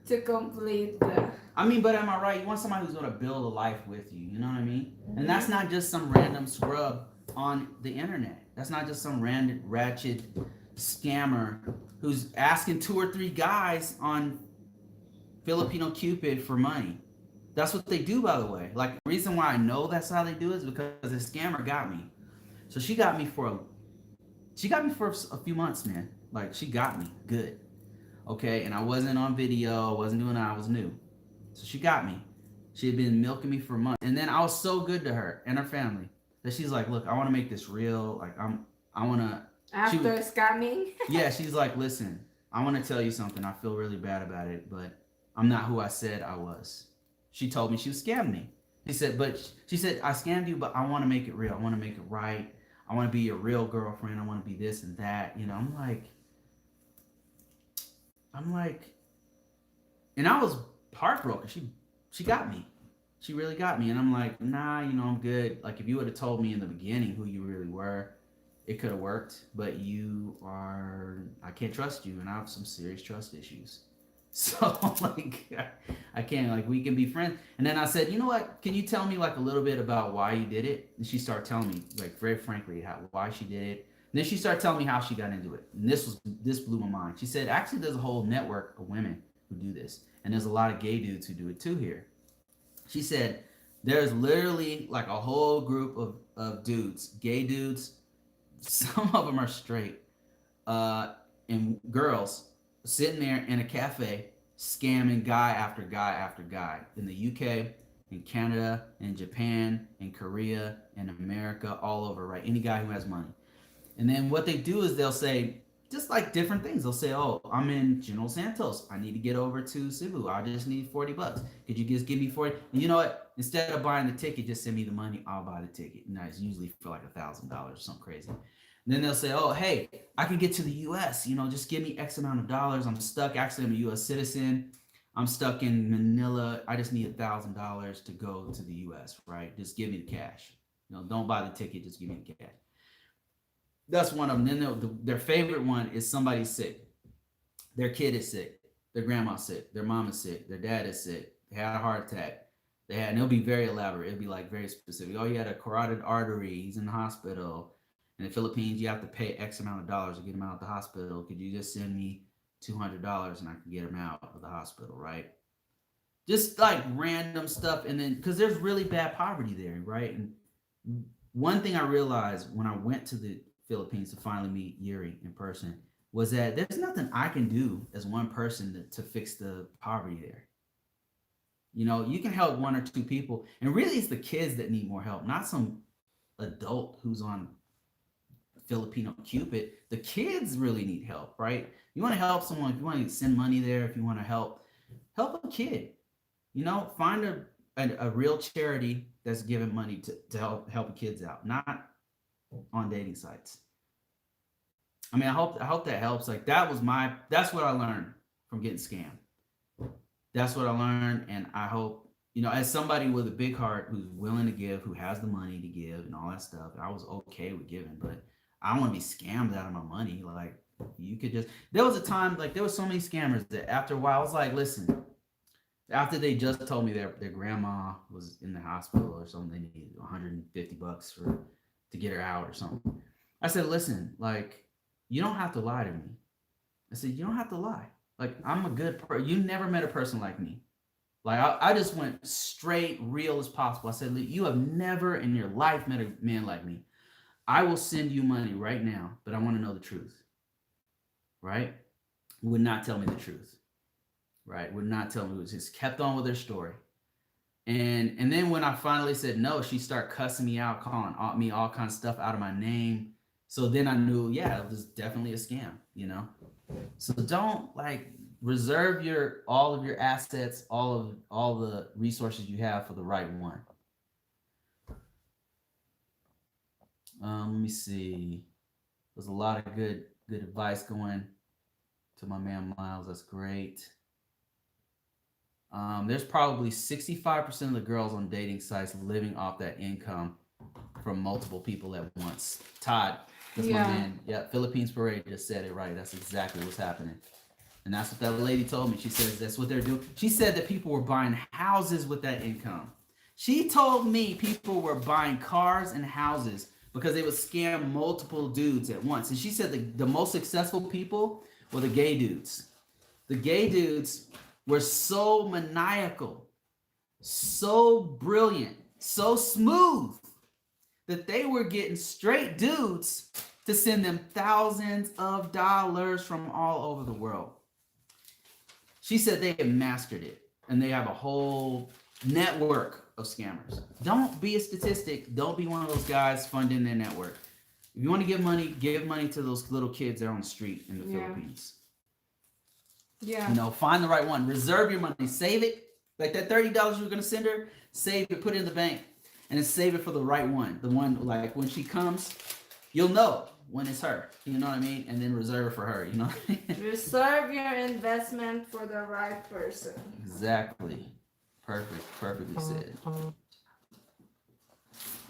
[SPEAKER 1] to complete the.
[SPEAKER 2] I mean, but am I right? You want somebody who's gonna build a life with you. You know what I mean? And that's
[SPEAKER 1] Mhm.
[SPEAKER 2] not just some random scrub on the internet. That's not just some random ratchet scammer who's asking two or three guys on Filipino Cupid for money. That's what they do, by the way. Like, the reason why I know that's how they do it is because the scammer got me. So she got me for a few months, man. Like, she got me good. Okay, and I wasn't on video, I wasn't doing that. I was new. So she got me. She had been milking me for months, and then I was so good to her and her family that she's like, "Look, I want to make this real. Like, I want to." She
[SPEAKER 1] After
[SPEAKER 2] was,
[SPEAKER 1] scamming.
[SPEAKER 2] yeah. She's like, "Listen, I want to tell you something. I feel really bad about it, but I'm not who I said I was." She told me she was scamming me. She said, I scammed you, but I want to make it real. I want to make it right. I want to be your real girlfriend. I want to be this and that. You know, I'm like, and I was heartbroken. She got me. She really got me, and I'm like, nah, I'm good. Like, if you would have told me in the beginning who you really were, it could have worked. But I can't trust you, and I have some serious trust issues. So like, I can't, like, we can be friends. And then I said, you know what? Can you tell me like a little bit about why you did it? And she started telling me, like, very frankly, why she did it. And then she started telling me how she got into it. And this blew my mind. She said, actually, there's a whole network of women who do this, and there's a lot of gay dudes who do it too here. She said, there's literally like a whole group of dudes, gay dudes. Some of them are straight, and girls sitting there in a cafe scamming guy after guy after guy in the UK, in Canada, in Japan, in Korea, in America, all over, right? Any guy who has money. And then what they do is they'll say, just like different things. They'll say, "Oh, I'm in General Santos. I need to get over to Cebu. I just need $40. Could you just give me 40?" And you know what? Instead of buying the ticket, just send me the money. I'll buy the ticket. And it's usually for like $1,000 or something crazy. And then they'll say, "Oh, hey, I can get to the U.S. Just give me X amount of dollars. I'm stuck. Actually, I'm a U.S. citizen. I'm stuck in Manila. I just need $1,000 to go to the U.S. Right? Just give me the cash. Don't buy the ticket. Just give me the cash." That's one of them. Then their favorite one is somebody's sick. Their kid is sick. Their grandma's sick. Their mom is sick. Their dad is sick. They had a heart attack. And it'll be very elaborate. It'll be like very specific. Oh, he had a carotid artery. He's in the hospital. In the Philippines, you have to pay X amount of dollars to get him out of the hospital. Could you just send me $200 and I can get him out of the hospital, right? Just like random stuff. And then, because there's really bad poverty there, right? And one thing I realized when I went to the Philippines to finally meet Yuri in person was that there's nothing I can do as one person to fix the poverty there. You can help one or two people, and really it's the kids that need more help, not some adult who's on Filipino Cupid. The kids really need help, right? You want to help someone, if you want to send money there, if you want to help a kid. Find a real charity that's giving money to help kids out, not on dating sites. I mean, I hope that helps. Like, that's what I learned from getting scammed. That's what I learned, and I hope, as somebody with a big heart who's willing to give, who has the money to give, and all that stuff, I was okay with giving, but I don't want to be scammed out of my money. Like, you could just. There was a time, like, there was so many scammers that after a while, I was like, listen. After they just told me their grandma was in the hospital or something, they needed $150 to get her out or something. I said, listen, like, you don't have to lie to me. I said, you don't have to lie. Like, I'm a good person. You never met a person like me. Like, I just went straight, real as possible. I said, you have never in your life met a man like me. I will send you money right now, but I want to know the truth. Right? Would not tell me the truth. Right? Would not tell me. Just kept on with her story. And then when I finally said no, she started cussing me out, calling me all kinds of stuff out of my name. So then I knew, yeah, it was definitely a scam. So don't, like, reserve all of your assets, all the resources you have for the right one. Let me see. There's a lot of good advice going to my man Miles. That's great. There's probably 65% of the girls on dating sites living off that income from multiple people at once. Todd, that's my
[SPEAKER 1] Yeah.
[SPEAKER 2] man. Yeah, Philippines Parade just said it right. That's exactly what's happening. And that's what that lady told me. She says that's what they're doing. She said that people were buying houses with that income. She told me people were buying cars and houses because they would scam multiple dudes at once. And she said the most successful people were the gay dudes. The gay dudes were so maniacal, so brilliant, so smooth that they were getting straight dudes to send them thousands of dollars from all over the world. She said they have mastered it and they have a whole network of scammers. Don't be a statistic. Don't be one of those guys funding their network. If you want to give money to those little kids that are on the street in the Philippines.
[SPEAKER 1] Yeah.
[SPEAKER 2] You know, find the right one. Reserve your money. Save it. Like that $30 you were going to send her, save it, put it in the bank, and then save it for the right one. The one, like, when she comes, you'll know when it's her. You know what I mean? And then reserve it for her. You know what I mean?
[SPEAKER 1] Reserve your investment for the right person.
[SPEAKER 2] Exactly. Perfectly said.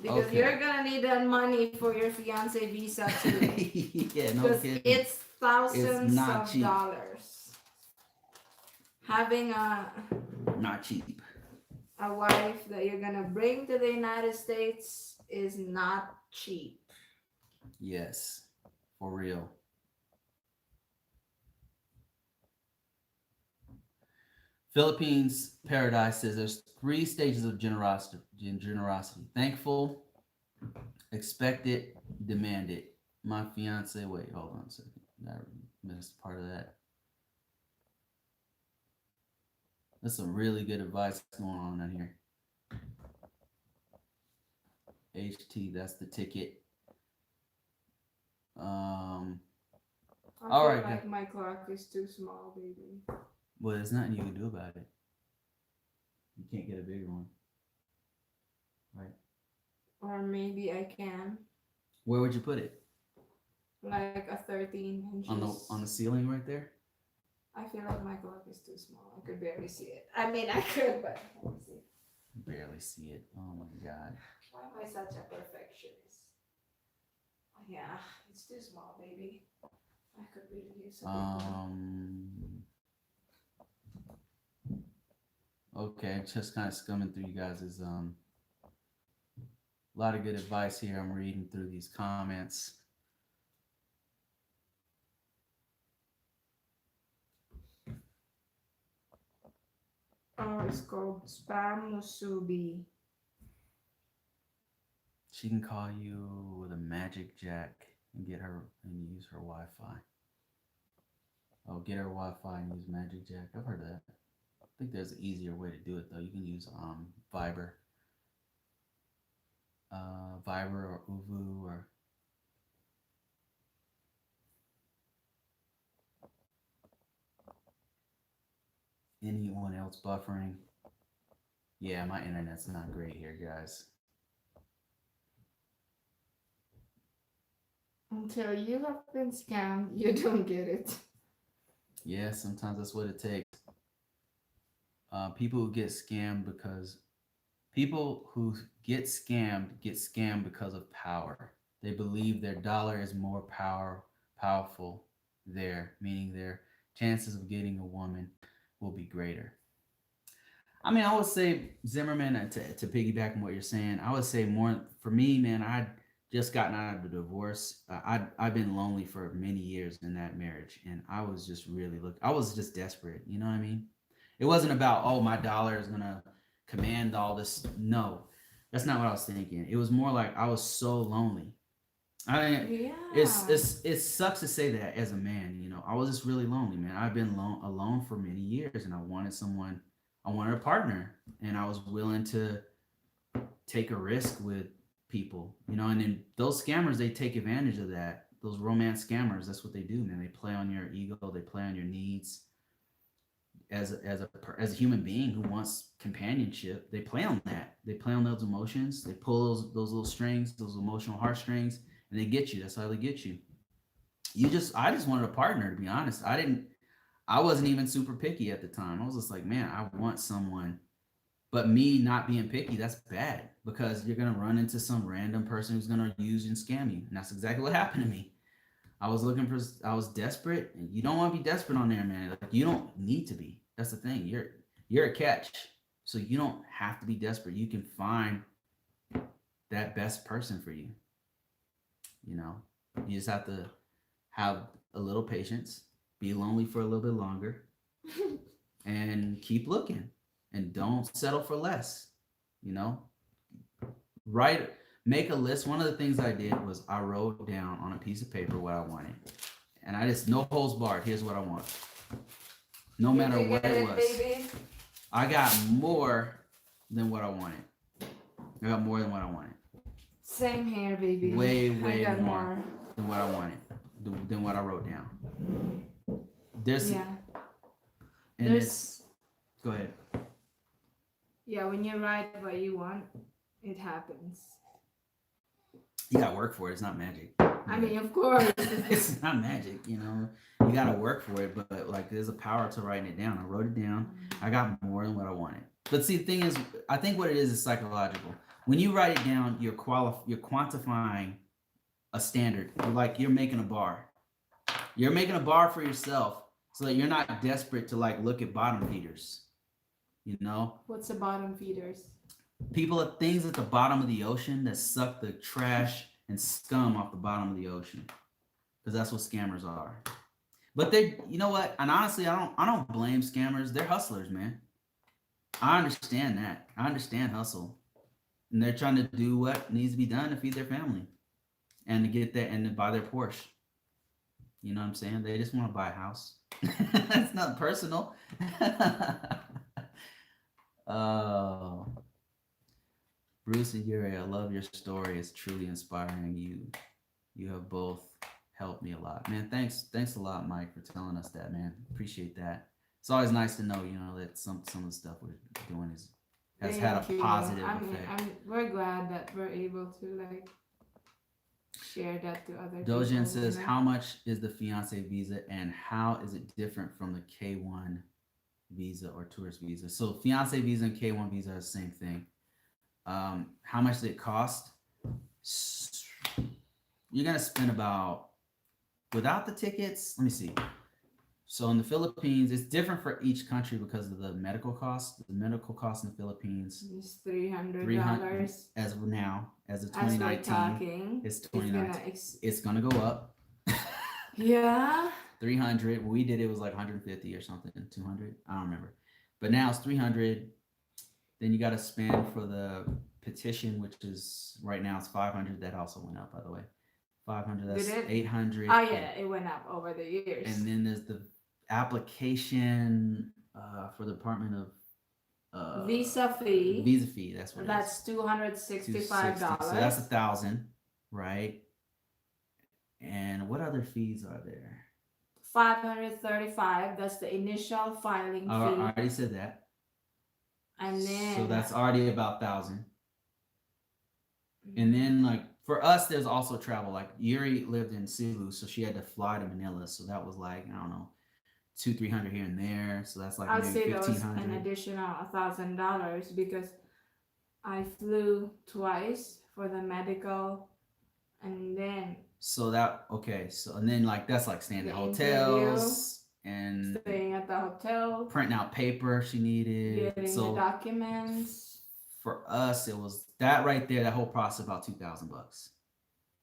[SPEAKER 1] Because you're gonna need that money for your fiance visa too.
[SPEAKER 2] Yeah, no
[SPEAKER 1] Because
[SPEAKER 2] kidding.
[SPEAKER 1] it's thousands
[SPEAKER 2] not
[SPEAKER 1] of
[SPEAKER 2] cheap.
[SPEAKER 1] dollars. Having
[SPEAKER 2] Not cheap.
[SPEAKER 1] a wife that you're gonna bring to the United States is not cheap.
[SPEAKER 2] Yes, for real. Philippines Paradise says there's 3 stages of generosity. Thankful, expect it, demand it. My fiance, wait, hold on a second. I missed part of that. That's some really good advice going on in here. HT, that's the ticket.
[SPEAKER 1] I
[SPEAKER 2] All
[SPEAKER 1] feel
[SPEAKER 2] right.
[SPEAKER 1] like my clock is too small, baby.
[SPEAKER 2] Well, there's nothing you can do about it. You can't get a bigger one. Right.
[SPEAKER 1] Or maybe I can.
[SPEAKER 2] Where would you put it?
[SPEAKER 1] Like a 13 inches.
[SPEAKER 2] On the ceiling right there?
[SPEAKER 1] I feel like my clock is too small. I could barely see it. I mean, I could, but I can't see it.
[SPEAKER 2] Barely see it. Oh my god.
[SPEAKER 1] Why am I such a perfectionist? Yeah, it's too small, baby. I could really use a big one.
[SPEAKER 2] Okay, just kind of skimming through you guys' a lot of good advice here. I'm reading through these comments.
[SPEAKER 1] Oh, it's called Spam Musubi.
[SPEAKER 2] She can call you with a magic jack and get her and use her Wi-Fi. Oh, get her Wi-Fi and use magic jack. I've heard of that. I think there's an easier way to do it though. You can use Viber, or Uvu or anyone else buffering. Yeah, my internet's not great here, guys.
[SPEAKER 1] Until you have been scammed, you don't get it.
[SPEAKER 2] Yeah, sometimes that's what it takes. People who get scammed because get scammed because of power. They believe their dollar is more powerful there, meaning their chances of getting a woman will be greater. I mean, I would say Zimmerman to piggyback on what you're saying. I would say more for me, man. I just gotten out of the divorce. I've been lonely for many years in that marriage, and I was just really I was just desperate. You know what I mean? It wasn't about, oh, my dollar is gonna command all this. No, that's not what I was thinking. It was more like I was so lonely. I mean,
[SPEAKER 1] Yeah.
[SPEAKER 2] it sucks to say that as a man. You know, I was just really lonely, man. I've been alone for many years, and I wanted someone. I wanted a partner, and I was willing to take a risk with people, you know. And then those scammers, they take advantage of that. Those romance scammers, that's what they do, man. They play on your ego, they play on your needs. As a human being who wants companionship, they play on that. They play on those emotions. They pull those little strings, those emotional heartstrings, and they get you. That's how they get you. I just wanted a partner, to be honest. I wasn't even super picky at the time. I was just like, man, I want someone. But me not being picky, that's bad because you're gonna run into some random person who's gonna use and scam you, and that's exactly what happened to me. I was looking for. I was desperate, and you don't want to be desperate on there, man. Like you don't need to be. That's the thing. You're a catch, so you don't have to be desperate. You can find that best person for you. You know, you just have to have a little patience, be lonely for a little bit longer, and keep looking, and don't settle for less. You know, write, make a list. One of the things I did was I wrote down on a piece of paper what I wanted, and I just no holds barred. Here's what I want, no
[SPEAKER 1] Did
[SPEAKER 2] matter
[SPEAKER 1] you
[SPEAKER 2] what
[SPEAKER 1] get
[SPEAKER 2] it
[SPEAKER 1] it,
[SPEAKER 2] was.
[SPEAKER 1] baby?
[SPEAKER 2] I got more than what I wanted. I got more than what I wanted.
[SPEAKER 1] Same here, baby.
[SPEAKER 2] Way,
[SPEAKER 1] I
[SPEAKER 2] way
[SPEAKER 1] got
[SPEAKER 2] more than what I wanted, than what I wrote down. There's
[SPEAKER 1] Yeah.
[SPEAKER 2] and it's
[SPEAKER 1] There's
[SPEAKER 2] go ahead.
[SPEAKER 1] yeah, when you write what you want, it happens.
[SPEAKER 2] You gotta work for it. It's not magic.
[SPEAKER 1] I mean, of course.
[SPEAKER 2] It's not magic, you know. You gotta work for it, but like there's a power to writing it down. I wrote it down. I got more than what I wanted. But see, the thing is, I think what it is psychological. When you write it down, you're quantifying a standard. You're making a bar. You're making a bar for yourself so that you're not desperate to like look at bottom feeders. You know,
[SPEAKER 1] What's the bottom feeders?
[SPEAKER 2] people are things at the bottom of the ocean that suck the trash and scum off the bottom of the ocean, because that's what scammers are. But they, you know what? And honestly, I don't blame scammers. They're hustlers, man. I understand that. I understand hustle, and they're trying to do what needs to be done to feed their family and to get that and to buy their Porsche. You know what I'm saying? They just want to buy a house. It's not personal. Oh, Bruce and Yuri, I love your story. It's truly inspiring. You have both helped me a lot, man. Thanks a lot, Mike, for telling us that, man. Appreciate that. It's always nice to know, you know, that some of the stuff we're doing has had
[SPEAKER 1] Thank
[SPEAKER 2] a
[SPEAKER 1] you.
[SPEAKER 2] positive effect.
[SPEAKER 1] We're glad that we're able to like share that to other
[SPEAKER 2] Dojan
[SPEAKER 1] people.
[SPEAKER 2] says, how much is the fiance visa and how is it different from the K1 visa or tourist visa? So fiance visa and K1 visa are the same thing. How much does it cost? You're gonna spend about, without the tickets, let me see. So in the Philippines, it's different for each country because of the medical cost. The medical cost in the Philippines
[SPEAKER 1] It's $300.
[SPEAKER 2] as of now, as of
[SPEAKER 1] As we're
[SPEAKER 2] 2019.
[SPEAKER 1] talking,
[SPEAKER 2] It's 2019. It's gonna go up.
[SPEAKER 1] Yeah.
[SPEAKER 2] 300. When we did it was like 150 or something, 200. I don't remember. But now it's 300. Then you got to spend for the petition, which is right now it's 500. That also went up, by the way. 500. That's 800.
[SPEAKER 1] Oh yeah, it went up over the years.
[SPEAKER 2] And then there's the application for the Department of
[SPEAKER 1] visa fee.
[SPEAKER 2] Visa fee. That's what.
[SPEAKER 1] That's $265.
[SPEAKER 2] So that's 1,000, right? And what other fees are there?
[SPEAKER 1] $535. That's the initial filing fee.
[SPEAKER 2] I already said that.
[SPEAKER 1] And then
[SPEAKER 2] so that's already about 1,000. And then like for us, there's also travel. Like Yuri lived in Cebu, so she had to fly to Manila. So that was like, I don't know, $200-300 here and there. So that's like
[SPEAKER 1] I'd
[SPEAKER 2] maybe
[SPEAKER 1] say that was
[SPEAKER 2] $1,500.
[SPEAKER 1] an additional $1,000 because I flew twice for the medical, and then
[SPEAKER 2] So that okay. So and then like that's like staying at
[SPEAKER 1] the
[SPEAKER 2] hotels and
[SPEAKER 1] staying at the hotel,
[SPEAKER 2] printing out paper she needed.
[SPEAKER 1] getting
[SPEAKER 2] So
[SPEAKER 1] the documents.
[SPEAKER 2] for us, it was that right there. That whole process about $2,000.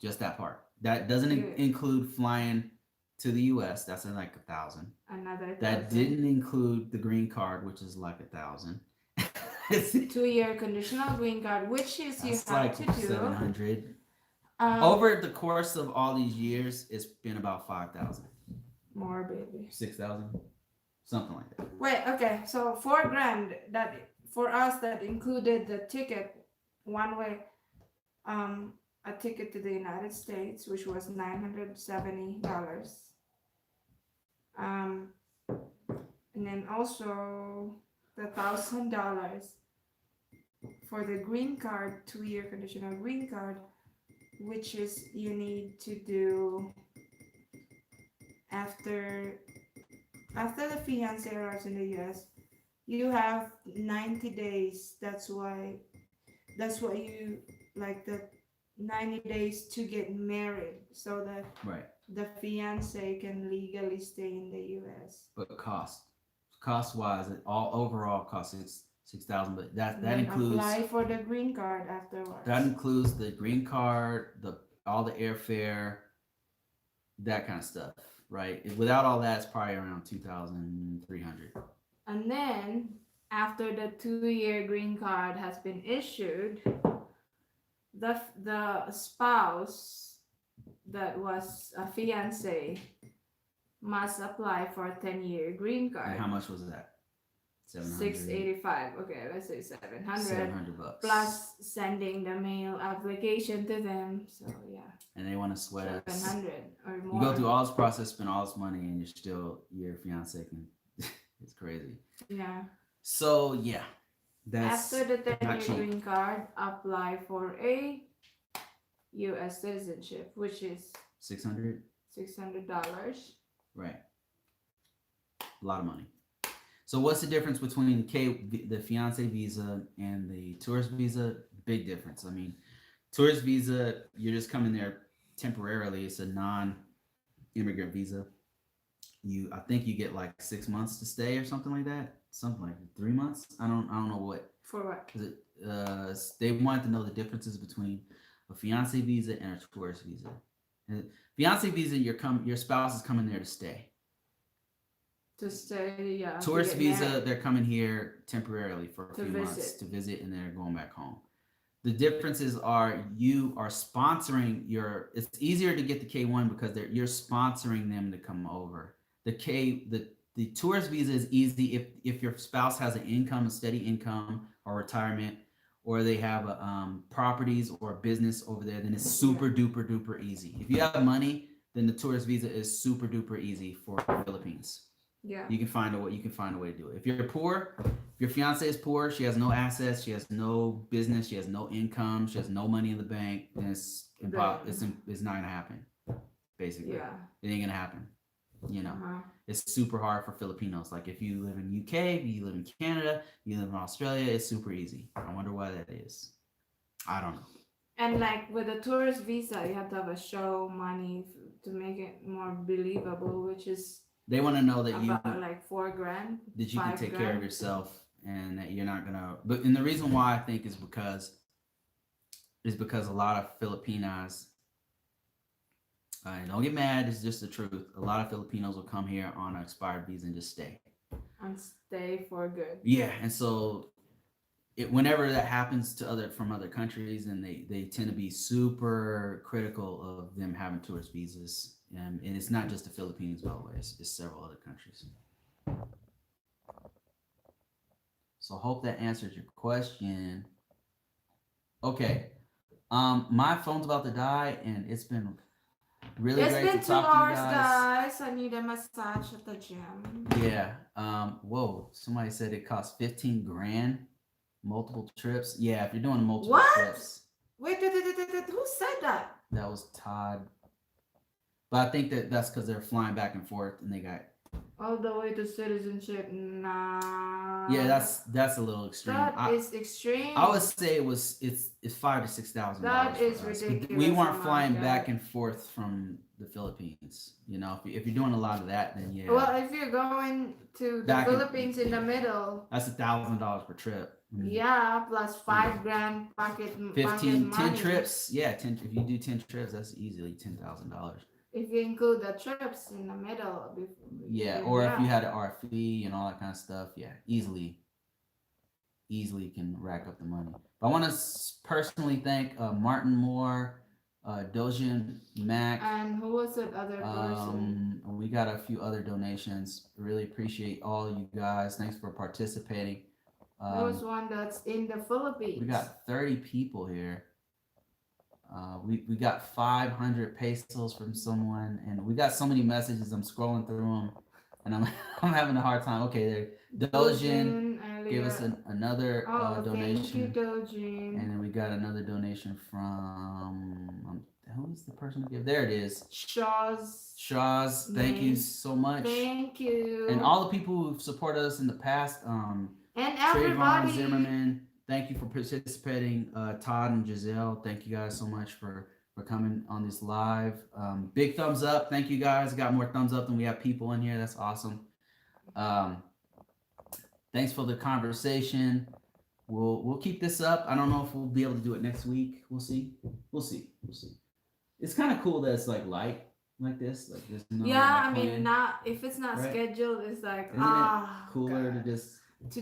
[SPEAKER 2] Just that part. That doesn't include flying to the U.S. That's in like 1,000.
[SPEAKER 1] Another 1,000.
[SPEAKER 2] That didn't include the green card, which is like 1,000.
[SPEAKER 1] 2-year conditional green card, which is you have
[SPEAKER 2] like
[SPEAKER 1] to do
[SPEAKER 2] 700. Over the course of all these years, it's been about 5,000.
[SPEAKER 1] More, baby.
[SPEAKER 2] 6,000, something like that.
[SPEAKER 1] Wait, okay. So $4,000 that for us that included the ticket, one way, a ticket to the United States, which was $970. And then also the $1,000 for the green card, 2-year conditional green card, which is you need to do after the fiance arrives in the US. You have 90 days. That's why you like 90 days to get married so that
[SPEAKER 2] Right.
[SPEAKER 1] the fiance can legally stay in the US.
[SPEAKER 2] But cost wise, it all overall costs 6,000. But
[SPEAKER 1] And
[SPEAKER 2] that
[SPEAKER 1] then
[SPEAKER 2] includes
[SPEAKER 1] apply for the green card afterwards.
[SPEAKER 2] the green card, the all the airfare, that kind of stuff. Right. Without all that, it's probably around 2,300.
[SPEAKER 1] And then after the 2-year green card has been issued, the spouse that was a fiance must apply for a 10-year green card.
[SPEAKER 2] And how much was that?
[SPEAKER 1] 685. Okay, let's say 700.
[SPEAKER 2] 700 bucks.
[SPEAKER 1] Plus sending the mail application to them. So yeah.
[SPEAKER 2] And they want to sweat us.
[SPEAKER 1] 700 or more.
[SPEAKER 2] You go through all this process, spend all this money, and you're still your fiance can. It's crazy.
[SPEAKER 1] Yeah.
[SPEAKER 2] So yeah, that's
[SPEAKER 1] after the
[SPEAKER 2] not
[SPEAKER 1] 10-year
[SPEAKER 2] cheap.
[SPEAKER 1] green card, apply for a U.S. citizenship, which is
[SPEAKER 2] $600.
[SPEAKER 1] $600.
[SPEAKER 2] Right. A lot of money. So what's the difference between the fiance visa and the tourist visa? Big difference. I mean, tourist visa, you're just coming there temporarily. It's a non-immigrant visa. I think you get like 6 months to stay or something like that. Something like 3 months. I don't know what.
[SPEAKER 1] For what?
[SPEAKER 2] They wanted to know the differences between a fiance visa and a tourist visa. And fiance visa, your spouse is coming there to stay.
[SPEAKER 1] To stay, yeah.
[SPEAKER 2] Tourist visa,
[SPEAKER 1] married.
[SPEAKER 2] they're coming here temporarily for a few months to visit, and they're going back home. The differences are you are sponsoring it's easier to get the K1 because you're sponsoring them to come over. The tourist visa is easy if your spouse has an income, a steady income or retirement, or they have properties or a business over there, then it's super duper easy. If you have money, then the tourist visa is super duper easy for Philippines.
[SPEAKER 1] Yeah.
[SPEAKER 2] You can find a way to do it. If you're poor, if your fiance is poor, she has no assets, she has no business, she has no income, she has no money in the bank, then it's not gonna happen. Basically.
[SPEAKER 1] Yeah.
[SPEAKER 2] It ain't gonna happen. You know. It's super hard for Filipinos. Like if you live in UK, if you live in Canada, you live in Australia, it's super easy. I wonder why that is. I don't know.
[SPEAKER 1] And like with a tourist visa, you have to have a show money to make it more believable, which is
[SPEAKER 2] they want to know that
[SPEAKER 1] about like $4,000.
[SPEAKER 2] That you can take care of yourself and that you're not gonna. And the reason why I think is because a lot of Filipinas. Don't get mad. It's just the truth. A lot of Filipinos will come here on an expired visa and just stay.
[SPEAKER 1] And stay for good.
[SPEAKER 2] Yeah, and so whenever that happens from other countries, and they tend to be super critical of them having tourist visas, and it's not just the Philippines, by the way. It's several other countries. So hope that answers your question. Okay, my phone's about to die, and it's been really great to talk to you guys.
[SPEAKER 1] I need a massage at the gym.
[SPEAKER 2] Yeah. Whoa. Somebody said it costs $15,000, multiple trips. Yeah, if you're doing multiple trips.
[SPEAKER 1] Wait, who said that?
[SPEAKER 2] That was Todd. But I think that's because they're flying back and forth, and they got
[SPEAKER 1] all the way to citizenship. Nah.
[SPEAKER 2] Yeah, that's a little extreme.
[SPEAKER 1] That is extreme.
[SPEAKER 2] I would say it's $5,000 to $6,000.
[SPEAKER 1] That is ridiculous.
[SPEAKER 2] We weren't flying back and forth from the Philippines. You know, if you're doing a lot of that, then yeah.
[SPEAKER 1] Well, if you're going to the Philippines in the middle,
[SPEAKER 2] that's $1,000 per trip.
[SPEAKER 1] Yeah, plus $5,000 pocket
[SPEAKER 2] 10 trips. Yeah, 10. If you do 10 trips, that's easily $10,000.
[SPEAKER 1] If you include the trips in the middle.
[SPEAKER 2] Yeah, or if you had an RFE and all that kind of stuff, yeah, easily can rack up the money. But I want to personally thank Martin Moore, Dojin Mac.
[SPEAKER 1] And who was that other person?
[SPEAKER 2] We got a few other donations. Really appreciate all you guys. Thanks for participating.
[SPEAKER 1] There was one that's in the Philippines.
[SPEAKER 2] We got 30 people here. We got 500 pesos from someone, and we got so many messages. I'm scrolling through them, and I'm having a hard time. Okay, there, Dojin gave us another donation.
[SPEAKER 1] Thank you, Dojin.
[SPEAKER 2] And then we got another donation from who is the person who gave? There it is. Shaw's. Thank you so much.
[SPEAKER 1] Thank you.
[SPEAKER 2] And all the people who've supported us in the past.
[SPEAKER 1] And everybody.
[SPEAKER 2] Trayvon Zimmerman. thank you for participating, Todd and Giselle. Thank you guys so much for coming on this live. Big thumbs up. Thank you guys. Got more thumbs up than we have people in here. That's awesome. Um, thanks for the conversation. We'll keep this up. I don't know if we'll be able to do it next week. We'll see. We'll see. We'll see. It's kind of cool that it's like light like this. Like there's no
[SPEAKER 1] Yeah, I
[SPEAKER 2] like,
[SPEAKER 1] mean,
[SPEAKER 2] plan,
[SPEAKER 1] not if it's not
[SPEAKER 2] right?
[SPEAKER 1] scheduled, it's like
[SPEAKER 2] Isn't it cooler
[SPEAKER 1] God,
[SPEAKER 2] to just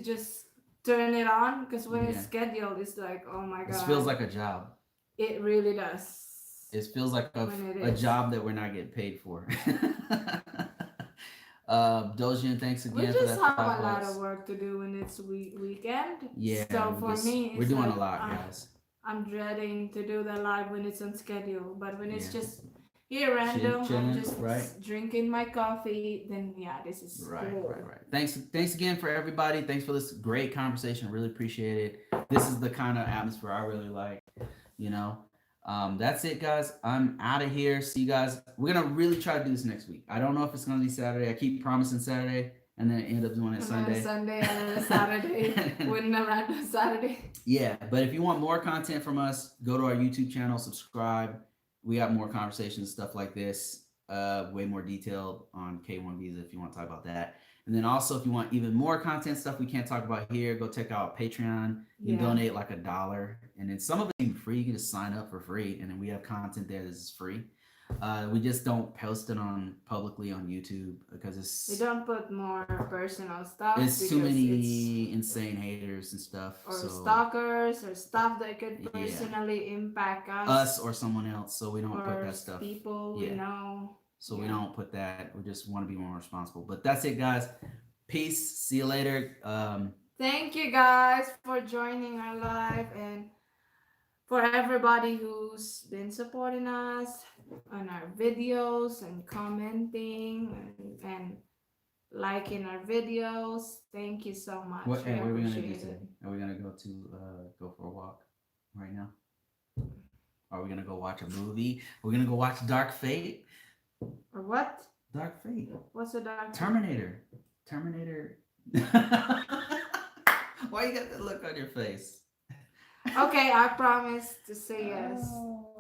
[SPEAKER 1] just turn it on because when
[SPEAKER 2] yeah?
[SPEAKER 1] it's scheduled, it's like oh my
[SPEAKER 2] This
[SPEAKER 1] God,
[SPEAKER 2] feels like a job.
[SPEAKER 1] it really does.
[SPEAKER 2] It feels like
[SPEAKER 1] When it
[SPEAKER 2] a
[SPEAKER 1] is.
[SPEAKER 2] job that we're not getting paid for. Dojian, thanks
[SPEAKER 1] We
[SPEAKER 2] again for
[SPEAKER 1] just
[SPEAKER 2] that
[SPEAKER 1] have a lot
[SPEAKER 2] $5.
[SPEAKER 1] of work to do when it's weekend.
[SPEAKER 2] Yeah,
[SPEAKER 1] So for me,
[SPEAKER 2] we're
[SPEAKER 1] it's
[SPEAKER 2] doing
[SPEAKER 1] like,
[SPEAKER 2] a lot, guys.
[SPEAKER 1] I'm dreading to do the live when it's on schedule, but when it's
[SPEAKER 2] Yeah.
[SPEAKER 1] just here random,
[SPEAKER 2] Chilling,
[SPEAKER 1] I'm just
[SPEAKER 2] right?
[SPEAKER 1] drinking my coffee. Then yeah, this is
[SPEAKER 2] Right,
[SPEAKER 1] cool.
[SPEAKER 2] right. Thanks again for everybody. Thanks for this great conversation. Really appreciate it. This is the kind of atmosphere I really like. You know, that's it, guys. I'm out of here. See you guys. We're gonna really try to do this next week. I don't know if it's gonna be Saturday. I keep promising Saturday, and then end up doing it Sunday.
[SPEAKER 1] Sunday and then Saturday. With a random Saturday.
[SPEAKER 2] Yeah, but if you want more content from us, go to our YouTube channel, subscribe. We have more conversations, stuff like this, way more detailed on K1 visa if you want to talk about that. And then also, if you want even more content stuff we can't talk about here, go check out Patreon. You can donate like $1, and then some of it even free. You can just sign up for free, and then we have content there that is free. We just don't post it on publicly on YouTube because
[SPEAKER 1] We
[SPEAKER 2] it's
[SPEAKER 1] don't put more personal stuff.
[SPEAKER 2] it's too
[SPEAKER 1] because
[SPEAKER 2] many insane haters and stuff.
[SPEAKER 1] or
[SPEAKER 2] so
[SPEAKER 1] stalkers or stuff that could personally impact
[SPEAKER 2] us or someone else, so we don't
[SPEAKER 1] or
[SPEAKER 2] put that stuff.
[SPEAKER 1] people we know.
[SPEAKER 2] So we don't put that. We just want to be more responsible. But that's it, guys. Peace. See you later.
[SPEAKER 1] Thank you guys for joining our live and for everybody who's been supporting us on our videos and commenting and liking our videos. Thank you so much.
[SPEAKER 2] What are we gonna do today? Are we gonna go for a walk right now? Are we gonna go watch a movie? We're gonna go watch Dark Fate.
[SPEAKER 1] Or what?
[SPEAKER 2] Dark Fate.
[SPEAKER 1] What's a Dark Fate?
[SPEAKER 2] Terminator. Why you got that look on your face?
[SPEAKER 1] Okay, I promise to say yes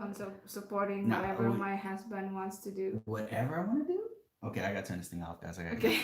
[SPEAKER 1] on supporting whatever my husband wants to do.
[SPEAKER 2] Whatever I want to do? Okay, I gotta turn this thing off, guys.
[SPEAKER 1] Okay.